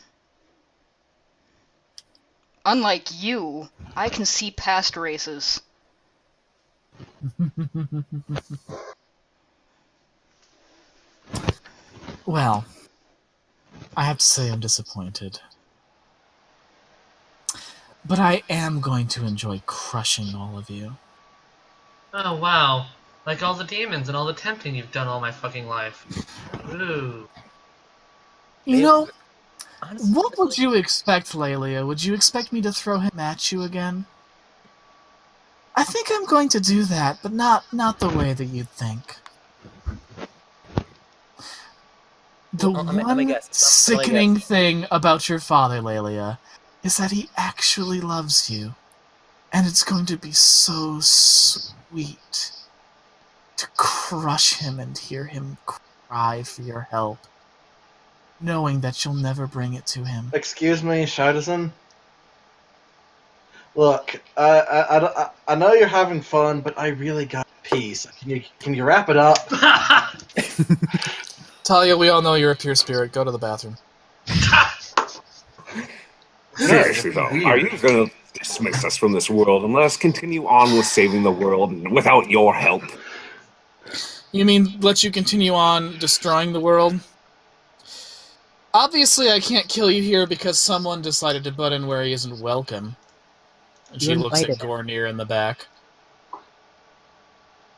Unlike you, I can see past races. Well, I have to say I'm disappointed. But I am going to enjoy crushing all of you. Oh wow. Like all the demons and all the tempting you've done all my fucking life. Ooh. You know, Honestly, what would you expect, Lelia? Would you expect me to throw him at you again? I think I'm going to do that, but not the way that you'd think. The Well, let me one guess. sickening thing about your father, Lelia, is that he actually loves you. And it's going to be so sweet to crush him and hear him cry for your help, knowing that you'll never bring it to him. Excuse me, Shidison. Look, I know you're having fun, but I really got peace. Can you wrap it up? Talia, we all know you're a pure spirit. Go to the bathroom. Seriously, though, are you going to dismiss us from this world and let us continue on with saving the world without your help? You mean let you continue on destroying the world? Obviously, I can't kill you here because someone decided to butt in where he isn't welcome. And she looks at Gornir in the back.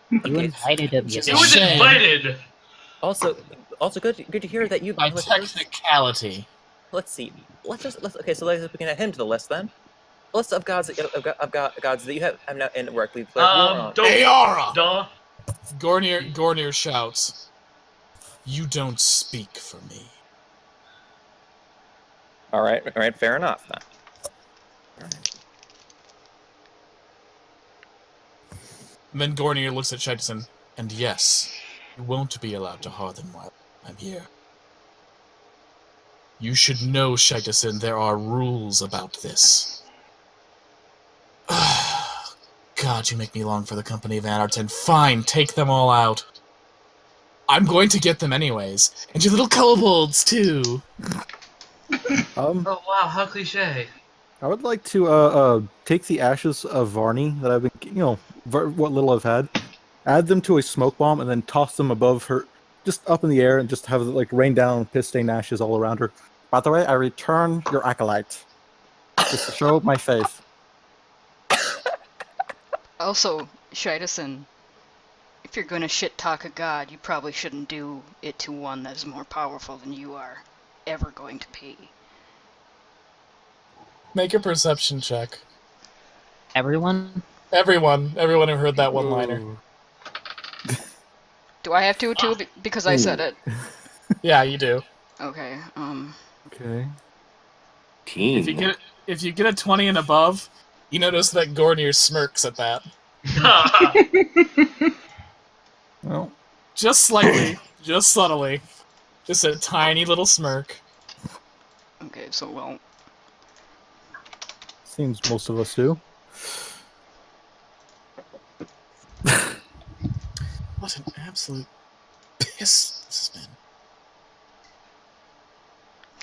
You invited him. Which is It a was shame. invited. Also good to hear that you. By technicality. Let's see. Okay. So let's begin at him to the list then. List of gods gods that you have now indirectly declared war on. Ayara! Duh. Gornir shouts, "You don't speak for me." All right. Fair enough then. And then Gornir looks at Shaitason, and yes, you won't be allowed to harm them while I'm here. You should know, Shaitason, there are rules about this. God, you make me long for the company of Anarton. Fine, take them all out. I'm going to get them anyways. And your little kobolds, too. Oh wow, how cliche. I would like to take the ashes of Varney that I've been, what little I've had, add them to a smoke bomb, and then toss them above her, just up in the air, and just have it like rain down piss-stained ashes all around her. By the way, I return your acolyte, just to show my faith. Also, Shaitason, if you're gonna shit-talk a god, you probably shouldn't do it to one that is more powerful than you are ever going to be. Make a perception check. Everyone? Everyone who heard that one-liner. Do I have to too, because I said it? Yeah, you do. Okay, Okay. If you get a 20 and above, you notice that Gornir smirks at that. Well, just slightly, just subtly. Just a tiny little smirk. Okay, so well... Seems most of us do. What an absolute piss this has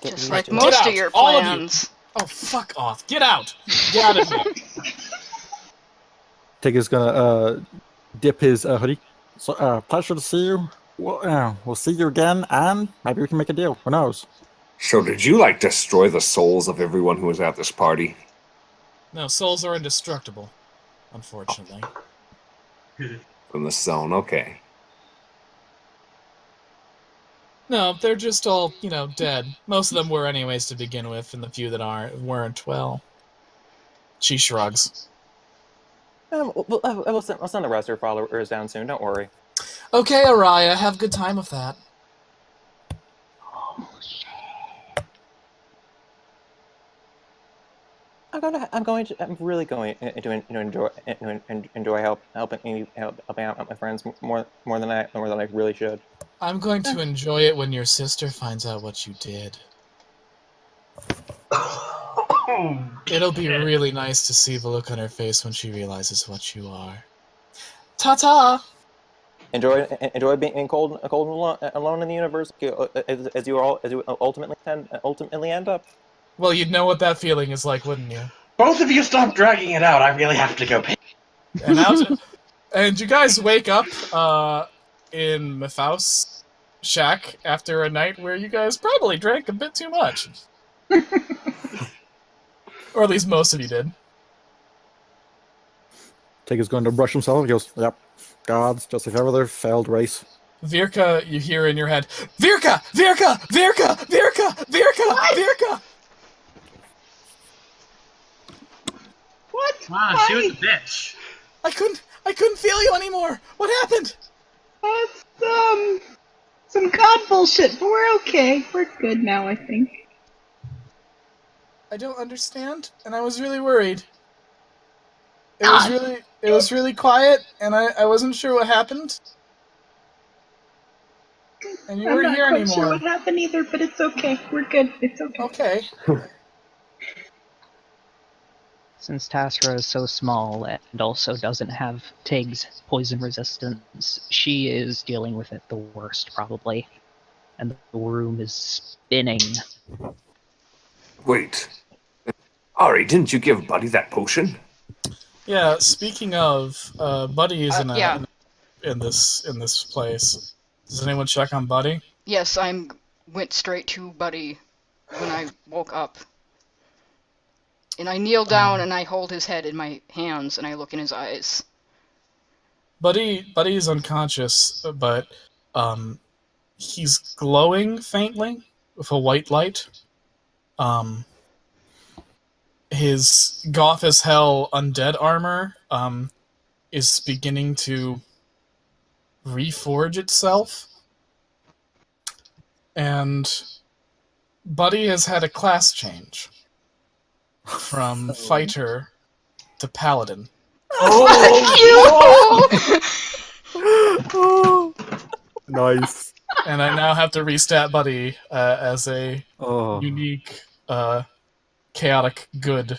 been. Just like most of your plans. Oh, fuck off. Get out! Get out of here. Tigger's gonna dip his hoodie. So, pleasure to see you. We'll see you again, and maybe we can make a deal. Who knows? So did you, destroy the souls of everyone who was at this party? No, souls are indestructible, unfortunately. From the zone, okay. No, they're just all, dead. Most of them were anyways to begin with, and the few that weren't, well... She shrugs. I'll send the rest of your followers down soon, don't worry. Okay, Araya, have a good time with that. Oh, shit. I'm really going to enjoy helping out my friends more than I really should. I'm going to enjoy it when your sister finds out what you did. It'll be really nice to see the look on her face when she realizes what you are. Ta-ta! Enjoy being cold and alone in the universe, as you ultimately end up. Well, you'd know what that feeling is like, wouldn't you? Both of you stop dragging it out. I really have to go pee. And you guys wake up in Mephaus' shack after a night where you guys probably drank a bit too much. Or at least most of you did. Tigger's going to brush himself. He goes, yep. Gods, just like every other failed race. Virka, you hear in your head, Virka! Virka! Virka! Virka! Virka! Virka! What? Wow, Why? she was a bitch. I couldn't feel you anymore. What happened? That's some god bullshit, but we're okay. We're good now, I think. I don't understand, and I was really worried. It was really quiet, and I wasn't sure what happened. And you weren't here I'm not anymore. quite sure what happened either, but it's okay. We're good. It's okay. Okay. Since Tasra is so small and also doesn't have Tig's poison resistance, she is dealing with it the worst, probably. And the room is spinning. Wait. Ari, didn't you give Buddy that potion? Yeah. Speaking of, Buddy is yeah. in this place. Does anyone check on Buddy? Yes, went straight to Buddy when I woke up. And I kneel down and I hold his head in my hands and I look in his eyes. Buddy is unconscious, but he's glowing faintly with a white light. His goth as hell undead armor is beginning to reforge itself. And Buddy has had a class change from fighter to paladin. Nice. And I now have to restat Buddy as a unique, chaotic good.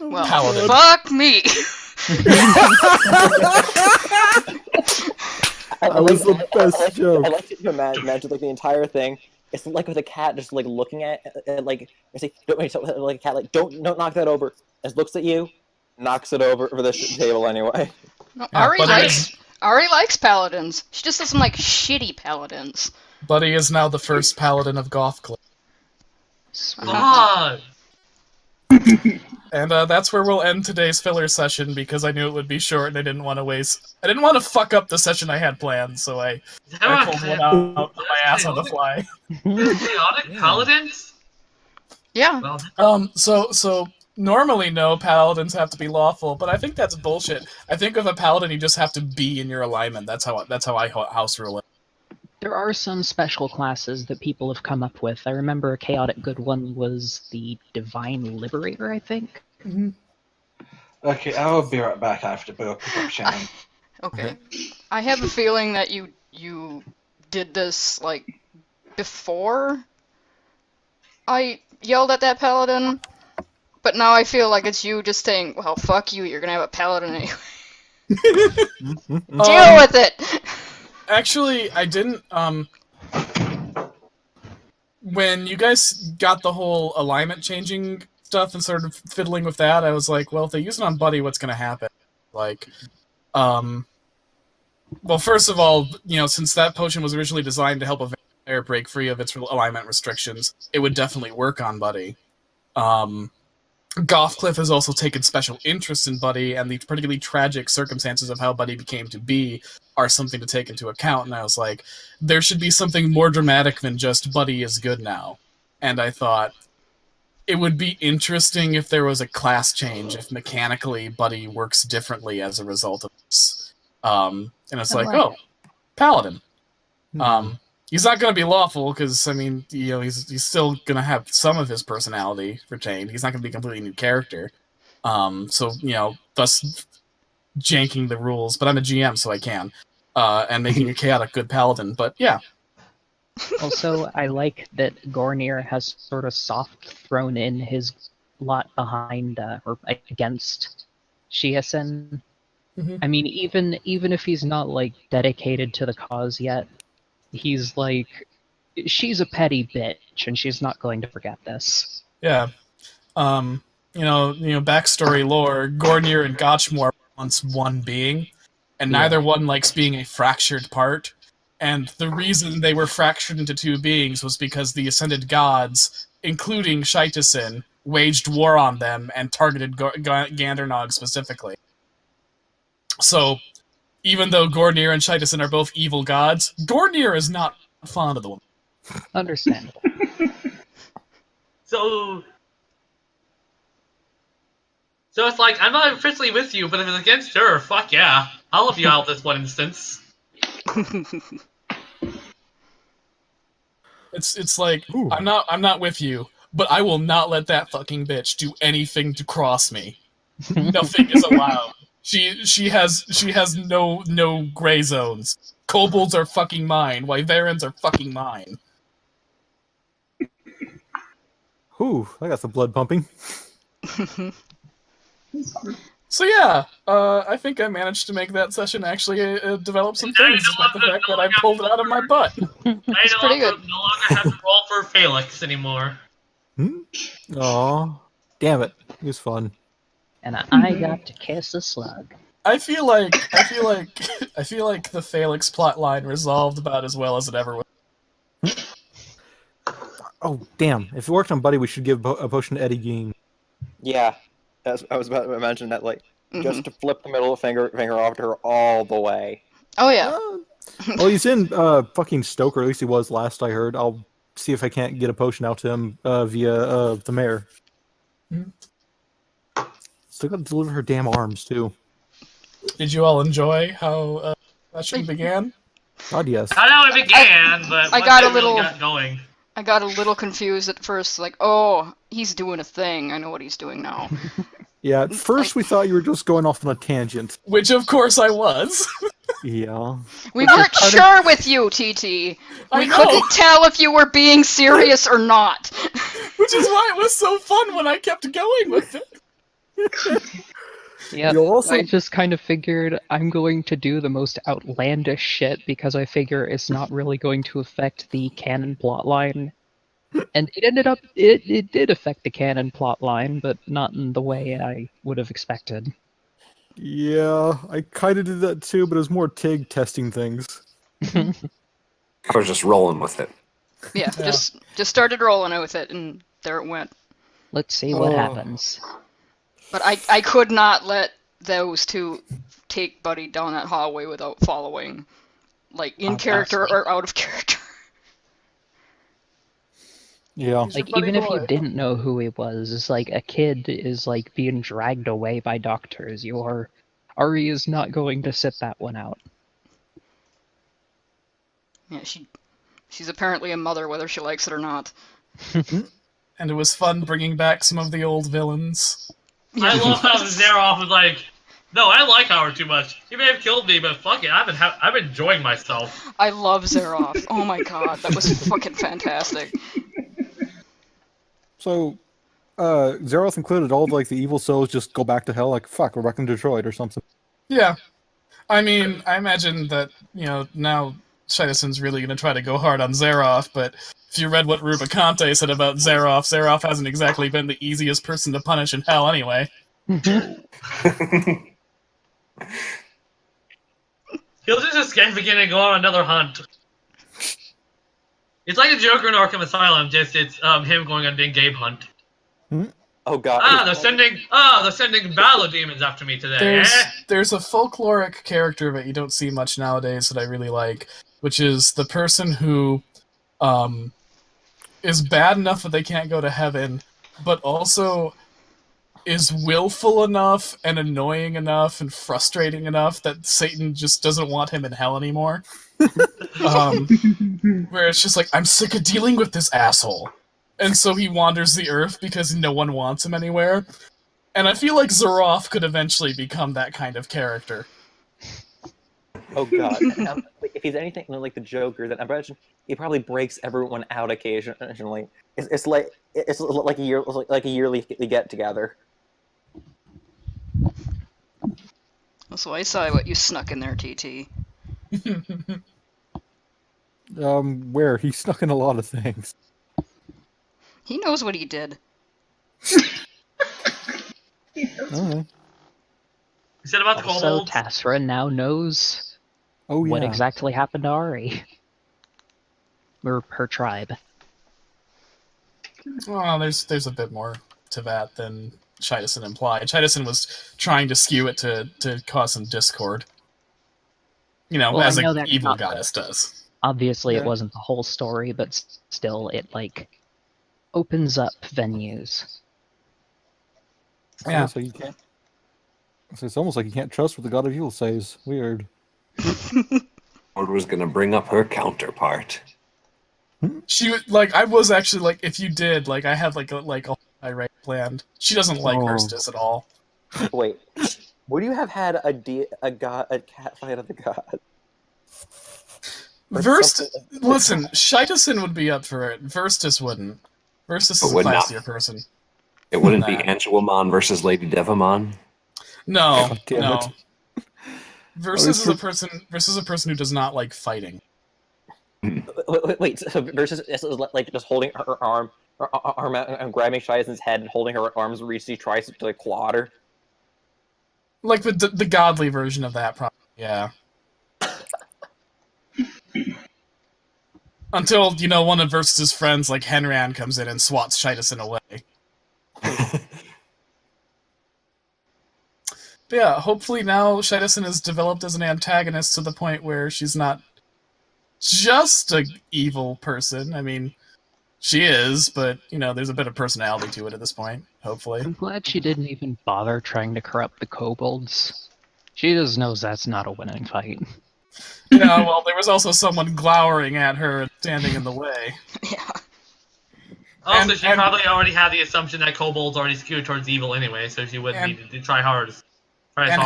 Well, paladin. fuck me! That was the best joke. I like to imagine like the entire thing. It's like with a cat just like looking at like I say, don't wait, like a cat like don't knock that over. As looks at you, knocks it over the table anyway. No, Yeah, Ari likes paladins. She just doesn't like shitty paladins. Buddy is now the first paladin of Gothcliff. God. And that's where we'll end today's filler session because I knew it would be short and I didn't want to fuck up the session I had planned, so I pulled one out of my ass on the fly. Chaotic paladins? Yeah. Well, So normally no, paladins have to be lawful, but I think that's bullshit. I think with a paladin you just have to be in your alignment. That's how I house rule it. There are some special classes that people have come up with. I remember a chaotic good one was the Divine Liberator, I think. Mm-hmm. Okay, I'll be right back. I have to go pick up Shannon. Okay. I have a feeling that you did this, like, before I yelled at that paladin, but now I feel like it's you just saying, well, fuck you, you're gonna have a paladin anyway. Deal with it! Actually, I didn't, when you guys got the whole alignment changing stuff and started fiddling with that, I was like, well, if they use it on Buddy, what's gonna happen? Like, well, first of all, since that potion was originally designed to help a vampire break free of its alignment restrictions, it would definitely work on Buddy. Gothcliff has also taken special interest in Buddy, and the particularly tragic circumstances of how Buddy became to be are something to take into account, and I was like, there should be something more dramatic than just Buddy is good now. And I thought, it would be interesting if there was a class change, if mechanically Buddy works differently as a result of this. And it's like, oh, Paladin. He's not going to be lawful because, I mean, he's still going to have some of his personality retained. He's not going to be a completely new character. So, thus janking the rules. But I'm a GM, so I can. And making a chaotic good paladin. But, yeah. Also, I like that Gornir has sort of soft thrown in his lot behind, or against Shiasen. Mm-hmm. I mean, even if he's not, like, dedicated to the cause yet, he's like, she's a petty bitch, and she's not going to forget this. Yeah. Backstory lore, Gornir and Gotchmore were once one being, and neither one likes being a fractured part. And the reason they were fractured into two beings was because the Ascended Gods, including Shaitasin, waged war on them and targeted Gandernog specifically. So, even though Gornir and Shaitasin are both evil gods, Gornir is not fond of the woman. Understandable. So it's like, I'm not officially with you, but if it's against her, fuck yeah. I'll help you out this one instance. It's like, Ooh. I'm not with you, but I will not let that fucking bitch do anything to cross me. Nothing is allowed. She has no gray zones. Kobolds are fucking mine. Wyverns are fucking mine. Whew, I got some blood pumping. So yeah, I think I managed to make that session actually develop some things, despite the fact that I pulled it out of my butt. I pretty no longer have to roll for Felix anymore. Aw, damn it, it was fun. And I got to kiss a slug. I feel like the Felix plotline resolved about as well as it ever was. Oh, damn. If it worked on Buddy, we should give a potion to Eddie Gein. Yeah, I was about to imagine that, like, Mhm. just to flip the middle finger off to her all the way. Oh yeah. Well, he's in fucking Stoker, at least he was last I heard. I'll see if I can't get a potion out to him via the mayor. Still got to deliver her damn arms, too. Did you all enjoy how that show began? God, yes. I know it began, but I once got it a little- really got going. I got a little confused at first, like, oh, he's doing a thing. I know what he's doing now. Yeah, at first we thought you were just going off on a tangent. Which, of course, I was. Yeah. We weren't sure with you, TT. I We know. couldn't tell if you were being serious or not. Which is why it was so fun when I kept going with it. Yeah, You'll also- I just kind of figured I'm going to do the most outlandish shit because I figure it's not really going to affect the canon plotline. And it ended up, it did affect the canon plotline, but not in the way I would have expected. Yeah, I kind of did that too, but it was more Tig testing things. I was just rolling with it. Yeah, just started rolling with it, and there it went. Let's see what Oh. happens. But I could not let those two take Buddy down that hallway without following, like, in character Obviously. or out of character. Yeah. He's your Like, buddy even if boy. you didn't know who he was, it's like a kid is like being dragged away by doctors. Ari is not going to sit that one out. Yeah, she's apparently a mother, whether she likes it or not. And it was fun bringing back some of the old villains. I love how Zeroff was like, no, I like Howard too much. He may have killed me, but fuck it, I'm enjoying myself. I love Zeroff. Oh my god, that was fucking fantastic. So, Zeroth included, all of, like, the evil souls just go back to hell, like, fuck, we're back in Detroit or something. Yeah. I mean, I imagine that, now Shidason's really going to try to go hard on Zeroff, but if you read what Rubicante said about Zeroff hasn't exactly been the easiest person to punish in hell anyway. He'll just escape again and go on another hunt. It's like a Joker in Arkham Asylum, just it's him going on a big game hunt. Oh god. They're sending battle demons after me today. There's a folkloric character that you don't see much nowadays that I really like, which is the person who is bad enough that they can't go to heaven, but also is willful enough and annoying enough and frustrating enough that Satan just doesn't want him in hell anymore. Where it's just like, I'm sick of dealing with this asshole. And so he wanders the earth because no one wants him anywhere. And I feel like Zeroff could eventually become that kind of character. Oh god. If he's anything like the Joker, then I imagine he probably breaks everyone out occasionally. It's like a yearly get together. So I saw what you snuck in there, TT. Where? He snuck in a lot of things. He knows what he did. Alright. You said about the Also, kobolds? Tassra now knows Oh, yeah. what exactly happened to Ari. Or her tribe. Well, there's a bit more to that than Shidason implied. Shidason was trying to skew it to cause some discord. Well, as I know an that's evil not the- goddess does. Obviously, Yeah. it wasn't the whole story, but still, it, like, opens up venues. Yeah. So you can't... So it's almost like you can't trust what the God of Evil says. Weird. Lord was going to bring up her counterpart. She would I was actually like, if you did, like, I had like a irate planned. She doesn't like Oh. Verstis at all. Wait. Would you have had a cat fight of the god? Or Listen, something- Shidason would be up for it. Verstis wouldn't. Versus But is a would not- classier person. It wouldn't be Nah. Angelomon versus Lady Devamon. No, God damn no. it. Versus is for- a person who does not like fighting. Wait, so versus is like just holding her arm out and grabbing Shizen's head and holding her arms where she tries to like claw at her. Like the godly version of that, probably. Yeah. Until, one of Versus' friends, like Henran, comes in and swats Shidison away. But yeah, hopefully now Shidison is developed as an antagonist to the point where she's not just an evil person. I mean, she is, but, there's a bit of personality to it at this point, hopefully. I'm glad she didn't even bother trying to corrupt the kobolds. She just knows that's not a winning fight. Yeah, well, there was also someone glowering at her and standing in the way. Yeah. Also, And- she probably already had the assumption that kobolds already skewed towards evil anyway, so she wouldn't need to try hard. And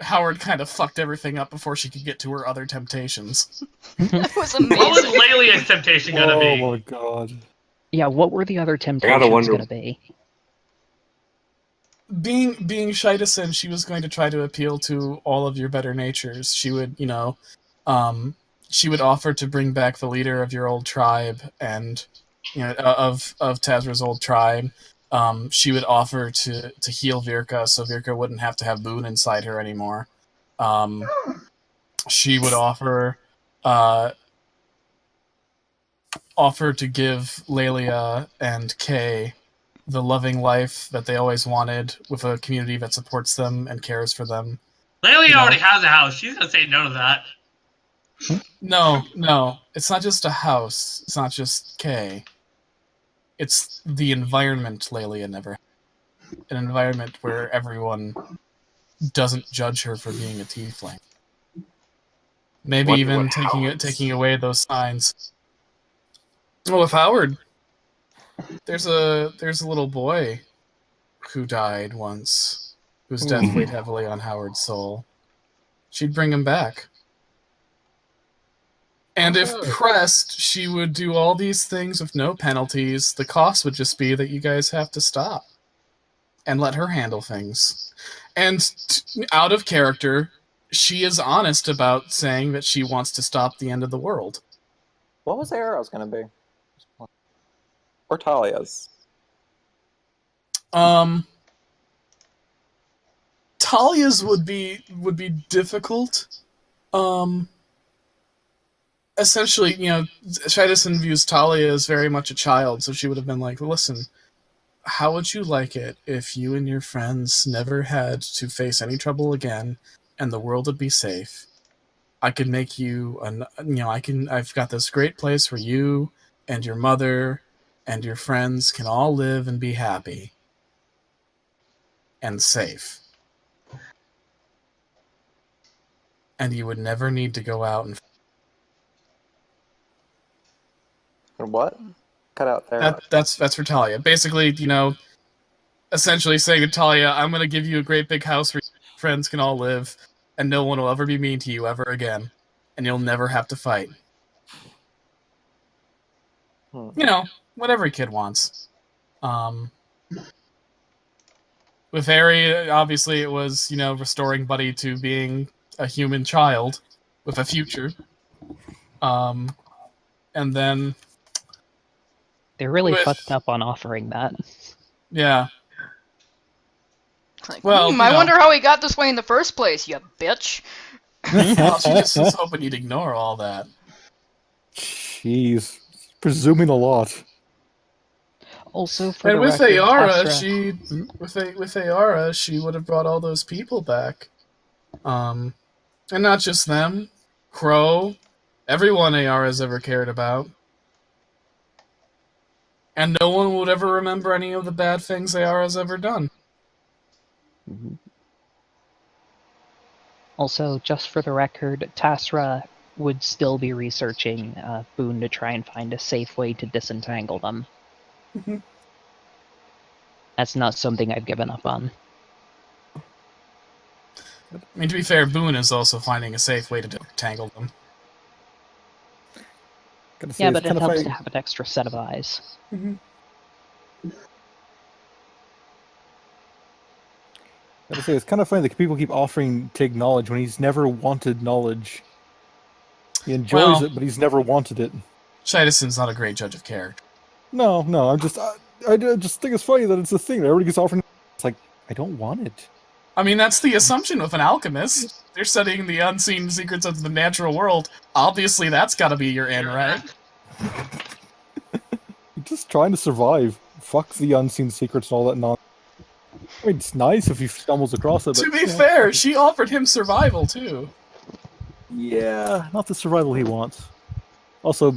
Howard kind of fucked everything up before she could get to her other temptations. That was What was amazing. Lelia's temptation gonna Oh be? my god. Yeah, what were the other temptations wonder- going to be? Being Shidison, she was going to try to appeal to all of your better natures. She would, she would offer to bring back the leader of your old tribe and, of Tazra's old tribe. She would offer to heal Virka so Virka wouldn't have to have Boone inside her anymore. She would offer to give Lelia and Kay the loving life that they always wanted, with a community that supports them and cares for them. Lelia already has a house. She's gonna say no to that. No, it's not just a house. It's not just Kay. It's the environment Lelia never had. An environment where everyone doesn't judge her for being a tiefling. Maybe Wonder even what taking away those signs. Well, with Howard, there's a little boy who died once, whose death weighed heavily on Howard's soul. She'd bring him back. And if pressed, she would do all these things with no penalties. The cost would just be that you guys have to stop and let her handle things. And out of character, she is honest about saying that she wants to stop the end of the world. What was Arrow's gonna be? Or Talia's? Talia's would be difficult. Essentially, Shidison views Talia as very much a child, so she would have been like, listen, how would you like it if you and your friends never had to face any trouble again and the world would be safe? I could make you I've got this great place where you and your mother and your friends can all live and be happy and safe. And you would never need to go out and... What? Cut out there. That's for Talia. Basically, essentially saying to Talia, I'm going to give you a great big house where your friends can all live, and no one will ever be mean to you ever again, and you'll never have to fight. What every kid wants. With Ari, obviously it was, restoring Buddy to being a human child with a future. And then... They really With- fucked up on offering that. Yeah. Like, Well, I wonder how he got this way in the first place, you bitch. Well, she just was hoping you'd ignore all that. Jeez. Presuming a lot. Also, for And the with record, Ayara, with Ayara, she would have brought all those people back. And not just them. Crow. Everyone Ayara's ever cared about. And no one would ever remember any of the bad things Ayara's ever done. Also, just for the record, Tasra would still be researching Boone to try and find a safe way to disentangle them. Mhm. That's not something I've given up on. I mean, to be fair, Boone is also finding a safe way to detangle them. Gotta say, Yeah, it's but it kinda helps funny- to have an extra set of eyes. I gotta say, it's kind of funny that people keep offering Tig knowledge when he's never wanted knowledge. He enjoys Well- it, but he's never wanted it. Shidison's not a great judge of character. No, I just think it's funny that it's a thing that everybody gets offered. It's like, I don't want it. I mean, that's the assumption with an alchemist. They're studying the unseen secrets of the natural world. Obviously, that's got to be your in, right? You're just trying to survive. Fuck the unseen secrets and all that nonsense. I mean, it's nice if he stumbles across it, but To be fair, she offered him survival, too. yeah, not the survival he wants. Also,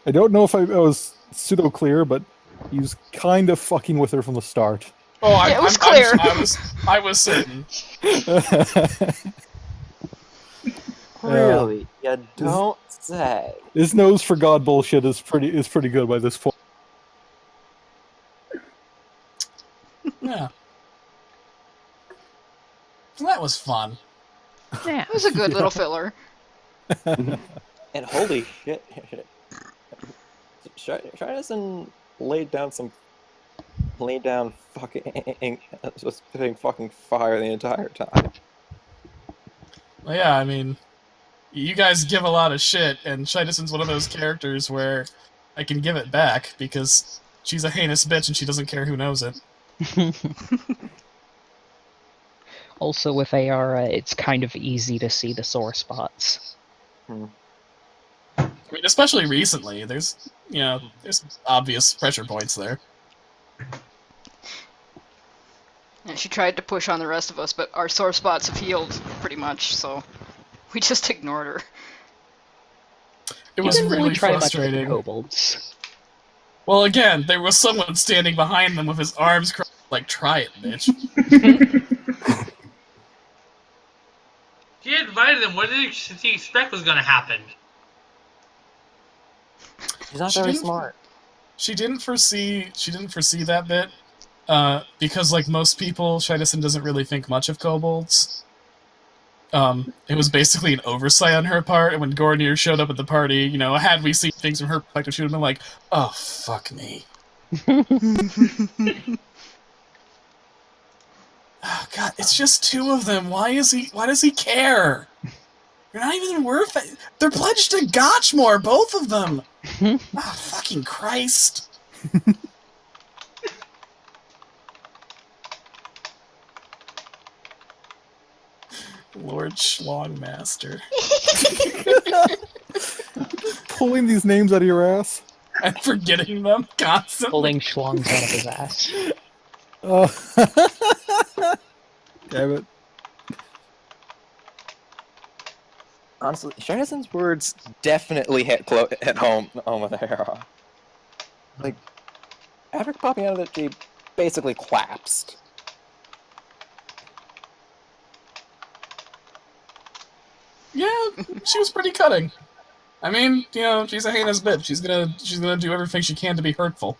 I don't know if I was pseudo clear, but he was kind of fucking with her from the start. Oh, Yeah, it was clear. I was certain. Really? You don't say. His nose for God bullshit is pretty good by this point. Yeah. So that was fun. Yeah. It was a good little filler. And holy shit, Shidison laid down fucking just spitting fucking fire the entire time. Well, yeah, I mean, you guys give a lot of shit, and Shidison's one of those characters where I can give it back because she's a heinous bitch and she doesn't care who knows it. Also, with Ayara, it's kind of easy to see the sore spots. I mean, especially recently, there's obvious pressure points there. Yeah, she tried to push on the rest of us, but our sore spots have healed pretty much, so we just ignored her. It was didn't really try much with the frustrating. kobolds. Well, again, there was someone standing behind them with his arms crossed, like, try it, bitch. She invited them. What did she expect was going to happen? She's not She very didn't- smart. She didn't foresee that bit, because, like most people, Shidison doesn't really think much of kobolds. It was basically an oversight on her part, and when Gornier showed up at the party, had we seen things from her perspective, she would have been like, oh, fuck me. Oh, God, it's just two of them. Why does he care? They're not even worth it. They're pledged to Gotchmore, both of them. Oh, fucking Christ. Lord Schlongmaster. Pulling these names out of your ass. I'm forgetting them constantly. Pulling schlongs out of his ass. Oh. Damn it. Honestly, Shidison's words definitely hit home with Hera. Like, after popping out of it, she basically collapsed. Yeah, she was pretty cutting. I mean, she's a heinous bitch. She's gonna do everything she can to be hurtful.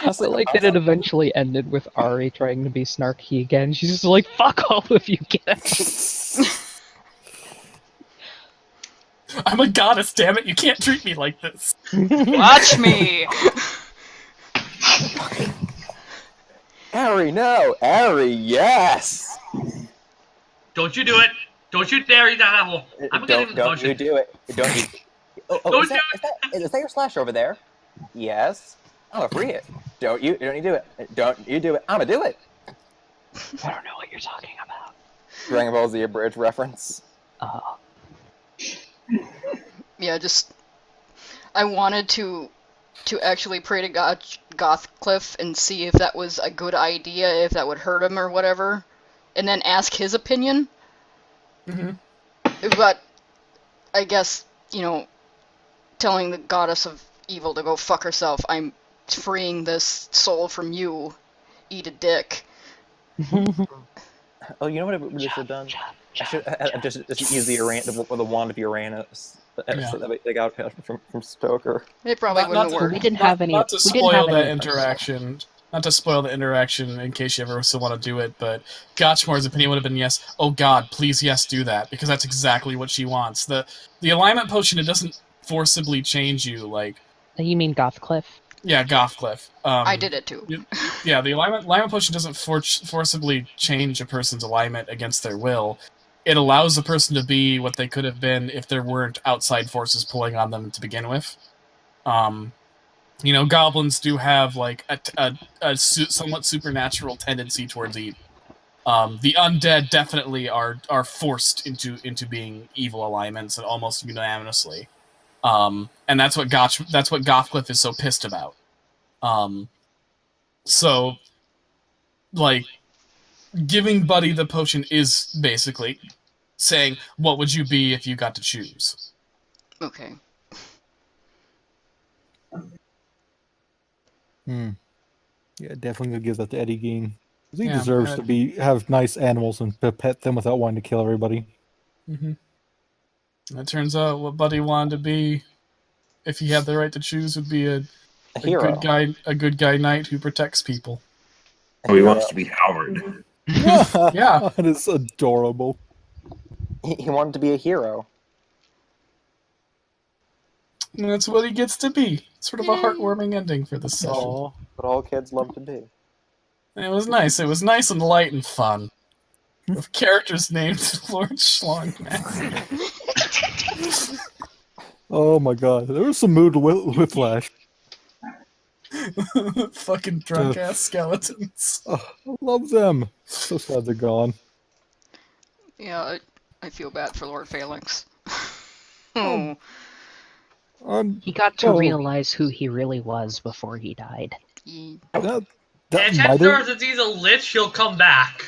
I like that it eventually ended with Ari trying to be snarky again. She's just like, fuck all of you, get out. I'm a goddess, damn it! You can't treat me like this. Watch me! Ari, no! Ari, yes! Don't you do it! Don't you dare eat that apple! I'm gonna Don't you do it. Don't you... Don't is that your slash over there? Yes. I'm gonna free it. Don't you do it. Don't you do it. I'm gonna do it. I don't know what you're talking about. Dragon Ball Z Abridged reference. Yeah, I wanted to actually pray to Gothcliff and see if that was a good idea, if that would hurt him or whatever, and then ask his opinion. Mm-hmm. But I guess, telling the goddess of evil to go fuck herself, I'm freeing this soul from you, eat a dick. Oh, you know what I would have done? I should have just used the wand of Uranus that they got from Stoker. It probably wouldn't have worked. We didn't have any. Not to we didn't spoil have that any of those. interaction. Not to spoil the interaction in case you ever still want to do it, but Gotchmore's opinion would have been yes. Oh God, please yes, do that, because that's exactly what she wants. The alignment potion, it doesn't forcibly change you. Like, You mean Gothcliff? Yeah, Gothcliff. I did it too. Yeah, the alignment potion doesn't forcibly change a person's alignment against their will. It allows a person to be what they could have been if there weren't outside forces pulling on them to begin with. Goblins do have like a somewhat supernatural tendency towards evil. The undead definitely are forced into being evil alignments and almost unanimously. And that's what Gothcliff is so pissed about. So, like, giving Buddy the potion is basically saying, what would you be if you got to choose? Okay. Yeah, definitely gonna give that to Eddie Gein. He Yeah, deserves to have nice animals and pet them without wanting to kill everybody. Mm-hmm. It turns out what Buddy wanted to be, if he had the right to choose, would be a hero. good guy knight who protects people. Oh, he wants to be Howard. Yeah. That is adorable. He wanted to be a hero. And that's what he gets to be. Sort of a heartwarming ending for this session. Aw, but all kids love to be. And it was nice. It was nice and light and fun. With characters named Lord Schlongmaster. Oh my god, there was some mood whiplash. Fucking drunk ass skeletons. Oh, I love them. So sad they're gone. Yeah, I feel bad for Lord Phalanx. Oh. He got to realize who he really was before he died. That And might chances are, have... since he's a lich, he'll come back.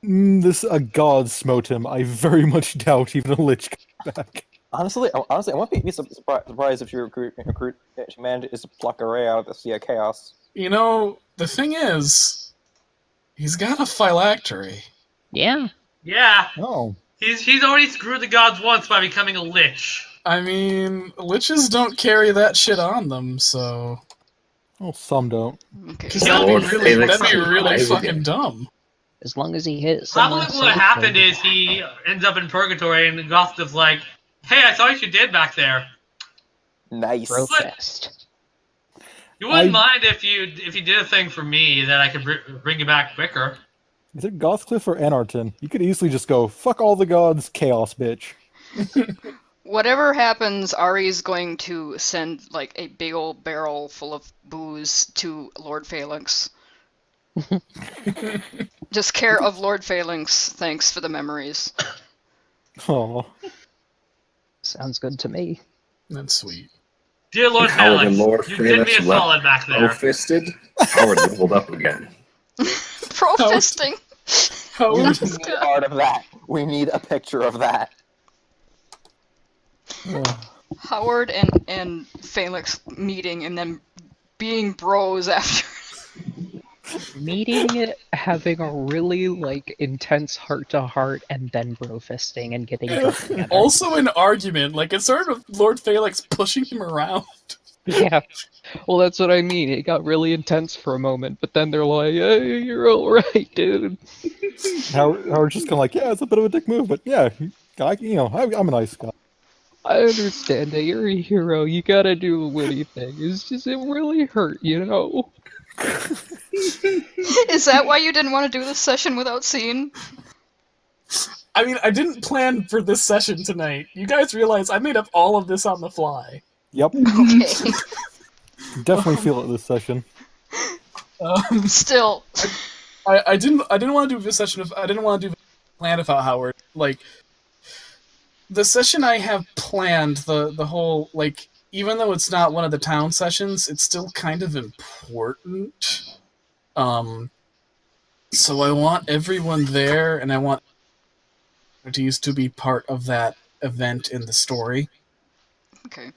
A god smote him. I very much doubt even a lich comes back. Honestly, I wouldn't be surprised if your recruit manages to pluck a ray out of the Sea of Chaos. The thing is, he's got a phylactery. Yeah. Yeah. Oh. He's already screwed the gods once by becoming a lich. I mean, liches don't carry that shit on them, so... Oh, some don't. Okay. Because that'd be really fucking dumb. As long as he hits Probably someone what safely. happened is he ends up in purgatory and Gothcliff's like, hey, I saw what you did back there. Nice. Brofist. You wouldn't mind if you did a thing for me that I could bring you back quicker. Is it Gothcliff or Anarton? You could easily just go, fuck all the gods, chaos, bitch. Whatever happens, Ari's going to send, like, a big old barrel full of booze to Lord Phalanx. Just care of Lord Phalanx. Thanks for the memories. Oh. Sounds good to me. That's sweet. Dear Lord Howard Phalanx, and Lord you did me a Phalanx solid back there. Fisted. Howard leveled up again. Pro-fisting. We need part of that. We need a picture of that. Howard and Phalanx meeting and then being bros after. Meeting it, having a really, intense heart-to-heart, and then bro-fisting and getting drunk together. Also an argument. It started with Lord Phalanx pushing him around. Yeah. Well, that's what I mean. It got really intense for a moment, but then they're like, hey, you're alright, dude. Howard's just kind of like, yeah, it's a bit of a dick move, but yeah, I'm a nice guy. I understand that you're a hero. You gotta do a witty thing. It's just, it really hurt, Is that why you didn't want to do this session without seeing? I mean, I didn't plan for this session tonight. You guys realize I made up all of this on the fly. Yep. Okay. Definitely feel it this session. Still. I didn't want to do this session I didn't want to do plan without Howard. The session I have planned, the whole, even though it's not one of the town sessions, it's still kind of important. So I want everyone there, and I want opportunities to be part of that event in the story. Okay.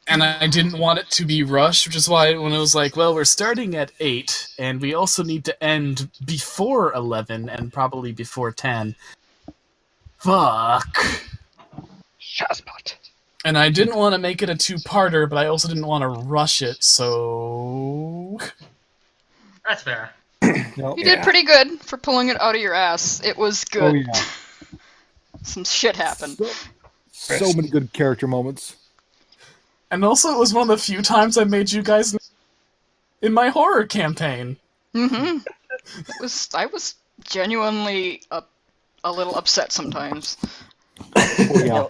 And I didn't want it to be rushed, which is why when it was like, well, we're starting at 8, and we also need to end before 11, and probably before 10. Fuck. Shazbot. And I didn't want to make it a 2-parter, but I also didn't want to rush it, so... That's fair. Yep. You did pretty good for pulling it out of your ass. It was good. Oh, yeah. Some shit happened. So many good character moments. And also, it was one of the few times I made you guys in my horror campaign. Mm-hmm. I was genuinely a little upset sometimes. Yeah.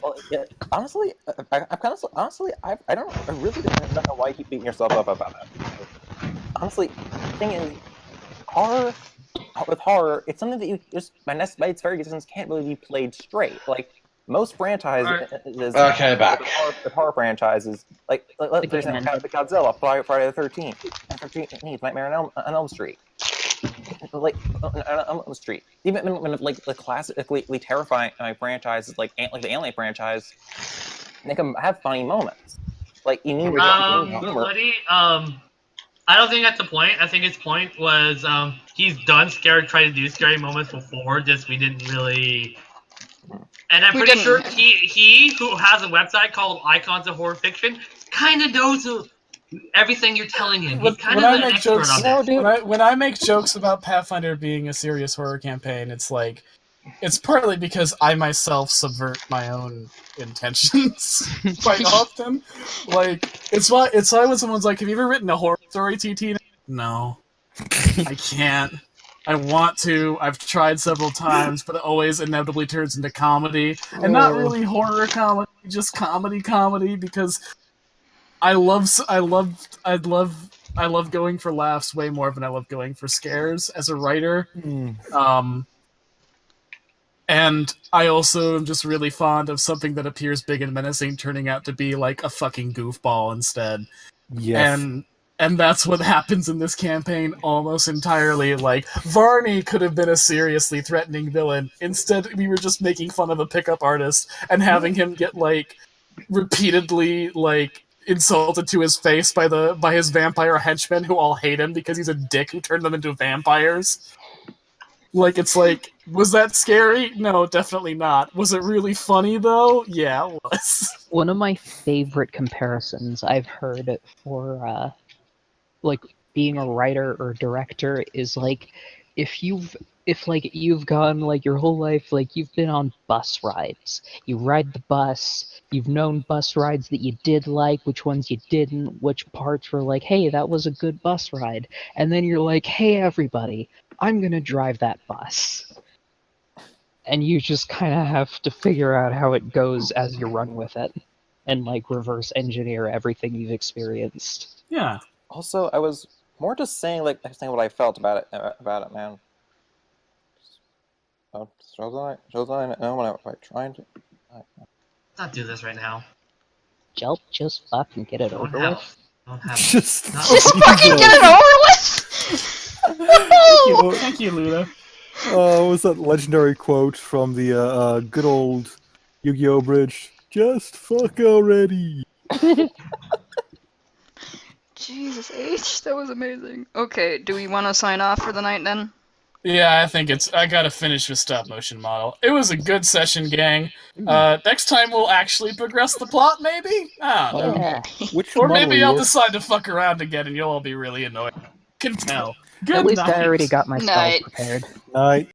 Honestly, I really don't know why you keep beating yourself up about that. Honestly, the thing is, with horror, it's something that you just by its very existence can't really be played straight. Like most franchises, Okay, back. With horror franchises, like for example, Godzilla, Friday the 13th, Nightmare on Elm Street. Like on Elm Street, even when like the classically terrifying franchises like the Alien franchise, they can have funny moments. Like you need humor. Buddy, I don't think that's the point. I think his point was he's done tried to do scary moments before, just we didn't really. And I'm pretty sure he who has a website called Icons of Horror Fiction kind of knows everything you're telling him. He's kind of an expert on that. When I make jokes about Pathfinder being a serious horror campaign, it's like, it's partly because I myself subvert my own intentions quite often. Like, it's why when someone's like, "Have you ever written a horror story, TT?" No, I can't. I want to. I've tried several times, but it always inevitably turns into comedy, and not really horror comedy, just comedy because I love going for laughs way more than I love going for scares as a writer. And I also am just really fond of something that appears big and menacing turning out to be like a fucking goofball instead. Yes. And that's what happens in this campaign almost entirely. Like, Varney could have been a seriously threatening villain. Instead, we were just making fun of a pickup artist and having him get, like, repeatedly, like, insulted to his face by his vampire henchmen who all hate him because he's a dick who turned them into vampires. Like, it's like, was that scary? No, definitely not. Was it really funny, though? Yeah, it was. One of my favorite comparisons I've heard for, like, being a writer or director is, like, if you've gone, like, your whole life, like, you've been on bus rides. You ride the bus, you've known bus rides that you did like, which ones you didn't, which parts were like, hey, that was a good bus ride. And then you're like, hey, everybody, I'm gonna drive that bus. And you just kind of have to figure out how it goes as you run with it. And, like, reverse engineer everything you've experienced. Yeah. Also, I was more just saying what I felt about it, man. Shows I know when I'm trying to. Not do this right now. Just fucking get it over with. Just fucking get it over with! Thank you, Luna. What was that legendary quote from the good old Yu-Gi-Oh! Bridge? Just fuck already! Jesus H, that was amazing. Okay, do we want to sign off for the night then? Yeah, I think I gotta finish with stop motion model. It was a good session, gang. Next time we'll actually progress the plot, maybe? I don't know. Or maybe I'll decide to fuck around again and you'll all be really annoyed. Can tell. Good At least night. I already got my spells Night. prepared. Night.